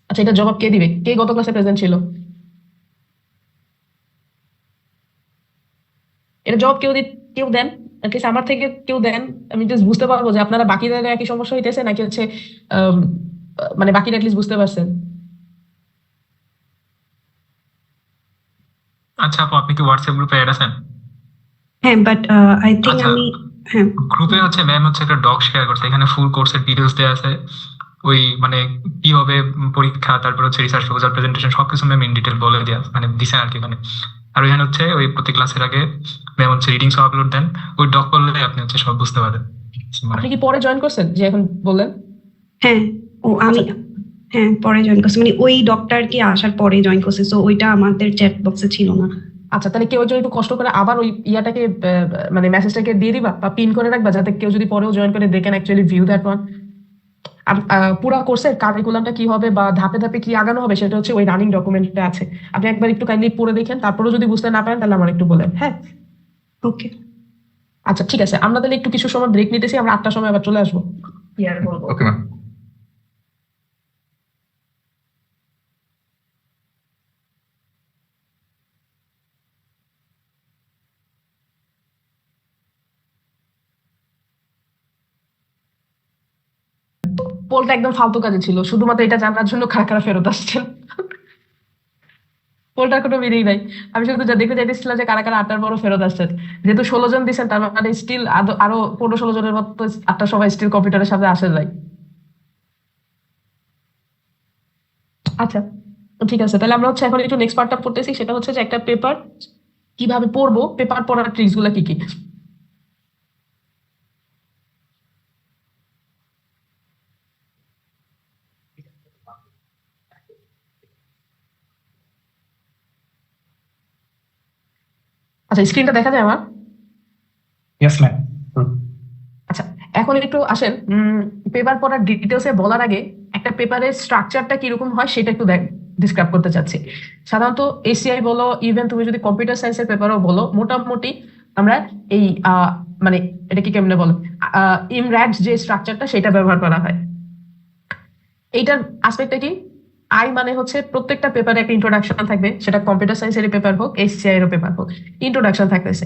আচ্ছা, এটা জবাব কে দিবে? কে গত ক্লাসে প্রেজেন্ট ছিল? এটা জবাব কেউ দেন, অ্যাটলিস্ট আমার থেকে কেউ দেন, আমি জাস্ট বুঝতে পারবো যে আপনারা বাকি জায়গায় একই সমস্যা হইতেছে নাকি হচ্ছে মানে বাকিরা অ্যাটলিস্ট বুঝতে পারছেন। আচ্ছা আপু, আপনি কি হোয়াটসঅ্যাপ গ্রুপে অ্যাড আছেন? হ্যাঁ, বাট আই থিঙ্ক আচ্ছা, আমি হ্যাঁ গ্রুপে হচ্ছে ম্যাম হচ্ছে একটা ডক শেয়ার করছে, এখানে ফুল কোর্সের ডিটেলস দেওয়া আছে, ওই মানে কি হবে পরীক্ষা, তারপর হচ্ছে রিসার্চ প্রপোজাল, প্রেজেন্টেশন সবকিছু ম্যাম ইন ডিটেল বলে দেওয়া মানে দিছেন আর কি ওখানে। আর ওইখানে হচ্ছে ওই প্রতি ক্লাসের আগে ম্যাম হচ্ছে রিডিং সব আপলোড দেন, ওই ডক করলে আপনি হচ্ছে সব বুঝতে পারেন। মানে আপনি কি পরে জয়েন করছেন যে এখন বললেন? হ্যাঁ আমি হ্যাঁ পরে জয়েন করছি, মানে ওই ডক্টর কি আসার পরে জয়েন করছি, সো ওইটা আমাদের চ্যাট বক্সে ছিল না। আচ্ছা, তাহলে কেউ একটু কষ্ট করে আবার ওই ইয়াটাকে মানে মেসেজটাকে দিয়ে দিবা বা পিন করে রাখবা যাতে কেউ যদি পরেও জয়েন করে they can actually view that one. আর পুরা কোর্সের কারিকুলামটা কি হবে বা ধাপে ধাপে কি আগানো হবে সেটা হচ্ছে ওই রানিং ডকুমেন্টে আছে, আপনি একবার একটু কাইন্ডলি পড়ে দেখেন, তারপরেও যদি বুঝতে না পারেন তাহলে আমার একটু বলেন। হ্যাঁ, ওকে, আচ্ছা ঠিক আছে, আমরা তাহলে একটু কিছু সময় ব্রেক নিতেছি, আমরা 8টার সময় আবার চলে আসবো। Okay ma'am. পোলটা একদম ফালতু কাজে ছিল, শুধুমাত্র এটা জানার জন্য কারা কারা ফেরত আসছেন। পোলটার কোনো মিনিং নাই, আমি শুধু যা দেখতে চাইতেছিলাম যে কারা কারা 8টার পরও ফেরত আসছেন। যেহেতু 16 জন দিচ্ছেন তার মানে স্টিল আরো 15-16 জনের মতো 8টার সময় স্টিল কম্পিউটারের সামনে আসে যায়। আচ্ছা ঠিক আছে, তাহলে আমরা হচ্ছে এখন একটু নেক্সট পার্টটা পড়তেছি, সেটা হচ্ছে যে একটা পেপার কিভাবে পড়বো, পেপার পড়ার ট্রিক্স গুলা কি কি। আচ্ছা, স্ক্রিনটা দেখা যায় আমার? Yes ma'am. আচ্ছা, এখন একটু আসেন পেপার পড়ার ডিটেলসে বলার আগে একটা পেপারের স্ট্রাকচারটা কিরকম হয় সেটা একটু ডিসক্রাইব করতে চাচ্ছি। সাধারণত এসিআই বলো, ইভেন তুমি যদি কম্পিউটার সায়েন্সের পেপারও বলো, মোটামুটি আমরা এই মানে এটা কি কেমনে বলো, ইমর্যাট যে স্ট্রাকচারটা সেটা ব্যবহার করা হয়। এইটার আসপেক্টটা কি, আই মানে হচ্ছে প্রত্যেকটা পেপারে একটা ইন্ট্রোডাকশন থাকবে, সেটা কম্পিউটার সায়েন্সের পেপার হোক, এসিআই এর পেপার হোক, ইন্ট্রোডাকশন থাকতেছে।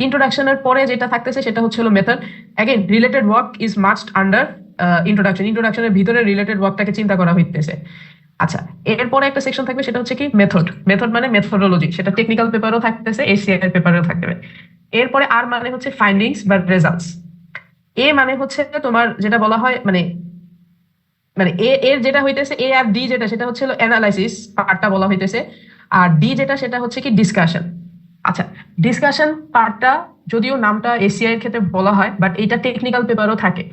ইন্ট্রোডাকশনের পরে যেটা থাকতেছে সেটা হচ্ছে হলো method. Again related work is must under introduction. ইন্ট্রোডাকশনের ভিতরে রিলেটেড ওয়ার্কটাকে চিন্তা করা হইতেছে। আচ্ছা, এরপরে একটা সেকশন থাকবে সেটা হচ্ছে কি মেথড। মেথড মানে মেথোডোলজি, সেটা টেকনিক্যাল পেপারও থাকতেছে, এসিআই এর পেপারেও থাকবে। এরপরে আর মানে হচ্ছে ফাইন্ডিংস বা রেজাল্টস। এ মানে হচ্ছে তোমার যেটা বলা হয় মানে মানে এর যেটা হইতেছে, এ আর ডি যেটা সেটা হচ্ছে অ্যানালাইসিস পার্টটা বলা হইতেছে, আর ডি যেটা সেটা হচ্ছে কি ডিসকাশন। আচ্ছা, ডিসকাশন পার্টটা যদিও নামটা এসিআই এর ক্ষেত্রে বলা হয়, বাট এটা টেকনিক্যাল পেপারও থাকে।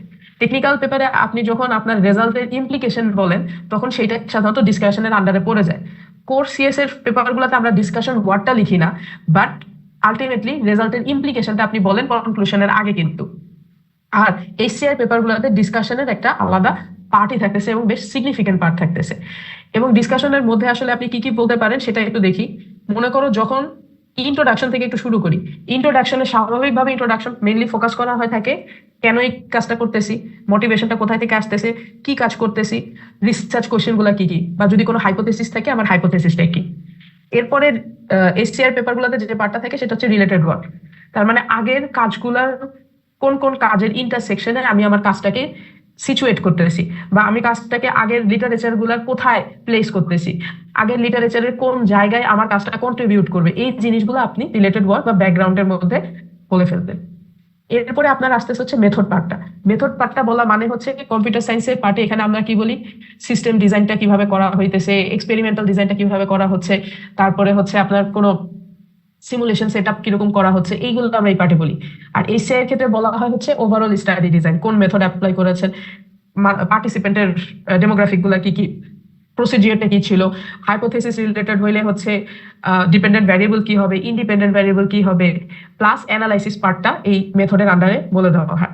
টেকনিক্যাল পেপারে আপনি যখন আপনার রেজাল্টের ইমপ্লিকেশন বলেন তখন সেটা সাধারণত ডিসকাশনের আন্ডারে পড়ে যায়। কোর সিএস এর পেপারগুলোতে আমরা ডিসকাশন ওয়ার্ডটা লিখি না, বাট আলটিমেটলি রেজাল্টের ইমপ্লিকেশনটা আপনি বলেন কনক্লুশনের আগে কিন্তু। আর এসিআই পেপারগুলোতে ডিসকাশনের একটা আলাদা পার্টই থাকতেছে এবং বেশ সিগনিফিকেন্ট পার্ট থাকতেছে। এবং ডিসকাশনের মধ্যে আসলে আপনি কি কি বলতে পারেন সেটা একটু দেখি। মনে করো যখন ইন্ট্রোডাকশন থেকে একটু শুরু করি, ইন্ট্রোডাকশনে স্বাভাবিকভাবে ইন্ট্রোডাকশন মেইনলি ফোকাস করা হয়ে থাকে কেন এই কাজটা করতেছি, মোটিভেশনটা কোথায় থেকে আসতেছে, কি কাজ করতেছি, রিসার্চ কোশ্চেন গুলা কি কি, বা যদি কোনো হাইপোথেসিস থাকে আমার হাইপোথেসিসটা কি। এরপরে এসসিআর পেপারগুলোতে যে পার্টটা থাকে সেটা হচ্ছে রিলেটেড ওয়ার্ক। তার মানে আগের কাজগুলার কোন কোন কাজের ইন্টারসেকশনে আমি আমার কাজটাকে সিচুয়েট করতেছি, বা আমি কাজটাকে আগের লিটারেচার গুলার কোথায় প্লেস করতেছি, আগের লিটারেচারের কোন জায়গায় আমার কাজটা কন্ট্রিবিউট করবে, এই জিনিসগুলো আপনি রিলেটেড ওয়ার্ক বা ব্যাকগ্রাউন্ডের মধ্যে বলে ফেলবেন। এরপরে আপনার আসতেছে হচ্ছে মেথড পার্টটা। মেথড পার্টটা বলা মানে হচ্ছে কম্পিউটার সায়েন্সের পার্টে এখানে আমরা কি বলি, সিস্টেম ডিজাইনটা কিভাবে করা হইতেছে, এক্সপেরিমেন্টাল ডিজাইনটা কিভাবে করা হচ্ছে, তারপরে হচ্ছে আপনার কোনো সিমুলেশন সেটআপ কিরকম করা হচ্ছে, এইগুলো আমরা এই পার্টে বলি। আর এসিআই এর ক্ষেত্রে বলা হয় হচ্ছে ওভারঅল স্টাডি ডিজাইন, কোন মেথড অ্যাপ্লাই করেছেন, পার্টিসিপেন্টের ডেমোগ্রাফিক গুলা কি কি, প্রসিডিওরটা কি ছিল, হাইপোথেসিস রিলেটেড হইলে হচ্ছে ডিপেন্ডেন্ট ভ্যারিয়েবল কি হবে, ইন্ডিপেন্ডেন্ট ভ্যারিয়েবল কি হবে, প্লাস অ্যানালাইসিস পার্টটা এই মেথডের আন্ডারে বলে দেওয়া হয়।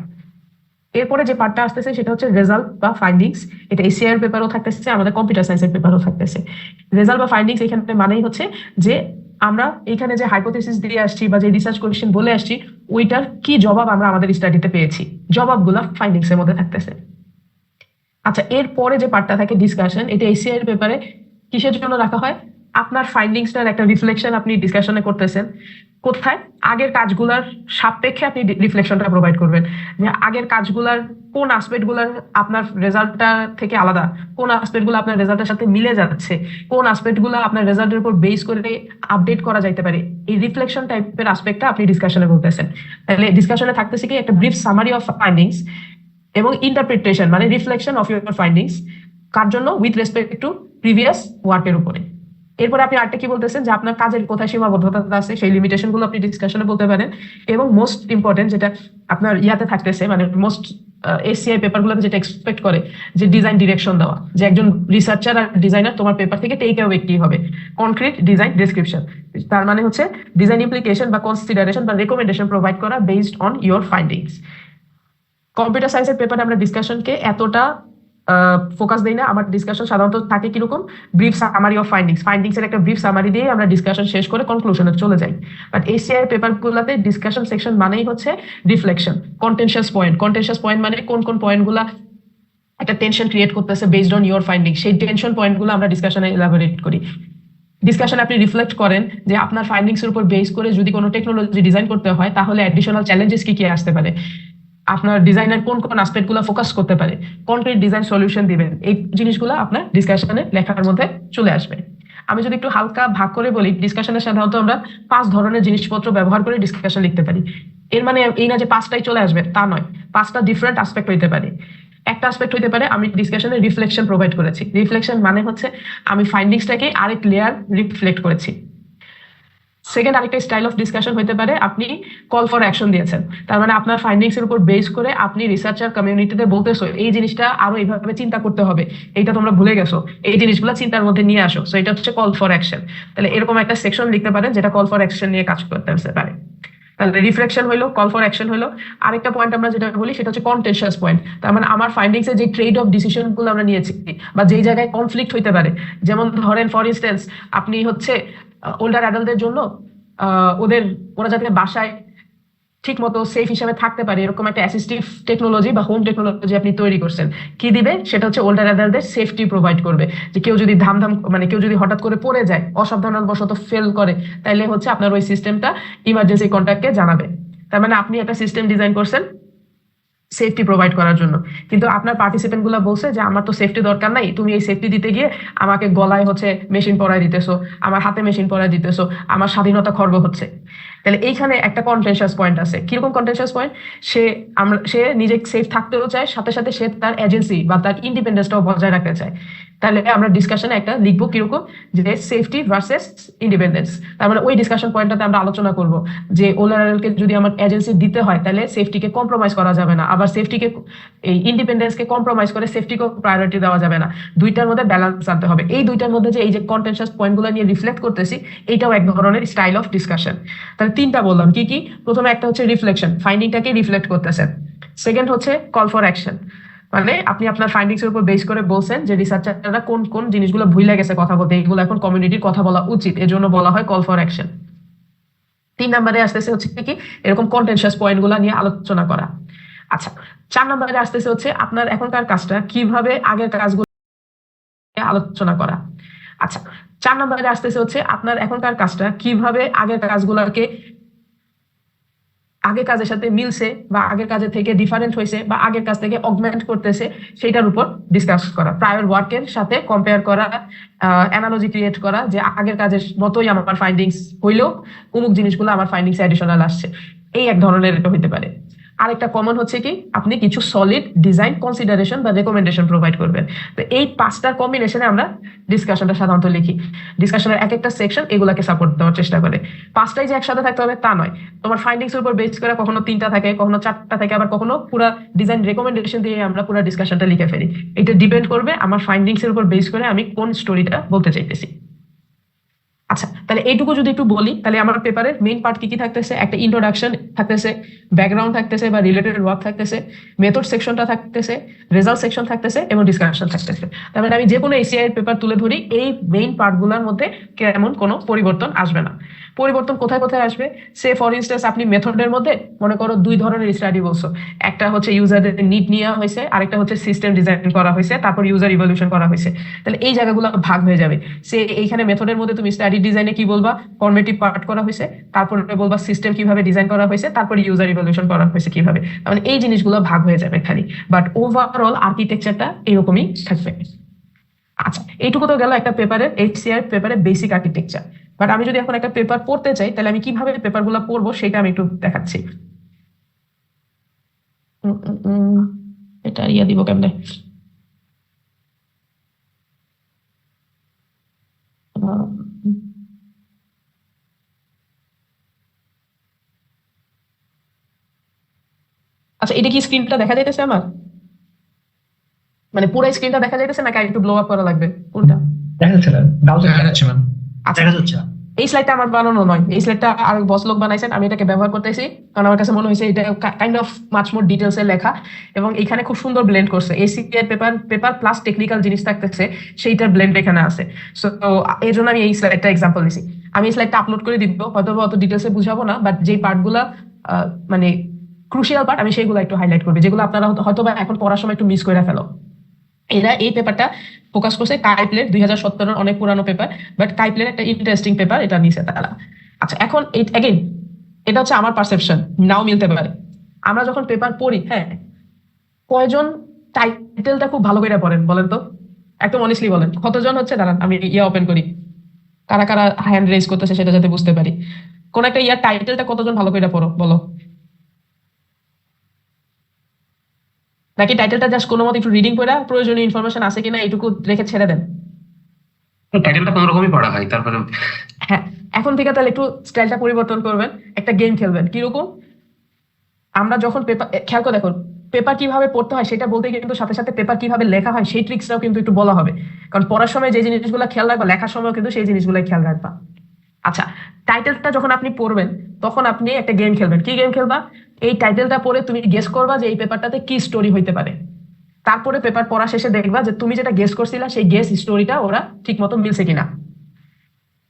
এরপরে যে পার্টটা আসতেছে সেটা হচ্ছে রেজাল্ট বা ফাইন্ডিংস। এটা এসিআই এর পেপারও থাকতেছে, আমাদের কম্পিউটার সায়েন্সের পেপারও থাকতেছে। রেজাল্ট বা ফাইন্ডিংস এখানে মানেই হচ্ছে যে আমরা এখানে যে হাইপোথেসিস দিয়ে আসছি বা যে রিসার্চ কোয়েশ্চেন বলে আসছি ওইটার কি জবাব আমরা আমাদের স্টাডিতে পেয়েছি, জবাবগুলা ফাইন্ডিংস এর মধ্যে থাকতেছে। আচ্ছা, এরপরে যে পার্টটা থাকে ডিসকাশন, এটা এসিআই এর পেপারে কিসের জন্য রাখা হয়, আপনার ফাইন্ডিংসটার একটা রিফ্লেকশন আপনি ডিসকাশনে করতেছেন, কোথায় আগের কাজগুলার সাপেক্ষে আপনি রিফ্লেকশনটা প্রোভাইড করবেন, যে আগের কাজগুলার কোন আসপেক্ট গুলার আপনার রেজাল্টটা থেকে আলাদা, কোন আসপেক্ট গুলো আপনার রেজাল্টের সাথে মিলে যাচ্ছে, কোন আসপেক্ট গুলো আপনার রেজাল্টের উপর বেস করে আপডেট করা যাইতে পারে, এই রিফ্লেকশন টাইপের আসপেক্টটা আপনি ডিসকাশনে বলতেছেন। তাহলে ডিসকাশনে থাকতেছে কি একটা ব্রিফ সামারি অফ ফাইন্ডিংস এবং ইন্টারপ্রিটেশন মানে রিফ্লেকশন অফ ইউর ফাইন্ডিংস, কার জন্য, উইথ রেসপেক্ট টু প্রিভিয়াস ওয়ার্কের উপরে। এরপরে আপনি আরেকটা কি বলতেছেন যে আপনার কাজের কোথায় সীমাবদ্ধতা আছে, সেই লিমিটেশন গুলো আপনি ডিসকাশনে বলতে পারেন। এবং মোস্ট ইম্পর্টেন্ট যেটা আপনার ইয়াতে থাকতেছে, মানে মোস্ট এসিআই পেপার গুলোতে যেটা এক্সপেক্ট করে, যে ডিজাইন ডিরেকশন দেওয়া, যে একজন রিসার্চার আর ডিজাইনার তোমার পেপার থেকে টেক অ্যাওয়ে কি হবে, কনক্রিট ডিজাইন ডেসক্রিপশন। তার মানে হচ্ছে ডিজাইন ইমপ্লিকেশন বা কনসিডারেশন বা রেকমেন্ডেশন প্রোভাইড করা based on your findings. Computer সায়েন্সের পেপারে আমরা ডিসকাশনকে এতটা ফোকাস দেই না। আমার ডিসকাশন সাধারণত থাকে কিরকম, brief summary of findings, findings এর একটা ব্রিফ সামারি দিয়ে আমরা ডিসকাশন শেষ করে কনক্লুশনে চলে যাই। বাট এসিআই পেপার গুলাতে ডিসকাশন সেকশন মানেই হচ্ছে রিফ্লেকশন, কন্টেনশিয়াস পয়েন্ট। কন্টেনশিয়াস পয়েন্ট মানে কোন কোন পয়েন্ট গুলা একটা টেনশন ক্রিয়েট করতেছে বেসড অন ইউর ফাইন্ডিং, সেই টেনশন পয়েন্ট গুলো আমরা ডিসকাশনে এলাবোরেট করি। ডিসকাশনে আপনি রিফ্লেক্ট করেন যে আপনার ফাইন্ডিংস এর উপর বেস করে যদি কোনো টেকনোলজি ডিজাইন করতে হয় তাহলে অ্যাডিশনাল চ্যালেঞ্জেস কি কি আসতে পারে, আপনার ডিজাইনের কোন কোন আসপেক্ট গুলো ফোকাস করতে পারে, কনক্রিট ডিজাইন সলিউশন দিবেন, এই জিনিসগুলো আপনার ডিসকাশনে লেখার মধ্যে চলে আসবে। আমি যদি একটু হালকা ভাগ করে বলি, ডিসকাশনে সাধারণত আমরা 5 ধরনের জিনিসপত্র ব্যবহার করে ডিসকাশন লিখতে পারি। এর মানে এই না যে 5টাই চলে আসবে, তা নয়, 5টা ডিফারেন্ট আসপেক্ট হইতে পারে। একটা আসপেক্ট হইতে পারে আমি ডিসকাশনে রিফ্লেকশন প্রোভাইড করেছি। রিফ্লেকশন মানে হচ্ছে আমি ফাইন্ডিংসটাকে আরেক লেয়ার রিফ্লেক্ট করেছি। সেকেন্ড আরেকটা স্টাইল অফ ডিসকাশন হতে পারে আপনি কল ফর অ্যাকশন দিয়েছেন, তার মানে আপনার ফাইন্ডিংস এর উপর বেস করে আপনি রিসার্চার কমিউনিটিতে বলতেছো এই জিনিসটা আরো এইভাবে চিন্তা করতে হবে, এইটা তোমরা ভুলে গেছো, এই জিনিসগুলো চিন্তার মধ্যে নিয়ে আসো। সো এটা হচ্ছে কল ফর অ্যাকশন। তাহলে এরকম একটা সেকশন লিখতে পারেন যেটা কল ফর অ্যাকশন নিয়ে কাজ করতে পারে। তাহলে রিফ্লেকশন হলো, কল ফর অ্যাকশন হলো। আরেকটা পয়েন্ট আমরা যেটা বলি সেটা হচ্ছে কন্টেনশিয়াস পয়েন্ট। তার মানে আমার ফাইন্ডিংস এর যে ট্রেড অফ ডিসিশন গুলো আমরা নিয়েছি বা যেই জায়গায় কনফ্লিক্ট হইতে পারে, যেমন ধরেন ফর ইনস্টেন্স আপনি হচ্ছে ওল্ডার অ্যাডাল্টদের জন্য ওরা যাতে বাসায় ঠিক মতো সেফ হিসাবে থাকতে পারে এরকম একটা অ্যাসিস্টিভ টেকনোলজি বা হোম টেকনোলজি আপনি তৈরি করছেন। কি দিবে সেটা হচ্ছে ওল্ডার অ্যাডাল্টদের সেফটি প্রোভাইড করবে, যে কেউ যদি মানে কেউ যদি হঠাৎ করে পড়ে যায়, অসাবধানতাবশত ফেল করে, তাইলে হচ্ছে আপনার ওই সিস্টেমটা ইমার্জেন্সি কন্ট্যাক্টকে জানাবে। তার মানে আপনি একটা সিস্টেম ডিজাইন করছেন সেফটি প্রোভাইড করার জন্য, কিন্তু আপনার পার্টিসিপেন্ট গুলা বলছে যে আমার তো সেফটি দরকার নাই, তুমি এই সেফটি দিতে গিয়ে আমাকে গলায় হচ্ছে মেশিন পরায় দিতেছো, আমার হাতে মেশিন পরায় দিতেছো, আমার স্বাধীনতা খর্ব হচ্ছে। তাহলে এইখানে একটা কন্টেনশিয়াস পয়েন্ট আছে। কিরকম কন্টেনশিয়াস পয়েন্ট? সে নিজে সেফ থাকতেও চায়, সাথে সাথে সে তার এজেন্সি বা তার ইন্ডিপেন্ডেন্সটাও বজায় রাখতে চায়। তাহলে আমরা ডিসকাশনে একটা লিখবো কিরকম, যে সেফটি ভার্সেস ইন্ডিপেন্ডেন্স। তার মানে ওই ডিসকাশন পয়েন্টটাতে আমরা আলোচনা করব যে ওলারকে যদি আমার এজেন্সি দিতে হয় তাহলে সেফটিকে কম্প্রোমাইজ করা যাবে না, আবার সেফটিকে এই ইন্ডিপেন্ডেন্সকে কম্প্রোমাইজ করে সেফটিকে প্রায়োরিটি দেওয়া যাবে না, দুইটার মধ্যে ব্যালেন্স আনতে হবে। এই দুইটার মধ্যে যে এই যে কন্টেনশিয়াস পয়েন্টগুলো নিয়ে রিফ্লেক্ট করতেছি, এইটাও এক ধরনের স্টাইল অফ ডিসকাশন। তাহলে তিনটা বললাম কি কি। প্রথমে একটা হচ্ছে রিফ্লেকশন, ফাইন্ডিংটাকে রিফ্লেক্ট করতেছেন। সেকেন্ড হচ্ছে কল ফর অ্যাকশন, মানে আপনি আপনার ফাইন্ডিংস এর উপর বেস করে বলছেন যে রিসার্চাররা কোন কোন জিনিসগুলো ভুলে গেছে কথা বলতে, এগুলো এখন কমিউনিটির কথা বলা উচিত, এজন্য বলা হয় কল ফর অ্যাকশন। 3 নম্বরে আসতেছে হচ্ছে কি এরকম কন্টেনশিয়াস পয়েন্টগুলো নিয়ে আলোচনা করা। আচ্ছা, 4 নম্বরে আসতেছে হচ্ছে আপনার এখনকার কাজটা কিভাবে আগের কাজগুলো নিয়ে আলোচনা করা। আচ্ছা, 4 নম্বরে আসতেছে হচ্ছে আপনার এখনকার কাজটা কিভাবে আগের কাজগুলোকে আগের কাজের সাথে মিলছে বা আগের কাজের থেকে ডিফারেন্ট হয়েছে বা আগের কাজ থেকে অগমেন্ট করতেছে, সেটার উপর ডিসকাস করা, প্রায়র ওয়ার্কের সাথে কম্পেয়ার করা, অ্যানালজি ক্রিয়েট করা, যে আগের কাজের মতোই আমার ফাইন্ডিংস হইলেও অমুক জিনিসগুলো আমার ফাইন্ডিংস অ্যাডিশনাল আসছে। এই এক ধরনের এটা হইতে পারে। আরেকটা কমন হচ্ছে কি আপনি কিছু সলিড ডিজাইন কনসিডারেশন বা রেকমেন্ডেশন প্রোভাইড করবেন। তো এই 5টার কম্বিনেশনে আমরা ডিসকাশনটা সাধারণত লিখি। ডিসকাশনের এক একটা সেকশন এগুলাকে সাপোর্ট দেওয়ার চেষ্টা করে। 5টাই যে একসাথে থাকতে হবে তা নয়, তোমার ফাইন্ডিংস এর উপর বেস করে কখনো 3টা থাকে, কখনো 4টা থাকে, আবার কখনো পুরো ডিজাইন রেকমেন্ডেশন দিয়ে আমরা পুরো ডিসকাশনটা লিখে ফেলি। এটা ডিপেন্ড করবে আমার ফাইন্ডিংস এর উপর বেস করে আমি কোন স্টোরিটা বলতে চাইতেছি। আচ্ছা, তাহলে এইটুকু যদি একটু বলি, তাহলে আমার পেপারের মেইন পার্ট কি কি থাকতেছে, একটা ইন্ট্রোডাকশন থাকতেছে, ব্যাকগ্রাউন্ড থাকতেছে বা রিলেটেড ওয়ার্ক থাকতেছে, মেথড সেকশনটা থাকতেছে, রেজাল্ট সেকশন থাকতেছে এবং ডিসকাশন থাকতেছে। তার মানে আমি যে কোনো এসিআই এর পেপার তুলে ধরি, এই মেইন পার্টগুলোর মধ্যে কেমন কোনো পরিবর্তন আসবে না। পরিবর্তন কোথায় কোথায় আসবে? সে ফর ইনস্টেন্স আপনি মেথডের মধ্যে মনে করো 2 ধরনের স্টাডি বলছো, একটা হচ্ছে ইউজারদের নিড নেওয়া হয়েছে, আরেকটা হচ্ছে সিস্টেম ডিজাইন করা হয়েছে, তারপর ইউজার ইভলিউশন করা হয়েছে। তাহলে এই জায়গাগুলো ভাগ হয়ে যাবে। সে এইখানে মেথডের মধ্যে তুমি স্টাডি ডিজাইনে কি বলবা, ফরমেটিভ পার্ট করা হয়েছে, তারপরে বলবা সিস্টেম কিভাবে ডিজাইন করা হয়েছে, তারপর ইউজার ইভলিউশন করা হয়েছে কিভাবে। মানে এই জিনিসগুলো ভাগ হয়ে যাবে খালি, বাট ওভারঅল আর্কিটেকচারটা এরকমই থাকবে। আচ্ছা, এইটুকু তো গেল একটা পেপারের এইচসিআর পেপারের বেসিক আর্কিটেকচার। বাট আমি যদি এখন একটা পেপার পড়তে চাই তাহলে আমি কিভাবে পেপারগুলো পড়বো সেটা আমি একটু দেখাচ্ছি। এটা দিব কেমনে? আচ্ছা, এটা কি স্ক্রিনটা দেখা যাইতেছে আমার? মানে পুরো স্ক্রিনটা দেখা যাইতেছে নাকি একটু ব্লো আপ করা লাগবে? কোনটা দেখা যাচ্ছে না? দেখা যাচ্ছে ম্যাম। আচ্ছা, দেখা যাচ্ছে না। এই স্লাইডটা আমার বানানো নয়, এই স্লাইডটা আর বস লোক বানাইছেন, আমি এটাকে ব্যবহার করতেছি কারণ আমার কাছে মনে হয়েছে এটা kind of much more details এ লেখা এবং এখানে খুব সুন্দর ব্লেন্ড করছে। এসিআই পেপার প্লাস টেকনিক্যাল জিনিস থাকতেছে, সেইটার ব্লেন্ড এখানে আছে। সো এর জন্য আমি এই স্লাইডটা এক্সাম্পল দিছি। আমি এই স্লাইডটা আপলোড করে দিব, হয়তো অত ডিটেলসে বুঝাবো না, বাট যেই পার্টগুলা মানে ক্রুশিয়াল পার্ট আমি সেইগুলো একটু হাইলাইট করবো, যেগুলো আপনারা হয়তো বা এখন পড়ার সময় একটু মিস করে ফেলো। এরা এই পেপারটা ফোকাস করছে কাইপ্লের 2017 অনেক পুরানো পেপার, বাট কাইপ্লের একটা ইন্টারেস্টিং পেপার এটা নিছে তারা। আচ্ছা, এখন এগেইন এটা হচ্ছে আমার পারসেপশন, নাও মিলতে পারে। আমরা যখন পেপার পড়ি, হ্যাঁ, কয়জন টাইটেলটা খুব ভালো করে পড়েন বলেন তো? একদম অনেস্টলি বলেন, কতজন হচ্ছে? দাঁড়ান আমি ওপেন করি, কারা কারা হ্যান্ড রেজ করতেছে সেটা যাতে বুঝতে পারি। কোন একটা টাইটেলটা কতজন ভালো করে পড়ো বলো? নাকি টাইটেলটা জাস্ট কোনো মতো একটু রিডিং করে প্রয়োজনীয় ইনফরমেশন আছে কিনা এইটুকু রেখে ছেড়ে দেন? টাইটেলটা কোনো রকমই পড়া হয়, তারপরে হ্যাঁ, এখন থেকে তাহলে একটু স্টাইলটা পরিবর্তন করবেন, একটা গেম খেলবেন। কিরকম? আমরা যখন পেপার, খেয়াল করে দেখুন, পেপার কিভাবে পড়তে হয় সেটা বলতে কিন্তু সাথে সাথে পেপার কিভাবে লেখা হয় সেই ট্রিক্সটাও কিন্তু একটু বলা হবে। কারণ পড়ার সময় যে জিনিসগুলো খেয়াল রাখবা, লেখার সময় কিন্তু সেই জিনিসগুলোই খেয়াল রাখবা। আচ্ছা, টাইটেলটা যখন আপনি পড়বেন তখন আপনি একটা গেম খেলবেন। কি গেম খেলবা? এই টাইটেলটা পড়ে তুমি গেস করবা যে এই পেপারটাতে কি স্টোরি হইতে পারে। তারপরে পেপার পড়া শেষে দেখবা যে তুমি যেটা গেস করছিলা সেই গেস স্টোরিটা ওরা ঠিক মতো মিলছে কিনা।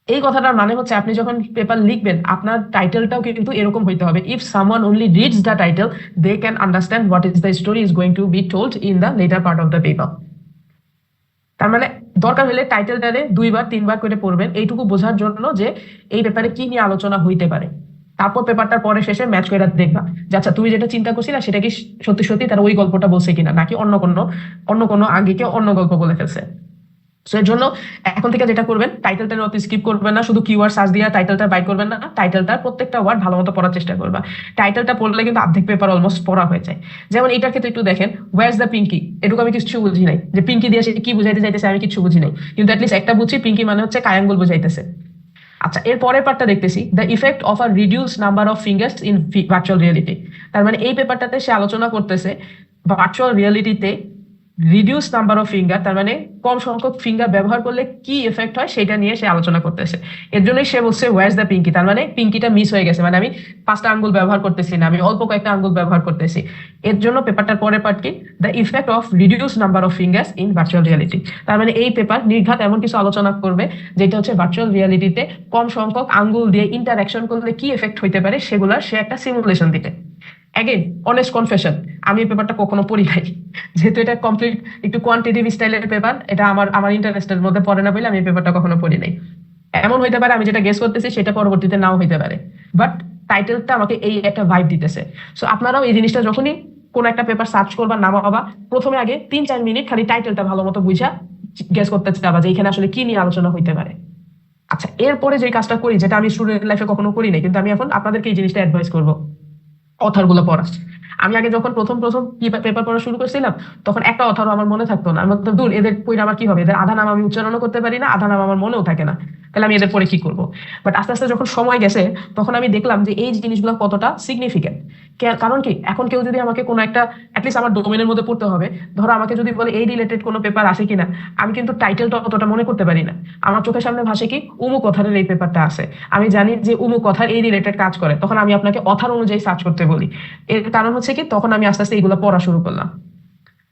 এই কথাটার মানে হচ্ছে আপনি যখন পেপার লিখবেন আপনার টাইটেলটাও কিন্তু এরকম হইতে হবে। If someone only reads the title, they can understand what is the story is going to be told in the latter part of the paper. তার মানে দরকার হলে টাইটেলটারে 2-3 বার করে পড়বেন, এইটুকু বোঝার জন্য যে এই ব্যাপারে কি নিয়ে আলোচনা হইতে পারে। তারপর পেপারটার পরে শেষে ম্যাচ করে দেখবা যে আচ্ছা তুমি যেটা চিন্তা করছিলা সেটা কি সত্যি সত্যি তারা ওই গল্পটা বলছে কিনা, নাকি অন্য কোনো আঙ্গিকে অন্য গল্প বলে ফেলছে। সো এর জন্য এখন থেকে যেটা করবেন, টাইটেলটা অত স্কিপ করবেন না, শুধু কিওয়ার্ড সার্চ দিয়ে টাইটেলটা বাইর করবেন না, টাইটেলটার প্রত্যেকটা ওয়ার্ড ভালো মতো পড়ার চেষ্টা করবা। টাইটেলটা পড়লে কিন্তু অর্ধেক পেপার অলমোস্ট পড়া হয়ে যায়। যেমন এটার ক্ষেত্রে একটু দেখেন, ওয়্যারস দ্য পিঙ্কি, এটুকু আমি কিছু বুঝি নাই, যে পিঙ্কি দিয়ে সে কি বুঝাইতে চাইতেছে আমি কিছু বুঝি নাই, কিন্তু অ্যাটলিস্ট একটা বুঝছি, পিঙ্কি মানে হচ্ছে কায়াঙ্গুল বুঝাইতেছে। আচ্ছা, এর পরের পার্টটা দেখতেছি, the effect of a reduce number of fingers in virtual reality. তার মানে এই পেপারটাতে সে আলোচনা করতেছে ভার্চুয়াল রিয়েলিটিতে রিডিউস নাম্বার অফ ফিঙ্গার, তার মানে কম সংখ্যক ফিঙ্গার ব্যবহার করলে কি এফেক্ট হয় সেটা নিয়ে সে আলোচনা করতেছে। এর জন্যই সে বলছে ওয়্যারস দ্য পিঙ্কি, তার মানে পিঙ্কিটা মিস হয়ে গেছে, মানে আমি 5টা আঙ্গুল ব্যবহার করতেছি না, আমি অল্প কয়েকটা আঙ্গুল ব্যবহার করতেছি। এর জন্য পেপারটার পরের পার্ট কি, the effect of reduce number of fingers in virtual reality. তার মানে এই পেপার নির্ঘাত এমন কিছু আলোচনা করবে যেটা হচ্ছে ভার্চুয়াল রিয়েলিটিতে কম সংখ্যক আঙ্গুল দিয়ে ইন্টারাকশন করলে কি এফেক্ট হইতে পারে সেগুলোর সে একটা সিমুলেশন দিতে। অ্যাগেন অনেস্ট কনফেশন, আমি এই পেপারটা কখনো পড়ি নাই, যেহেতু এটা কমপ্লিট একটু কোয়ান্টিটিভ স্টাইলের পেপার, এটা আমার ইন্টারেস্টের মধ্যে পড়ে না বলে আমি এই পেপারটা কখনো পড়ি নাই। এমন হইতে পারে আমি যেটা গেস করতেছি সেটা পরবর্তীতে নাও হইতে পারে, বাট টাইটেলটা আমাকে এই একটা ভাইব দিতেছে। সো আপনারাও এই জিনিসটা যখনই কোন একটা পেপার সার্চ করবা নামাবা, প্রথমে আগে 3-4 মিনিট খালি টাইটেলটা ভালো মতো বুঝা গেস করতে চাবা যে এখানে আসলে কি নিয়ে আলোচনা হইতে পারে। আচ্ছা, এরপরে যে কাজটা করি, যেটা আমি স্টুডেন্ট লাইফে কখনো করি নাই, কিন্তু আমি এখন আপনাদেরকে এই জিনিসটা অ্যাডভাইস করবো, অথার গুলো পড়া। আমি আগে যখন প্রথম পেপার পড়া শুরু করছিলাম তখন একটা অথারও আমার মনে থাকতো না। আমি বলতাম দূর, এদের পড়ে আমার কি হবে, এদের আধা নাম আমি উচ্চারণও করতে পারি না, আধা নাম আমার মনেও থাকে না, তাহলে আমি এদের পরে কি করবো। বাট আস্তে আস্তে যখন সময় গেছে তখন আমি দেখলাম যে এই জিনিসগুলো কতটা সিগনিফিকেন্ট। কারণ কি, এখন কেউ যদি আমাকে কোনো একটা অ্যাটলিস্ট আমার ডোমেনের মধ্যে পড়তে হবে, ধরো আমাকে যদি বলে এই রিলেটেড কোনো পেপার আসে কিনা, আমি কিন্তু টাইটেলটা অতটা মনে করতে পারি না। আমার চোখের সামনে ভাসে কি, উমুক অথারের এই পেপারটা আছে, আমি জানি যে উমুক অথার এই রিলেটেড কাজ করে, তখন আমি আপনাকে অথার অনুযায়ী সার্চ করতে বলি। এর কারণ হচ্ছে কি, তখন আমি আস্তে আস্তে এইগুলো পড়া শুরু করলাম।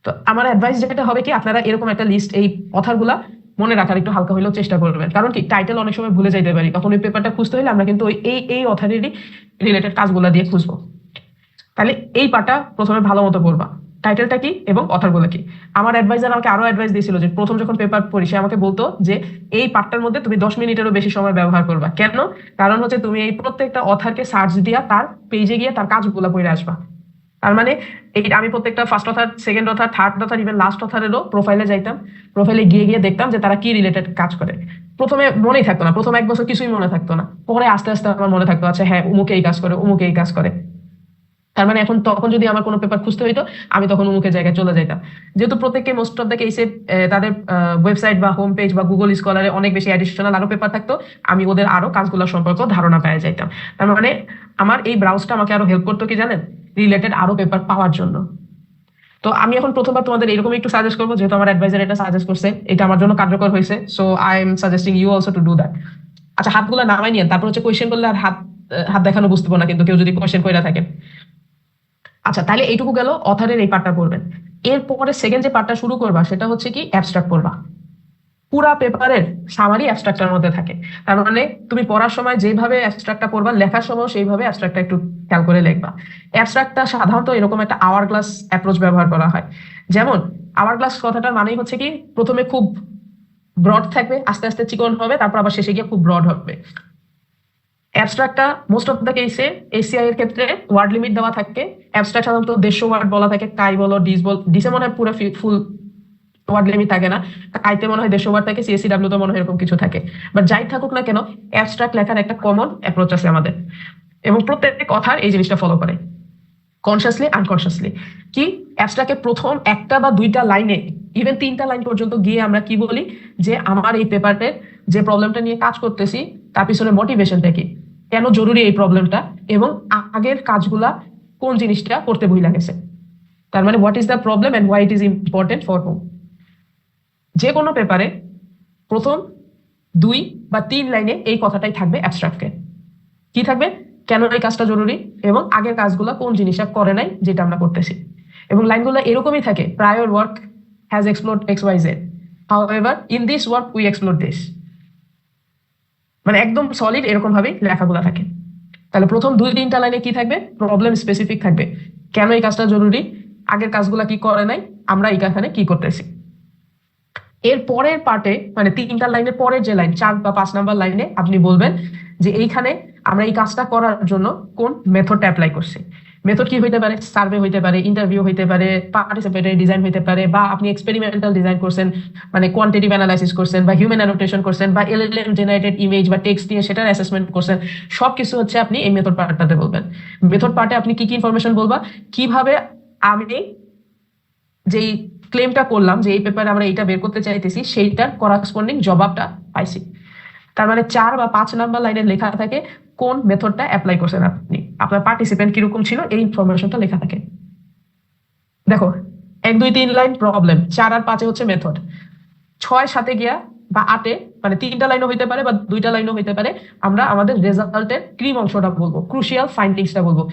তো আমার অ্যাডভাইস যেটা হবে কি, আপনারা এরকম একটা লিস্ট এই অথারগুলা মনে রাখার একটু হালকা হলেও চেষ্টা করবেন। কারণ কি, টাইটেল অনেক সময় ভুলে যাইতে পারি, তখন ওই পেপারটা খুঁজতে হলে আমরা কিন্তু এই অথারেরই রিলেটেড কাজগুলা দিয়ে খুঁজবো। তাহলে এই পার্টটা প্রথমে ভালো মতো পড়বা, টাইটেলটা কি এবং অথারগুলো কি। আমার অ্যাডভাইজার আমাকে আরো অ্যাডভাইস দিয়েছিল যে প্রথম যখন পেপার পড়ি সে আমাকে বলতো যে এই পার্টটার মধ্যে তুমি 10 মিনিটেরও বেশি সময় ব্যবহার করবা। কেন? কারণ হচ্ছে তুমি এই প্রত্যেকটা অথারকে সার্চ দিয়া তার পেজে গিয়ে তার কাজগুলো পড়ে আসবা। তার মানে এই আমি প্রত্যেকটা first author, second author, third author, even last অথারেরও প্রোফাইলে যাইতাম, প্রোফাইলে গিয়ে দেখতাম যে তারা কি রিলেটেড কাজ করে। প্রথমে মনেই থাকতো না, প্রথম 1 বছর কিছুই মনে থাকতো না, পরে আস্তে আস্তে আমার মনে থাকতো আচ্ছা হ্যাঁ উমুকে এই কাজ করে, উমুকে এই কাজ করে। তার মানে এখন তখন যদি আমার কোনো পেপার খুঁজতে হইতো আমি তখন উমুকের জায়গায় চলে যাইতাম। যেহেতু প্রত্যেককে মোস্ট অফ দ্য কেসে তাদের ওয়েবসাইট বা হোম পেজ বা গুগল স্কলারে অনেক বেশি অ্যাডিশনাল আরো পেপার থাকতো, আমি ওদের আরো কাজগুলো সম্পর্কে ধারণা পেয়ে যাইতাম। তার মানে আমার এই ব্রাউজটা আমাকে আরো হেল্প করতো কি জানেন, রিলেটেড আরো পেপার পাওয়ার জন্য। তো আমি এখন প্রথমবার তোমাদের এরকম একটু সাজেস্ট করবো, যেহেতু আমার অ্যাডভাইজার এটা সাজেস্ট করছে, এটা আমার জন্য কার্যকর হয়েছে, so I am suggesting you also to do that. আচ্ছা, হাতগুলো নামাই নিয়েন, তারপর হচ্ছে কোয়েশ্চেন করলে আর হাত দেখানো বুঝতে পারবো না কিন্তু কেউ যদি কোয়েশ্চেন করে থাকেন। আচ্ছা, তাহলে এইটুকু গেল অথারের এই পার্টটা পড়বেন। এরপরে সেকেন্ড যে পার্টটা শুরু করবা সেটা হচ্ছে কি অ্যাবস্ট্রাক্ট পড়বা। পুরা পেপারের সামারি অ্যাবস্ট্রাক্টের মধ্যে থাকে, তার মানে তুমি পড়ার সময় যেভাবে অ্যাবস্ট্রাক্টটা পড়বা, লেখার সময় সেইভাবে অ্যাবস্ট্রাক্টটা একটু খেয়াল করে লিখবা। অ্যাবস্ট্রাক্টটা সাধারণত এরকম একটা আওয়ার গ্লাস অ্যাপ্রোচ ব্যবহার করা হয়। যেমন আওয়ার গ্লাস কথাটার মানেই হচ্ছে কি, প্রথমে খুব ব্রড থাকবে, আস্তে আস্তে চিকন হবে, তারপর আবার শেষে গিয়ে খুব ব্রড হবে। অ্যাবস্ট্রাক্টটা মোস্ট অফ দ্য কেসে এসিআই এর ক্ষেত্রে ওয়ার্ড লিমিট দেওয়া থাকে। অ্যাবস্ট্রাক্ট সাধারণত 150 ওয়ার্ড বলা থাকে, কাই বলো ডিসে মনে হয় পুরো ফুল ওয়ার্ড লিমিট থাকে না, কাইতে মনে হয় 150 ওয়ার্ড থাকে, সিএসসিডব্লিউ তে মনে হয় এরকম কিছু থাকে। বাট যাই থাকুক না কেন, অ্যাবস্ট্রাক্ট লেখার একটা কমন অ্যাপ্রোচ আছে আমাদের, এবং প্রত্যেক কথার এই জিনিসটা ফলো করে কনসিয়াসলি আনকনসিয়াসলি। কি, অ্যাবস্ট্রাক্টের প্রথম 1টা বা 2টা লাইনে, ইভেন 3টা লাইন পর্যন্ত গিয়ে আমরা কি বলি যে আমার এই পেপারের যে প্রবলেমটা নিয়ে কাজ করতেছি তার পিছনে মোটিভেশনটা কি, কেন জরুরি এই প্রবলেমটা, এবং আগের কাজগুলা কোন জিনিসটা করতে ভুলে গেছে। তার মানে what is the problem and why it is important for whom. যে কোনো পেপারে প্রথম 2 বা 3 লাইনে এই কথাটাই থাকবে অ্যাবস্ট্রাক্টে। কি থাকবে? কেন এই কাজটা জরুরি এবং আগের কাজগুলো কোন জিনিসটা করে নাই যেটা আমরা করতেছি। এবং লাইনগুলো এরকমই থাকে, prior work has explored XYZ, however in this work we explore this. মানে একদম সলিড এরকম ভাবেই লেখাগুলো থাকে। তাহলে প্রথম 2-3টা লাইনে কি থাকবে? প্রবলেম স্পেসিফিক থাকবে, কেন এই কাজটা জরুরি, আগের কাজগুলো কি করে নাই, আমরা এইখানে কি করতেছি। এর পরের পার্টে মানে 3টা লাইনের পরের যে লাইন 4 বা 5 নাম্বার লাইনে আপনি বলবেন যে এইখানে আমরা এই কাজটা করার জন্য কোন মেথডটা অ্যাপ্লাই করছি। মেথড কি হইতে পারে? সার্ভে হইতে পারে, ইন্টারভিউ হইতে পারে, পার্টিসিপেটরি ডিজাইন হইতে পারে, বা আপনি এক্সপেরিমেন্টাল ডিজাইন করছেন মানে কোয়ান্টিটিভ অ্যানালাইসিস করছেন, বা হিউম্যান অ্যানোটেশন করছেন, বা LLM জেনারেটেড ইমেজ বা টেক্সট দিয়ে সেটার অ্যাসেসমেন্ট করছেন। সবকিছু হচ্ছে আপনি এই মেথড পার্টটাতে বলবেন। মেথড পার্টে আপনি কি কি ইনফরমেশন বলবা, কিভাবে আমি যেই ক্লেমটা করলাম যে এই পেপারে আমরা এইটা বের করতে চাইতেছি সেইটার করাসপন্ডিং জবাবটা পাইছি। তার মানে 4 বা 5 নাম্বার লাইনে লেখা থাকে কোন মেথডটা অ্যাপ্লাই করছেন আপনি, আপনার পার্টিসিপেন্ট কিরকম ছিল, এই ইনফরমেশনটা লেখা থাকে। দেখো 1, 2, 3 লাইন প্রবলেম, 4 আর 5 হচ্ছে মেথড, 6 7 গিয়া বা 8 মানে 3টা লাইনও হইতে পারে বা 2টা লাইনও হইতে পারে, আমরা আমাদের রেজাল্টের ক্রিম অংশটা বলবো, ক্রুশিয়াল ফাইন্ডিংসটা বলবো,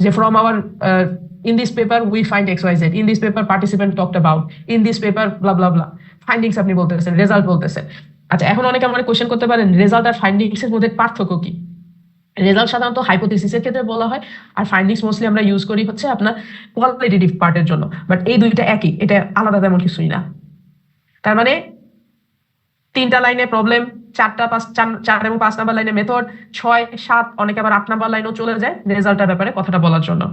যে from our in this paper we find XYZ, in this paper participant talked about, in this paper blah blah blah, findings আপনি বলতেছেন, রেজাল্ট বলতেছেন। আচ্ছা, এখন অনেকে আমাকে কোশ্চেন করতে পারেন রেজাল্ট আর ফাইন্ডিংস এর মধ্যে পার্থক্য কি। রেজাল্ট সাধারণত হাইপোথিসিসের ক্ষেত্রে বলা হয়, আর ফাইন্ডিংস মোস্টলি আমরা ইউজ করি হচ্ছে আপনার কোয়ালিটেটিভ পার্টের জন্য, বাট এই দুইটা একই, এটা আলাদা তেমন কিছুই না। তার মানে 3টা লাইনে প্রবলেম, 4 এবং 5 নাম্বার লাইনে মেথড, 6 7 অনেকে আবার 8 নাম্বার লাইনেও চলে যায় রেজাল্টের ব্যাপারে কথাটা বলার জন্য।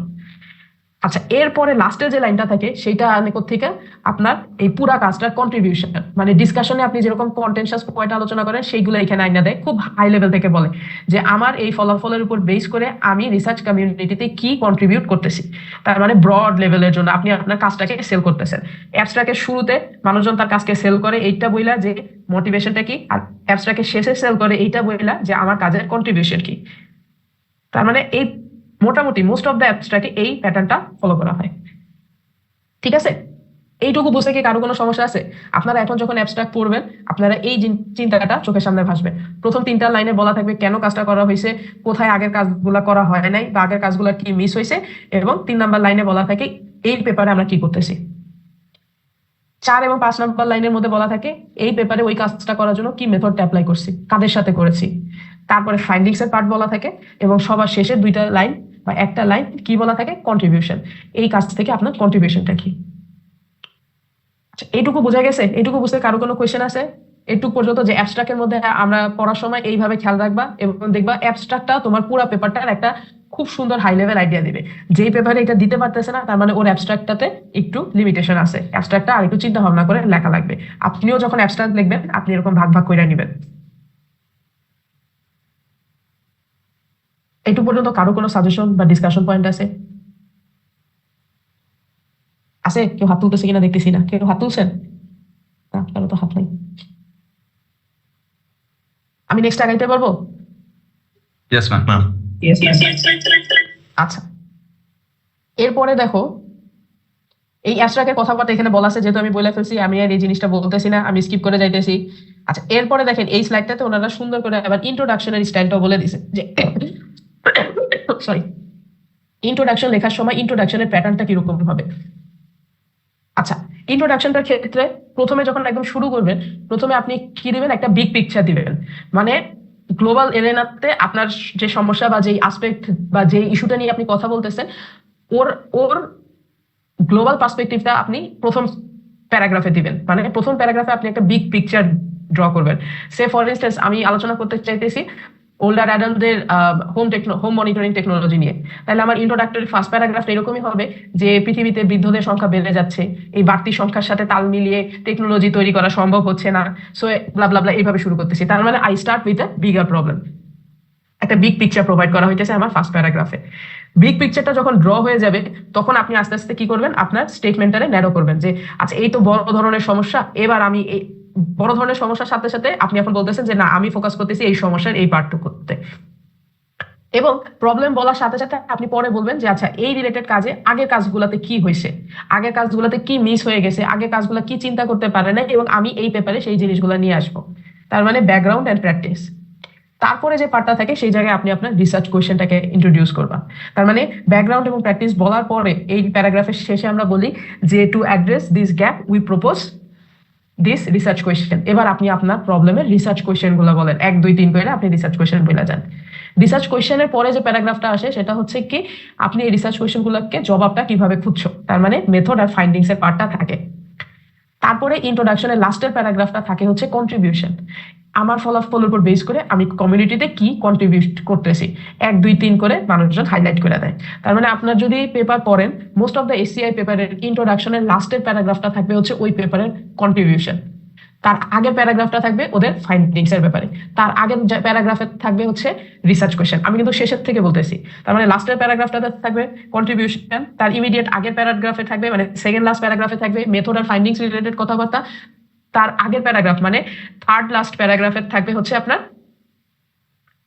আচ্ছা, এরপরে লাস্টের যে লাইনটা থাকে সেটা আনে থেকে আপনার এই পুরা কাজটার কন্ট্রিবিউশন, মানে ডিসকাশনে আপনি যেরকম কন্টেনশাস পয়েন্ট আলোচনা করেন সেইগুলো এখানে আইনা দেয়, খুব হাই লেভেল থেকে বলে যে আমার এই ফলাফলের উপর বেস করে আমি রিসার্চ কমিউনিটিতে কি কন্ট্রিবিউট করতেছি। তার মানে ব্রড লেভেলের জন্য আপনি আপনার কাজটাকে সেল করতেছেন। অ্যাবস্ট্রাক্টের শুরুতে মানুষজন তার কাজকে সেল করে এইটা বইলা যে মোটিভেশনটা কি, আর অ্যাবস্ট্রাক্টের শেষে সেল করে এইটা বইলা যে আমার কাজের কন্ট্রিবিউশন কি। তার মানে এই মোটামুটি মোস্ট অফ দ্য অ্যাবস্ট্রাক্টে এই প্যাটার্নটা ফলো করা হয়। ঠিক আছে, এইটুকু বুঝে কি কারো কোনো সমস্যা আছে? আপনারা এখন যখন অ্যাবস্ট্রাক্ট পড়বেন আপনারা এই চিন্তাটা চোখের সামনে ভাসবে। প্রথম 3টা লাইনে বলা থাকবে কেন কাজটা করা হয়েছে, কোথায় আগের কাজগুলো করা হয় নাই বা আগের কাজগুলো কি মিস হয়েছে, এবং 3 নাম্বার লাইনে বলা থাকে এই পেপারে আমরা কি করতেছি। 4 এবং 5 নাম্বার লাইনের মধ্যে বলা থাকে এই পেপারে ওই কাজটা করার জন্য কি মেথডটা অ্যাপ্লাই করছি, কাদের সাথে করেছি। তারপরে ফাইন্ডিংস এর পার্ট বলা থাকে, এবং সবার শেষে 2টা লাইন বা একটা লাইন কি বলা থাকে, কন্ট্রিবিউশন, এই কাজ থেকে আপনার কন্ট্রিবিউশনটা কি। আচ্ছা, এইটুকু বোঝা গেছে? এইটুকু বুঝতে কারো কোনো কোয়েশ্চেন আছে? এইটুকু পর্যন্ত যে অ্যাবস্ট্রাক্টের মধ্যে আমরা পড়ার সময় এইভাবে খেয়াল রাখবা, এবং দেখবা অ্যাবস্ট্রাক্টটা তোমার পুরো পেপারটার একটা খুব সুন্দর হাই লেভেল আইডিয়া দিবে। যেই পেপারে এটা দিতে পারতেছে না তার মানে ওর অ্যাবস্ট্রাক্টটাতে একটু লিমিটেশন আছে, অ্যাবস্ট্রাক্টটা আর একটু চিন্তা ভাবনা করে লেখা লাগবে। আপনিও যখন অ্যাবস্ট্রাক্ট লিখবেন আপনি এরকম ভাগ ভাগ করে নেবেন। এইটুকু পর্যন্ত কারো কোনো সাজেশন বা ডিসকাশন পয়েন্ট আছে? কেউ হাত তুলতেছে কিনা দেখতেছি না। কেউ হাত তুলছেন? না, কারো তো হাত নাই। আমি নেক্সট আগাইতে পারবো? Yes, ma'am. আচ্ছা, এরপরে দেখো এই অ্যাবস্ট্রাক্টের কথাবার্তা এখানে বলা আছে, যেহেতু আমি বলে ফেলছি আমি আর এই জিনিসটা বলতেছি না, আমি স্কিপ করে যাইতেছি। আচ্ছা, এরপরে দেখেন এই স্লাইডটাতে ওনারা সুন্দর করে আবার ইন্ট্রোডাকশনের স্টাইলটাও বলে দিছে যে সরি, ইন্ট্রোডাকশন লেখার সময় ইন্ট্রোডাকশনের প্যাটার্নটা কিরকম হবে। আচ্ছা, ইন্ট্রোডাকশনটার ক্ষেত্রে প্রথমে যখন একদম শুরু করবেন প্রথমে আপনি কি দিবেন, একটা বিগ পিকচার দিবেন, মানে গ্লোবাল এরেনাতে আপনার যে সমস্যা বা যেই আসপেক্ট বা যে ইস্যুটা নিয়ে আপনি কথা বলতেছেন ওর গ্লোবাল পার্সপেক্টিভটা আপনি প্রথম প্যারাগ্রাফে দিবেন। মানে প্রথম প্যারাগ্রাফে আপনি একটা বিগ পিকচার ড্র করবেন। সে ফর ইনস্টেন্স আমি আলোচনা করতে চাইতেছি ওল্ডার অ্যাডাল্টদের হোম মনিটরিং টেকনোলজি নিয়ে, তাহলে আমার ইন্ট্রোডাক্টরি ফার্স্ট প্যারাগ্রাফ এরকমই হবে যে পৃথিবীতে বৃদ্ধদের সংখ্যা বেড়ে যাচ্ছে, এই বাড়তি সংখ্যার সাথে তাল মিলিয়ে টেকনোলজি তৈরি করা সম্ভব হচ্ছে না, সো ব্লা ব্লা ব্লা এইভাবে শুরু করতেছি। তার মানে I start with a bigger problem, একটা বিগ পিকচার প্রোভাইড করা হইতেছে আমার ফার্স্ট প্যারাগ্রাফে। বিগ পিকচারটা যখন ড্র হয়ে যাবে তখন আপনি আস্তে আস্তে কি করবেন, আপনার স্টেটমেন্টটারে ন্যারো করবেন যে আচ্ছা এই তো বড় ধরনের সমস্যা, এবার আমি বড় ধরনের সমস্যার সাথে সাথে আপনি এখন বলতেছেন যে না আমি ফোকাস করতেছি এই সমস্যার এই পার্টটুকুতে, এবং প্রবলেম বলার সাথে সাথে আপনি পরে বলবেন যে আচ্ছা এই রিলেটেড কাজে আগের কাজগুলোতে কি হয়েছে, আগের কাজগুলোতে কি মিস হয়ে গেছে, আগের কাজগুলো কি চিন্তা করতে পারে না, এবং আমি এই পেপারে সেই জিনিসগুলো নিয়ে আসবো। তার মানে ব্যাকগ্রাউন্ড এন্ড প্র্যাকটিস। তারপরে যে পার্টটা থাকে সেই জায়গায় আপনি আপনার রিসার্চ কোয়েশ্চেনটাকে ইন্ট্রোডিউস করবা। তার মানে ব্যাকগ্রাউন্ড এবং প্র্যাকটিস বলার পরে এই প্যারাগ্রাফের শেষে আমরা বলি যে to address this gap we propose this research question. এবার আপনি আপনার প্রবলেমের রিসার্চ কোয়েশ্চেন গুলো বলেন, 1 2 3 করে আপনি রিসার্চ কোয়েশ্চেন বলে যান। রিসার্চ কোয়েশ্চেনের পরে যে প্যারাগ্রাফটা আসে সেটা হচ্ছে কি আপনি এই রিসার্চ কোয়েশ্চেন গুলোকে জবাবটা কিভাবে খুঁজছো, তার মানে মেথড আর ফাইন্ডিংস এর পার্টটা থাকে। তারপরে ইন্ট্রোডাকশনের লাস্টের প্যারাগ্রাফটা থাকে হচ্ছে কন্ট্রিবিউশন। আমার ফলাফলের উপর বেস করে আমি কমিউনিটিতে কি কন্ট্রিবিউট করতেছি 1 2 3 করে মানুষজন হাইলাইট করে দেয়। তার মানে আপনার যদি পেপার পড়েন মোস্ট অফ দ্য এসসিআই পেপারের ইন্ট্রোডাকশনের লাস্টের প্যারাগ্রাফটা থাকবে হচ্ছে ওই পেপারের কন্ট্রিবিউশন, তার আগের প্যারাগ্রাফটা থাকবে ওদের ফাইন্ডিংস এর ব্যাপারে, তার আগের প্যারাগ্রাফে থাকবে হচ্ছে রিসার্চ কোয়েশ্চেন। আমি কিন্তু শেষের থেকে বলতেছি, তার মানে লাস্টের প্যারাগ্রাফটাতে থাকবে কন্ট্রিবিউশন, তার ইমিডিয়েট আগের প্যারাগ্রাফে থাকবে মানে সেকেন্ড লাস্ট প্যারাগ্রাফে থাকবে মেথড আর ফাইন্ডিংস রিলেটেড কথাবার্তা, তার আগের প্যারাগ্রাফ মানে থার্ড লাস্ট প্যারাগ্রাফে থাকবে হচ্ছে আপনার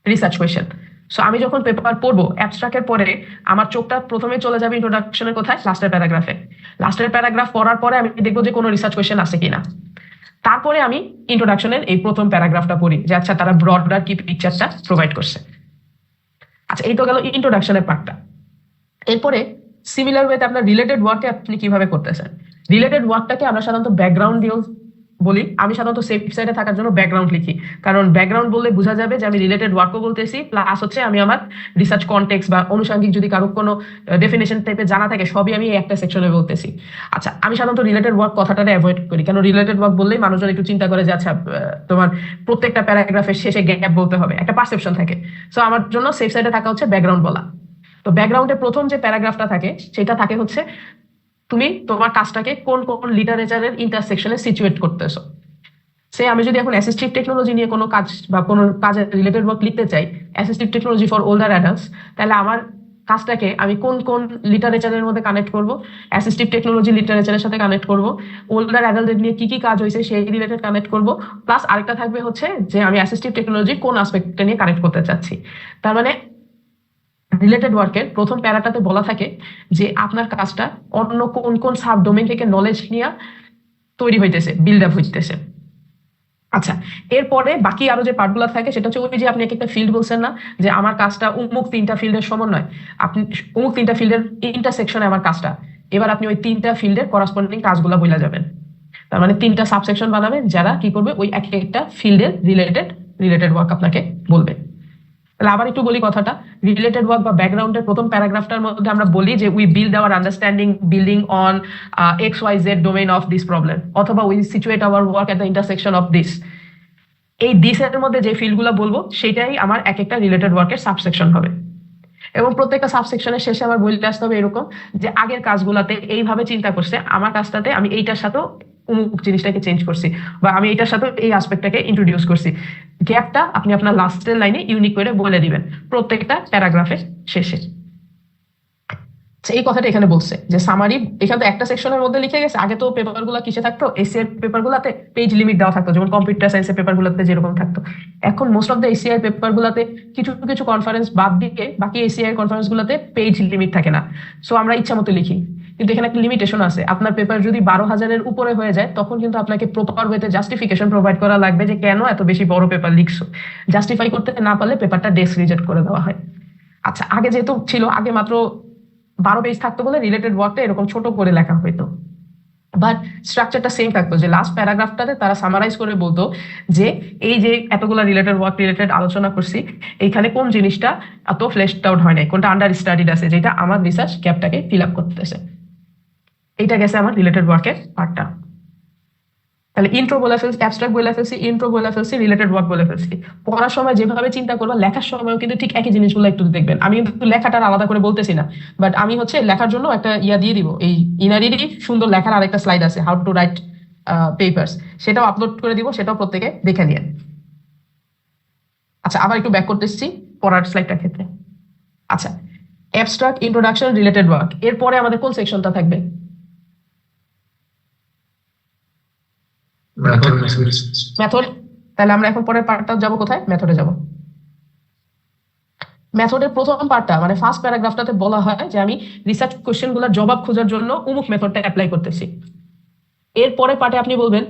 রিসার্চ কোয়েশ্চেন। সো আমি যখন পেপার পড়বো অ্যাবস্ট্রাক্টের পরে আমার চোখটা প্রথমে চলে যাবে ইন্ট্রোডাকশনের কোথায়, লাস্টের প্যারাগ্রাফে। লাস্টের প্যারাগ্রাফ পড়ার পরে আমি দেখবো যে কোনো রিসার্চ কোয়েশ্চেন আছে কিনা। তারপরে আমি ইন্ট্রোডাকশনের এই প্রথম প্যারাগ্রাফটা পড়ি যে আচ্ছা তারা ব্রডার কি পিকচারটা প্রোভাইড করছে। আচ্ছা এই তো গেল ইন্ট্রোডাকশনের পার্টটা। এরপরে সিমিলার ওয়েতে আপনার রিলেটেড ওয়ার্কে আপনি কিভাবে করতেছেন। রিলেটেড ওয়ার্কটাকে আমরা সাধারণত ব্যাকগ্রাউন্ড দিয়েও বলি। আমি সাধারণত সেফ সাইডে থাকার জন্য ব্যাকগ্রাউন্ড লিখি, কারণ ব্যাকগ্রাউন্ড বললে বোঝা যাবে যে আমি রিলেটেড ওয়ার্কও বলতেছি প্লাস হচ্ছে আমি আমার রিসার্চ কনটেক্সট বা অনুষঙ্গিক যদি কারো কোনো ডেফিনেশন টাইপে জানা থাকে সবই আমি একটা সেকশনে বলতেছি। আচ্ছা আমি সাধারণত রিলেটেড ওয়ার্ক কথাটাকে অ্যাভয়েড করি, কারণ রিলেটেড ওয়ার্ক বললেই মানুষজন একটু চিন্তা করে যে আচ্ছা তোমার প্রত্যেকটা প্যারাগ্রাফের শেষে গ্যাপ বলতে হবে, একটা পারসেপশন থাকে। সো আমার জন্য সেফ সাইডে থাকা হচ্ছে ব্যাকগ্রাউন্ড বলা। তো ব্যাকগ্রাউন্ডের প্রথম যে প্যারাগ্রাফটা থাকে সেটা থাকে হচ্ছে তুমি তোমার কাজটাকে কোন কোন লিটারেচারের ইন্টারসেকশনে সিচুয়েট করতেছো। সে আমি যদি এখন অ্যাসিস্টিভ টেকনোলজি নিয়ে কোনো কাজ বা কোনো কাজের রিলেটেড ওয়ার্ক লিখতে চাই, assistive technology for older adults, তাহলে আমার কাজটাকে আমি কোন কোন লিটারেচারের মধ্যে কানেক্ট করব, অ্যাসিস্টিভ টেকনোলজি লিটারেচারের সাথে কানেক্ট করব, ওল্ডার অ্যাডাল্টদের নিয়ে কি কি কাজ হয়েছে সেই রিলেটেড কানেক্ট করব, প্লাস আরেকটা থাকবে হচ্ছে যে আমি অ্যাসিস্টিভ টেকনোলজি কোন আসপেক্টটা নিয়ে কানেক্ট করতে চাচ্ছি। তার মানে রিলেটেড ওয়ার্কের প্রথম প্যারাটাতে বলা থাকে যে আপনার কাজটা অন্য কোন কোন সাব ডোমেইন থেকে নলেজ নিয়ে তৈরি হইতেছে, বিল্ড আপ হইতেছে। আচ্ছা এরপরে বাকি আরো যে পার্টগুলো থাকে সেটা হচ্ছে ওই যে আপনি একটা ফিল্ড বলছেন না যে আমার কাজটা উমুক 3টা ফিল্ডের সমন্বয়, আপনি উমুক 3টা ফিল্ডের ইন্টারসেকশনে আমার কাজটা, এবার আপনি ওই 3টা ফিল্ডের করাসপন্ডিং কাজগুলো বইলা যাবেন। তার মানে 3টা সাবসেকশন বানাবেন যারা কি করবে ওই এক একটা ফিল্ডের রিলেটেড ওয়ার্ক আপনাকে বলবে। তাহলে আবার একটু বলি কথাটা, রিলেটেড ওয়ার্ক বা ব্যাকগ্রাউন্ডের প্রথম প্যারাগ্রাফটার মধ্যে আমরা বলি যে we build our understanding building on XYZ domain of this problem, অথবা we situate our work at the intersection of this. এই দিসের মধ্যে যে ফিল্ডগুলো বলবো সেটাই আমার এক একটা রিলেটেড ওয়ার্কের সাবসেকশন হবে। এবং প্রত্যেকটা সাবসেকশনের শেষে আবার বলতে আসতে হবে এরকম যে আগের কাজগুলোতে এইভাবে চিন্তা করছে, আমার কাজটাতে আমি এইটার সাথেও অমুক জিনিসটাকে চেঞ্জ করছি, বা আমি এইটার সাথে এই আসপেক্টটাকে ইন্ট্রোডিউস করছি। গ্যাপটা আপনি আপনার লাস্টের লাইনে ইউনিক করে বলে দিবেন প্রত্যেকটা প্যারাগ্রাফের শেষে। এই কথাটা এখানে বলছে যে সামারি এখানে তো একটা সেকশনের মধ্যে লিখে গেছে। আগে তো পেপারগুলো কিসে থাকতো, এসিআই পেপারগুলোতে পেজ লিমিট দেওয়া থাকতো, যেমন কম্পিউটার সায়েন্সের পেপারগুলোতে যেরকম থাকতো। এখন মোস্ট অফ দ্য এসিআই পেপারগুলোতে কিছু কিছু কনফারেন্স বাদ দিয়ে বাকি এসিআই কনফারেন্সগুলোতে পেজ লিমিট থাকে না। সো আমরা ইচ্ছা মতো লিখি, কিন্তু এখানে একটা লিমিটেশন আছে। আপনার পেপার যদি 12,000-এর উপরে হয়ে যায় তখন কিন্তু আপনাকে প্রপার ওয়েতে জাস্টিফিকেশন প্রোভাইড করা লাগবে যে কেন এত বেশি বড় পেপার লিখছো। জাস্টিফাই করতে না পারলে পেপারটা ডেস্ক রিজেক্ট করে দেওয়া হয়। আচ্ছা আগে যেহেতু ছিল, আগে মাত্র 12 পেজ থাকতো বলে রিলেটেড ওয়ার্কটা এরকম ছোট করে লেখা হইতো, বাট স্ট্রাকচারটা সেম থাকতো যে লাস্ট প্যারাগ্রাফটাতে তারা সামারাইজ করে বলতো যে এই যে এতগুলো রিলেটেড ওয়ার্ক রিলেটেড আলোচনা করছি, এইখানে কোন জিনিসটা এত ফ্লেশড আউট হয় নাই, কোনটা আন্ডার স্টাডিড আছে, যেটা আমার রিসার্চ গ্যাপটাকে ফিল আপ করতেছে। এইটা গেছে আমার রিলেটেড ওয়ার্কের পার্টটা। তাহলে ইন্ট্রো বলে ফেলছি, অ্যাবস্ট্রাক্ট বলে ফেলছি, ইন্ট্রো বলে ফেলছি, রিলেটেড ওয়ার্ক বলে ফেলছি। পড়ার সময় যেভাবে চিন্তা করবা লেখার সময়ও কিন্তু ঠিক একই জিনিসগুলো একটু দেখবেন। আমি কিন্তু লেখাটা আলাদা করে বলতেছি না, বাট আমি হচ্ছে লেখার জন্য একটা দিয়ে দিব, এই ইনারিরই সুন্দর লেখার আরেকটা স্লাইড আছে, হাউ টু রাইট পেপারস, সেটাও আপলোড করে দিব, সেটাও প্রত্যেকে দেখে নিয়ে। আচ্ছা আবার একটু ব্যাক করতেছি পড়ার স্লাইডটার ক্ষেত্রে। আচ্ছা অ্যাবস্ট্রাক্ট, ইন্ট্রোডাকশন, রিলেটেড ওয়ার্ক, এরপরে আমাদের কোন সেকশনটা থাকবে? মেথড। তাহলে আমরা এখন পরের পার্টটা যাব কোথায়? মেথডে যাব। মেথডের প্রথম পার্টটা মানে ফার্স্ট প্যারাগ্রাফটাতে বলা হয় যে আমি রিসার্চ কোশ্চেনগুলোর জবাব খোঁজার জন্য অমুক মেথডটা অ্যাপ্লাই করতেছি। এর পরের পার্টে আপনি বলবেন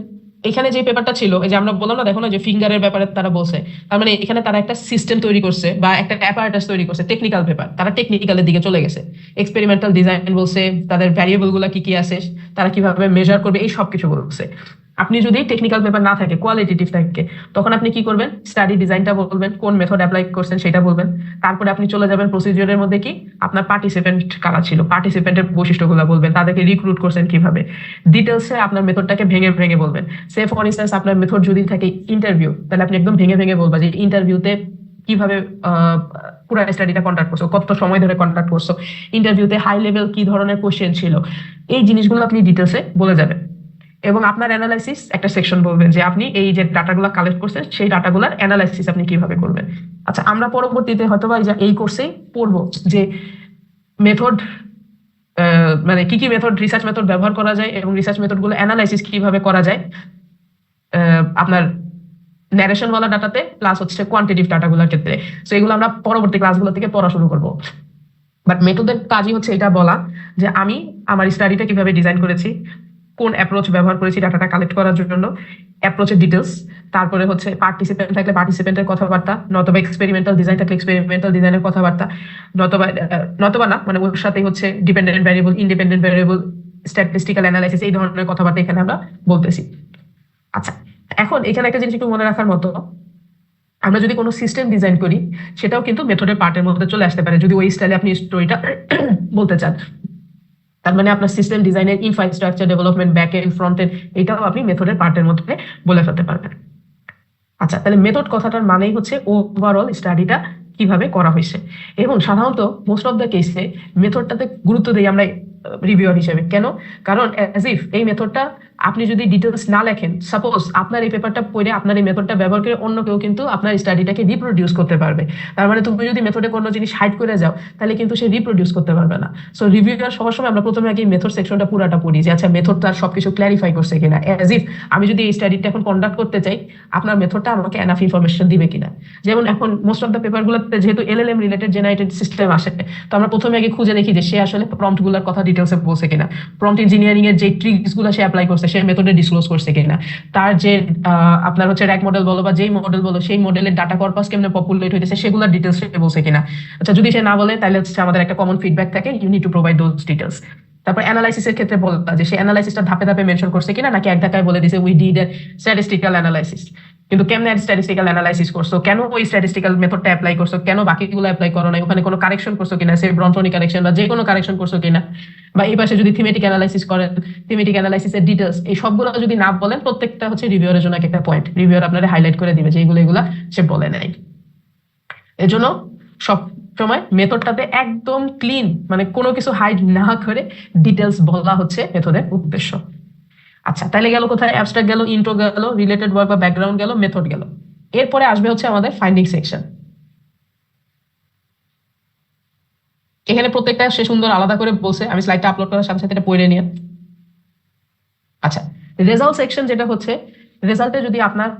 এখানে যে পেপারটা ছিল, এই যে আমরা বললাম না, দেখো না যে ফিঙ্গারের ব্যাপারে তারা বলছে, তার মানে এখানে তারা একটা সিস্টেম তৈরি করছে বা একটা অ্যাপারেটাস তৈরি করছে, টেকনিক্যাল পেপার, তারা টেকনিক্যালের দিকে চলে গেছে। এক্সপেরিমেন্টাল ডিজাইন বলছে, তাদের ভ্যারিয়েবল গুলা কি কি আছে, তারা কিভাবে মেজার করবে, এই সব কিছু বলছে। আপনি যদি টেকনিক্যাল পেপার না থাকে, কোয়ালিটেটিভ থাকে, তখন আপনি কি করবেন? স্টাডি ডিজাইনটা বলবেন, কোন মেথড অ্যাপ্লাই করছেন সেটা বলবেন। তারপরে আপনি চলে যাবেন প্রসিডিওরের মধ্যে, কি আপনার পার্টিসিপেন্ট কারা ছিল, পার্টিসিপেন্টের বৈশিষ্ট্যগুলো বলবেন, তাদেরকে রিক্রুট করছেন কিভাবে, ডিটেলসে আপনার মেথডটাকে ভেঙে ভেঙে বলবেন। সে ফর ইনস্ট্যান্স আপনার মেথড যদি থাকে ইন্টারভিউ, তাহলে আপনি একদম ভেঙে ভেঙে বলবা যে ইন্টারভিউতে কিভাবে পুরো স্টাডিটা কন্ডাক্ট করছো, কত সময় ধরে কন্ডাক্ট করছো, ইন্টারভিউতে হাই লেভেল কি ধরনের কোশ্চেন ছিল, এই জিনিসগুলো আপনি ডিটেলসে বলে যাবেন। এবং আপনার অ্যানালাইসিস একটা সেকশন বলবেন যে আপনি এই যে ডাটাগুলো কালেক্ট করছেন সেই ডাটাগুলোর অ্যানালাইসিস আপনি কিভাবে করবেন। আচ্ছা, আমরা পরবর্তীতে হয়তোবা এই কোর্সেই পড়বো যে মেথড মানে কি কি মেথড, রিসার্চ মেথড ব্যবহার করা যায় এবং রিসার্চ মেথড গুলো অ্যানালাইসিস কিভাবে করা যায় আপনার ন্যারেশন ওয়ালা ডাটাতে, প্লাস হচ্ছে কোয়ান্টিটিভ ডাটাগুলোর ক্ষেত্রে। সো এগুলো আমরা পরবর্তী ক্লাসগুলো থেকে পড়া শুরু করবো। বাট মেথডের কাজই হচ্ছে এটা বলা যে আমি আমার স্টাডিটা কিভাবে ডিজাইন করেছি, কোন অ্যাপ্রোচ ব্যবহার করেছি ডাটাটা কালেক্ট করার জন্য, অ্যাপ্রোচের ডিটেলস, তারপরে হচ্ছে পার্টিসিপেন্ট থাকলে পার্টিসিপেন্টের কথাবার্তা, নতবা এক্সপেরিমেন্টাল ডিজাইন থাকলে এক্সপেরিমেন্টাল ডিজাইনের কথাবার্তা, নতবা না মানে ওর সাথে হচ্ছে dependent variable, independent variable, statistical analysis, এই ধরনের কথাবার্তা এখানে আমরা বলতেছি। আচ্ছা, এখন এখানে একটা জিনিস একটু মনে রাখার মতো, আমরা যদি কোনো সিস্টেম ডিজাইন করি সেটাও কিন্তু মেথডের পার্টের মধ্যে চলে আসতে পারে, যদি ওই স্টাইলে আপনি স্টোরিটা বলতে চান। তার মানে আপনার সিস্টেম ডিজাইনের infrastructure development, back end, front end, এটাও আপনি মেথডের পার্টের মধ্যে বলে ফেলতে পারবেন। আচ্ছা, তাহলে মেথড কথাটার মানেই হচ্ছে ওভারঅল স্টাডিটা কিভাবে করা হয়েছে। এবং সাধারণত মোস্ট অফ দ্য কেসে মেথডটাতে গুরুত্ব দিই আমরা রিভিউয়ার হিসেবে। কেন? কারণ অ্যাজ ইফ এই মেথডটা আপনি যদি ডিটেলস না লেখেন, সাপোজ আপনার এই পেপারটা পড়ে আপনার এই মেথডটা ব্যবহার করে অন্য কেউ কিন্তু আপনার স্টাডিটাকে রিপ্রোডিউস করতে পারবে। তার মানে তুমি যদি মেথডে কোনো জিনিস হাইড করে যাও তাহলে কিন্তু সে রিপ্রোডিউস করতে পারবে না। সো রিভিউয়ার সবার সময় আমরা প্রথমে আগে মেথড সেকশনটা পুরাটা পড়ি যে আচ্ছা মেথড তার সবকিছু ক্ল্যারিফাই করছে কিনা, অ্যাজ ইফ আমি যদি এই স্টাডিটা এখন কন্ডাক্ট করতে চাই আপনার মেথডটা আমাকে এনাফ ইনফরমেশন দিবে কিনা। যেমন এখন মোস্ট অফ দ্য পেপারগুলোতে যেহেতু এলএলএম রিলেটেড জেনারেটেড সিস্টেম আসে, তো আমরা প্রথমে আগে খুঁজে দেখি যে সে আসলে প্রম্পটগুলোর কথা ডিটেলসে বলছে কিনা, প্রম্পট ইঞ্জিনিয়ারিং এর যে ট্রিক্স গুলো সে অ্যাপ্লাই করছে সে মেথডে ডিসক্লোজ করছে কিনা, তার যে আপনার হচ্ছে র্যাক মডেল বলো বা যেই মডেল বলো সেই মডেলের ডাটা কর্পাস কেমনে পপুলেট হইতেছে সেগুলোর ডিটেলস সে বলছে কিনা। আচ্ছা, যদি সে না বলে তাহলে হচ্ছে আমাদের একটা কমন ফিডব্যাক থাকে, you need to provide those details. তারপর অ্যানালাইসিসের ক্ষেত্রে বলতা যে সে অ্যানালাইসিসটা ধাপে ধাপে মেনশন করছে কিনা, নাকি এক ধাক্কায় বলে দিছে we did A statistical analysis. কিন্তু কেমনে স্ট্যাটিস্টিক্যাল অ্যানালাইসিস করছো, কেন ওই স্ট্যাটিস্টিক্যাল মেথডটা অ্যাপ্লাই করছো, কেন বাকিগুলো অ্যাপ্লাই করো নাই, ওখানে কোনো কারেকশন করছো কিনা, সে ব্রন্টনি কারেকশন বা যে কোনো কারেকশন করছো কিনা, বা এই পাশে যদি থিমেটিক অ্যানালাইসিস করেন থিমেটিক অ্যানালাইসিসের ডিটেলস, এই সবগুলো যদি না বলেন প্রত্যেকটা হচ্ছে রিভিউয়ারের জন্য একটা পয়েন্ট, রিভিউয়ার আপনারা হাইলাইট করে দিবে যে এগুলা সে বলে নাই। এজন্য সব সময় মেথডটাতে একদম ক্লিন মানে কোনো কিছু হাইড না করে ডিটেলস বলা হচ্ছে মেথডের উদ্দেশ্য। আচ্ছা, তাহলে গেল কোথায়? অ্যাবস্ট্রাক্ট গেল, ইন্ট্রো গেল, রিলেটেড ওয়ার্ক বা ব্যাকগ্রাউন্ড গেল, মেথড গেল। এরপরে আসবে হচ্ছে আমাদের ফাইন্ডিং সেকশন। এখানে প্রত্যেকটা সে সুন্দর আলাদা করে বলছে, আমি স্লাইডটা আপলোড করার সাথে সাথে এটা পড়ে নিয়ে। আচ্ছা, রেজাল্ট সেকশন যেটা হচ্ছে, রেজাল্টে যদি আপনার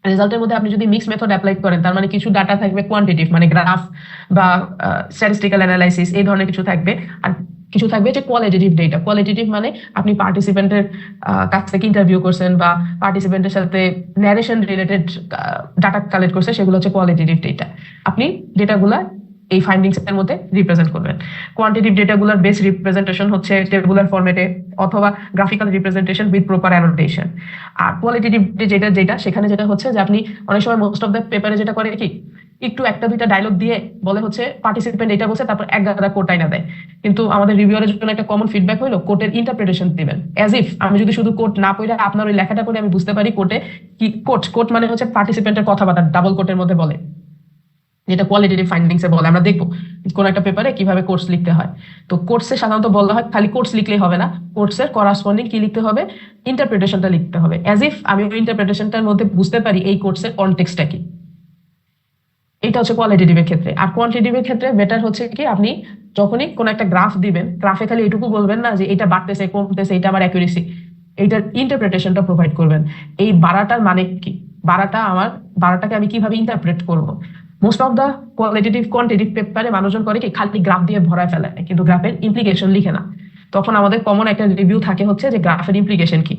রেজাল্টের মধ্যে আপনি যদি মিক্স মেথড অ্যাপ্লাই করেন, তার মানে কিছু ডাটা থাকবে কোয়ান্টিটিভ মানে গ্রাফ বা স্ট্যাটিস্টিক্যাল অ্যানালাইসিস এই ধরনের কিছু থাকবে, আর কিছু থাকবে যে কোয়ালিটেটিভ ডেটা। কোয়ালিটেটিভ মানে আপনি পার্টিসিপেন্টের কাছ থেকে ইন্টারভিউ করছেন বা পার্টিসিপেন্টের সাথে ন্যারেশন রিলেটেড ডাটা কালেক্ট করছে, সেগুলো হচ্ছে কোয়ালিটেটিভ ডেটা। আপনি ডেটাগুলা এই ফাইন্ডিংস এর মধ্যে রিপ্রেজেন্ট করবেন। কোয়ান্টিটিভ ডেটাগুলোর বেস রিপ্রেজেন্টেশন হচ্ছে টেবুলার ফরম্যাটে অথবা graphical representation with proper annotation. আর কোয়ালিটেটিভ যেটা সেখানে যেটা হচ্ছে যে আপনি অনেক সময় মোস্ট অফ দ্য পেপারে যেটা করে কি একটু একটা দুইটা ডায়লগ দিয়ে বলে হচ্ছে পার্টিসিপেন্ট এটা বলছে, তারপর এক গাদা কোটটাই না দেয়। কিন্তু আমাদের রিভিউয়ারের জন্য একটা কমন ফিডব্যাক হলো কোটের ইন্টারপ্রিটেশন দিবেন, অ্যাজ ইফ আমি যদি শুধু কোট না পড়ে আপনার ওই লেখাটা পড়ে আমি বুঝতে পারি কোটে কি কোট মানে হচ্ছে পার্টিসিপেন্টের কথাবার্তা ডাবল কোটের মধ্যে বলে, যেটা কোয়ালিটেটিভ ফাইন্ডিংসে বলে। আমরা দেখবো কোন একটা পেপারে কিভাবে কোর্স লিখতে হয়। তো কোর্সে সাধারণত বলা হয় খালি কোর্স লিখলেই হবে না, কোর্সের করাসপন্ডিং কি লিখতে হবে, ইন্টারপ্রিটেশনটা লিখতে হবে, অ্যাজ ইফ আমি ওই ইন্টারপ্রিটেশনটার মধ্যে বুঝতে পারি এই কোর্সের কনটেক্সটটা কি। এটা হচ্ছে কোয়ালিটেটিভের ক্ষেত্রে। আর কোয়ান্টিটিভের ক্ষেত্রে বেটার হচ্ছে কি আপনি যখনই কোন একটা গ্রাফ দিবেন, গ্রাফে খালি এটুকু বলবেন না যে এটা বাড়তেছে কমতেছে এটা আমার অ্যাকুরেসি, এইটার ইন্টারপ্রিটেশনটা প্রোভাইড করবেন। এই বাড়াটার মানে কি, বাড়াটাকে আমি কিভাবে ইন্টারপ্রেট করব। Most of the qualitative quantitative পেপারে মানুষজন করে কি খালি গ্রাফ দিয়ে ভরায় ফেলে, কিন্তু গ্রাফের ইমপ্লিকেশন লিখে না। তখন আমাদের কমন একটা রিভিউ থাকে হচ্ছে যে গ্রাফের ইমপ্লিকেশন কি।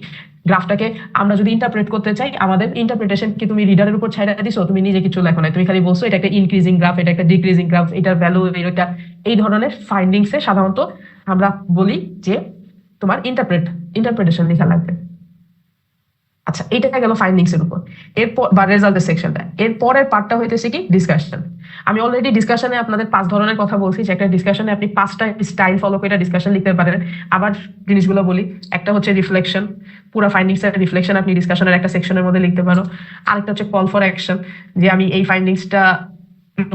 গ্রাফটাকে আমরা যদি ইন্টারপ্রেট করতে চাই, আমাদের ইন্টারপ্রিটেশন কি তুমি রিডারের উপর ছাইড়া দিছো, তুমি নিজে কিছু লেখো না, তুমি খালি বলছো এটা একটা ইনক্রিজিং গ্রাফ, এটা একটা ডিক্রিজিং গ্রাফ, এটার ভ্যালু এটা, এই ধরনের ফাইন্ডিংসে সাধারণত আমরা বলি যে তোমার ইন্টারপ্রিটেশন লেখা লাগবে। আচ্ছা, এইটা গেল ফাইন্ডিংস এর উপর। এরপর বা রেজাল্টের সেকশনটা, এর পরের পার্টটা হইতেছে কি ডিসকাশন। আমি অলরেডি ডিসকাশনে আপনাদের 5 ধরনের কথা বলছি, যে একটা ডিসকাশনে আপনি 5টা স্টাইল ফলো করে ডিসকাশন লিখতে পারেন। আবার জিনিসগুলো বলি, একটা হচ্ছে রিফ্লেকশন, পুরো ফাইন্ডিংস এর রিফ্লেকশন আপনি ডিসকাশনের একটা সেকশনের মধ্যে লিখতে পারো। আরেকটা হচ্ছে কল ফর অ্যাকশন, যে আমি এই ফাইন্ডিংসটা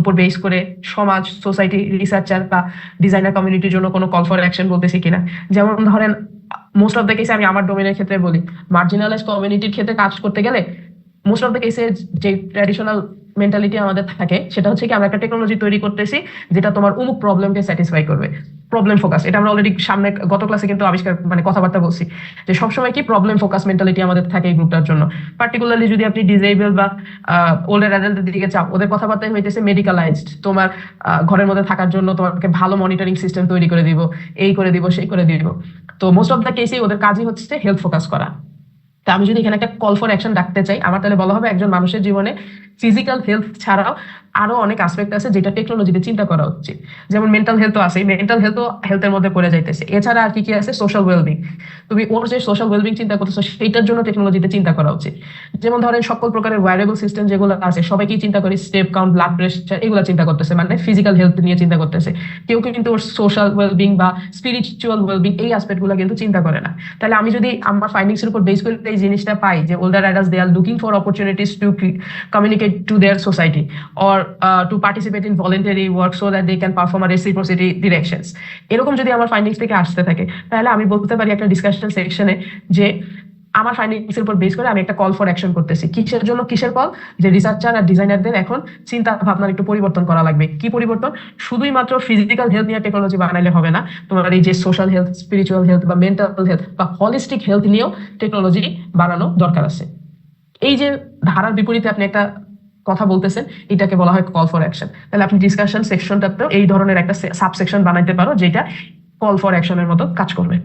উপর বেস করে সমাজ, সোসাইটি, রিসার্চার বা ডিজাইনার কমিউনিটির জন্য কোনো কল ফর অ্যাকশন বলতেছি কিনা। যেমন ধরেন মোস্ট অফ দ্য কেসে, আমি আমার ডোমেনের ক্ষেত্রে বলি, মার্জিনালাইজ কমিউনিটির ক্ষেত্রে কাজ করতে গেলে মোস্ট অফ দ্য কেসে যে ট্র্যাডিশনাল মেন্টালিটি আমাদের থাকে সেটা হচ্ছে কি আমরা একটা টেকনোলজি তৈরি করতেছি যেটা তোমার অমুক প্রবলেমকে স্যাটিসফাই করবে। প্রবলেম ফোকাস, এটা আমরা অলরেডি সামনে গত ক্লাসে কিন্তু আবিষ্কার কথাবার্তা বলছি যে সবসময় কি প্রবলেম ফোকাস মেন্টালিটি আমাদের থাকে এই গ্রুপটার জন্য। পার্টিকুলারলি যদি আপনি ডিসেবল বা ওল্ডার অ্যাডাল্টের দিকে চাও, ওদের কথাবার্তাই হইতেছে মেডিকেলাইজড, তোমার ঘরের মধ্যে থাকার জন্য তোমাকে ভালো মনিটরিং সিস্টেম তৈরি করে দিব, এই করে দিব, সেই করে দিব। তো মোস্ট অফ দ্য কেসেই ওদের কাজই হচ্ছে হেলথ ফোকাস করা। তা আমি যদি এখানে একটা কল ফর অ্যাকশন ডাকতে চাই, আমার তাহলে বলা হবে একজন মানুষের জীবনে ফিজিক্যাল হেলথ ছাড়াও আরো অনেক আসপেক্ট আছে যেটা টেকনোলজিতে চিন্তা করা উচিত। যেমন মেন্টাল হেলথও আছে, মেন্টাল হেলথও হেলথের মধ্যে পড়ে যাইতেছে। এছাড়া আর কি কি আছে, সোশ্যাল ওয়েলবিং, তুমি ওর যে সোশ্যাল ওয়েলবিং চিন্তা করতেছো সেইটার জন্য টেকনোলজিতে চিন্তা করা উচিত। যেমন ধরেন সকল প্রকারের ওয়্যারেবল সিস্টেম যেগুলো আছে সবাইকেই চিন্তা করি স্টেপ কাউন্ট, ব্লাড প্রেশার, এগুলো চিন্তা করতেছে, মানে ফিজিক্যাল হেলথ নিয়ে চিন্তা করতেছে। কেউ কিন্তু ওর সোশ্যাল ওয়েলবিং বা স্পিরিচুয়াল ওয়েলবিং এই আসপেক্ট গুলো কিন্তু চিন্তা করে না। তাহলে আমি যদি আমার ফাইন্ডিংস এর উপর বেস করে এই জিনিসটা পাই যে older adults they are looking for opportunities to communicate to their society or to participate in voluntary work so that they can perform a reciprocity directions, এরকম যদি আমার ফাইন্ডিংস থেকে আসতে থাকে তাহলে আমি বলতে পারি একটা ডিসকাশন সেকশনে যে আমার ফাইন্ডিংস এর উপর বেস করে আমি একটা কল ফর অ্যাকশন করতেছি। কিসের জন্য, কিসের কল, যে রিসার্চার আর ডিজাইনারদের এখন চিন্তা ভাবনার একটু পরিবর্তন করা লাগবে। কি পরিবর্তন? শুধুই মাত্র ফিজিক্যাল হেলথ নিয়ে টেকনোলজি বানাইলে হবে না, তোমার এই যে সোশ্যাল হেলথ, স্পিরিচুয়াল হেলথ বা মেন্টাল হেলথ বা হলিস্টিক হেলথ নিয়েও টেকনোলজি বানানো দরকার আছে। এই যে ধারার বিপরীতে আপনি একটা কথা বলতেছেন, এটাকে বলা হয় কল ফর অ্যাকশন। তাহলে আপনি ডিসকাশন সেকশনটাতেও এই ধরনের একটা সাবসেকশন বানাইতে পারো যেটা কল ফর অ্যাকশনের মতো কাজ করবে।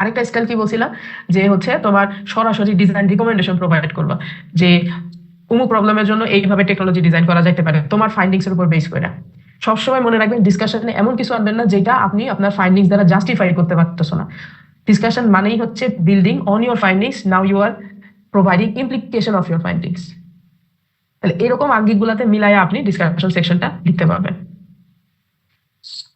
আরেকটা স্টাইল কি বলছিলাম, যে হচ্ছে তোমার সরাসরি ডিজাইন রিকমেন্ডেশন প্রোভাইড করবা, যে অমুক প্রবলেমের জন্য এইভাবে টেকনোলজি ডিজাইন করা যাইতে পারে তোমার ফাইন্ডিংস এর উপর বেস করে। সবসময় মনে রাখবেন ডিসকাশনে এমন কিছু আনবেন না যেটা আপনি আপনার ফাইন্ডিংস দ্বারা জাস্টিফাই করতে পারতেছো না। ডিসকাশন মানেই হচ্ছে building on your findings, now you are providing implication of your findings. তাহলে এরকম আঙ্গিকগুলোতে মিলাইয়া আপনি ডিসকাশন সেকশনটা লিখতে পারবেন।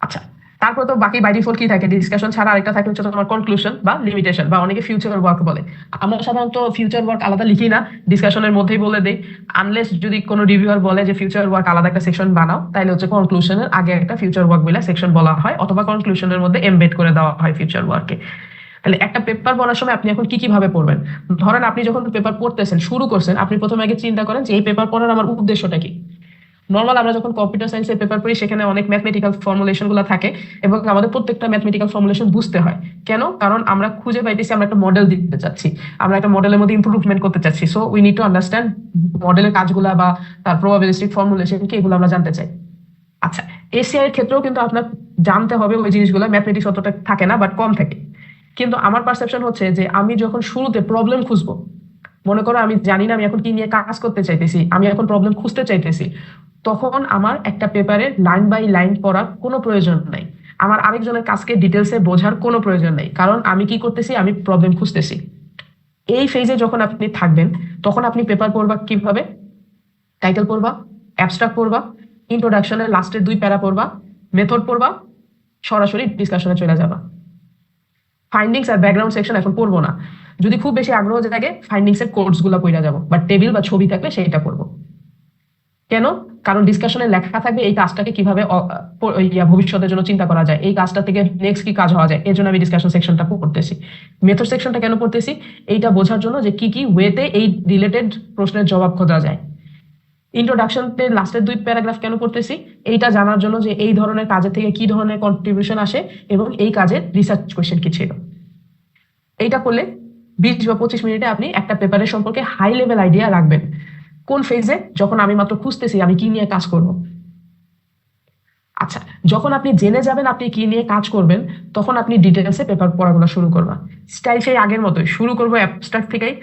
আচ্ছা, তারপর তো বাকি বাই ডিফল্ট কি থাকে, ডিসকাশন ছাড়া আরেকটা থাকে হচ্ছে তোমার কনক্লুশন বা লিমিটেশন, বা অনেকে ফিউচার ওয়ার্ক বলে। আমরা সাধারণত ফিউচার ওয়ার্ক আলাদা লিখি না, ডিসকাশনের মধ্যেই বলে দেই। আনলেস যদি কোনো রিভিউয়ার বলে যে ফিউচার ওয়ার্ক আলাদা একটা সেকশন বানাও, তাহলে হচ্ছে কনক্লুশনের আগে একটা ফিউচার ওয়ার্ক বলে সেকশন বলা হয়, অথবা কনক্লুশনের মধ্যে এমবেড করে দেওয়া হয় ফিউচার ওয়ার্কে। তাহলে একটা পেপার পড়ার সময় আপনি এখন কি কিভাবে পড়বেন? ধরেন আপনি যখন পেপার পড়তেছেন, শুরু করছেন, আপনি প্রথমে আগে চিন্তা করেন যে এই পেপার পড়ার আমার উদ্দেশ্যটা কি। নর্মাল আমরা যখন কম্পিউটার সায়েন্সের পেপার পড়ি সেখানে অনেক ম্যাথমেটিক্যাল ফর্মুলেশন গুলো থাকে এবং আমাদের প্রত্যেকটা ম্যাথমেটিক্যাল ফর্মুলেশন বুঝতে হয়। কেন? কারণ আমরা খুঁজে পাইতেছি আমরা একটা মডেল দিতে চাচ্ছি, আমরা একটা মডেলের মধ্যে ইমপ্রুভমেন্ট করতে চাচ্ছি। So we need to understand মডেলের কাজগুলা বা তার প্রবাবিলিস্টিক ফর্মুলেশন কি, এগুলো আমরা জানতে চাই। আচ্ছা, এসিআই এর ক্ষেত্রেও কিন্তু আপনার জানতে হবে ওই জিনিসগুলো, ম্যাথমেটিক্স অতটা থাকে না বাট কম থাকে। কিন্তু আমার পারসেপশন হচ্ছে যে আমি যখন শুরুতে প্রবলেম খুঁজবো, মনে করো আমি জানি না আমি এখন কি নিয়ে কাজ করতে চাইতেছি, আমি এখন প্রবলেম খুঁজতে চাইতেছি, তখন আমার একটা পেপারে লাইন বাই লাইন পড়ার কোনো প্রয়োজন নাই, আমার আরেকজনের কাজকে ডিটেলসে বোঝার কোনো প্রয়োজন নেই, কারণ আমি কি করতেছি, আমি প্রবলেম খুঁজতেছি। এই ফেজে যখন আপনি থাকবেন তখন আপনি পেপার পড়বা কিভাবে? টাইটেল পড়বা, অ্যাবস্ট্রাক্ট পড়বা, ইন্ট্রোডাকশনের লাস্টের 2 প্যারা পড়বা, মেথড পড়বা, সরাসরি ডিসকাশনে চলে যাবা। ফাইন্ডিংস আর ব্যাকগ্রাউন্ড সেকশন এখন পড়বো না, যদি খুব বেশি আগ্রহ জাগে ফাইন্ডিংস এর কোডস গুলো পড়া যাবো, বা টেবিল বা ছবি থাকলে সেটা পড়বো। কেন? কারণ ডিসকাশনে লেখা থাকবে এই কাজটাকে কিভাবে ভবিষ্যতের জন্য চিন্তা করা যায়, এই কাজটা থেকে নেক্সট কি কাজ হওয়া যায়, এর জন্য আমি ডিসকাশন সেকশনটা পড়তেছি। মেথড সেকশনটা কেন পড়তেছি? এইটা বোঝার জন্য যে কি কি ওয়েতে এই রিলেটেড প্রশ্নের জবাব খোঁজা যায়। ইন্ট্রোডাকশনের লাস্টের 2 প্যারাগ্রাফ কেন পড়তেছি? এইটা জানার জন্য যে এই ধরনের কাজের থেকে কি ধরনের কন্ট্রিবিউশন আসে এবং এই কাজের রিসার্চ কোয়েশ্চেন কি ছিল। এইটা করলে 20 বা 25 মিনিটে আপনি একটা পেপারের সম্পর্কে হাই লেভেল আইডিয়া রাখবেন। কোন ফেজে? যখন আমি মাত্র খুঁজতেছি আমি কি নিয়ে কাজ করব। আচ্ছা, যখন আপনি জেনে যাবেন আপনি কি নিয়ে কাজ করবেন, তখন আপনি ডিটেলসে পেপার পড়াগুলো শুরু করবেন। স্টাইল সেই আগের মতোই, শুরু করবো অ্যাবস্ট্রাক্ট থেকেই,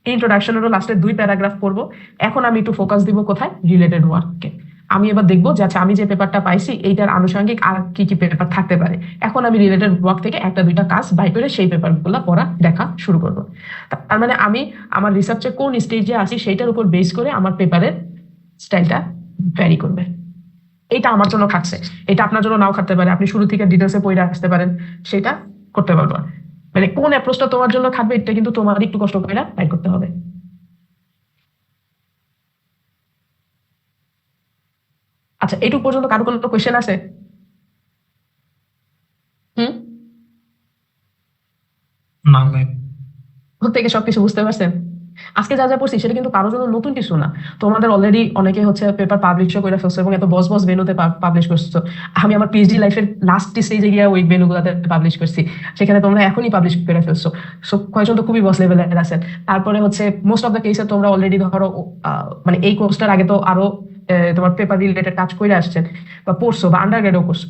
ইন্ট্রোডাকশনেরও লাস্টে 2 প্যারাগ্রাফ পড়বো। এখন আমি একটু ফোকাস দিব কোথায়? রিলেটেড ওয়ার্ককে। আমি এবার দেখবো যে আচ্ছা আমি যে পেপারটা পাইছি এইটার আনুষঙ্গিক আর কি কি পেপার থাকতে পারে। এখন আমি রিলেটেড ওয়ার্ক থেকে 1-2টা কাজ বাই করে সেই পেপারগুলো পড়া দেখা শুরু করবো। তার মানে আমি আমার রিসার্চে কোন স্টেজে আছি সেইটার উপর বেস করে আমার পেপারের স্টাইলটা ভ্যারি করবে। এটা আমার জন্য খাটছে, এটা আপনার জন্য নাও খাটতে পারে। আপনি শুরু থেকে ডিটেলসে পড়ে আসতে পারেন, সেটা করতে পারবো। মানে কোন অ্যাপ্রোচটা তোমার জন্য খাটবে এটা কিন্তু তোমার একটু কষ্ট করে বাইর করতে হবে। আচ্ছা, এইটুকু পর্যন্ত কারো কোনো কোয়েশ্চেন আছে? হুম, না ম্যাম। থেকে সবকিছু বুঝতে পারছেন? আজকে যা যা পড়ছি সেটা কিন্তু কারোর জন্য নতুন কিছু না। তোমাদের অলরেডি অনেকে হচ্ছে পেপার পাবলিশও করে ফেলছো এবং এত বস বস ভেন্যুতে পাবলিশ করছো। আমি আমার পিএইচডি লাইফের লাস্ট স্টেজে গিয়ে ওই ভেন্যুগুলোতে পাবলিশ করছি, সেখানে তোমরা এখনই পাবলিশ করে ফেলছো। সো কয়েকজন তো খুবই বস লেভেলের আছেন। তারপরে হচ্ছে মোস্ট অফ দ্য কেসে তোমরা অলরেডি ধরো মানে এই কোর্সটার আগে তো আরো তোমার পেপার রিলেটেড কাজ করে আসছেন বা পড়ছো বা আন্ডারগ্রেডও করছো।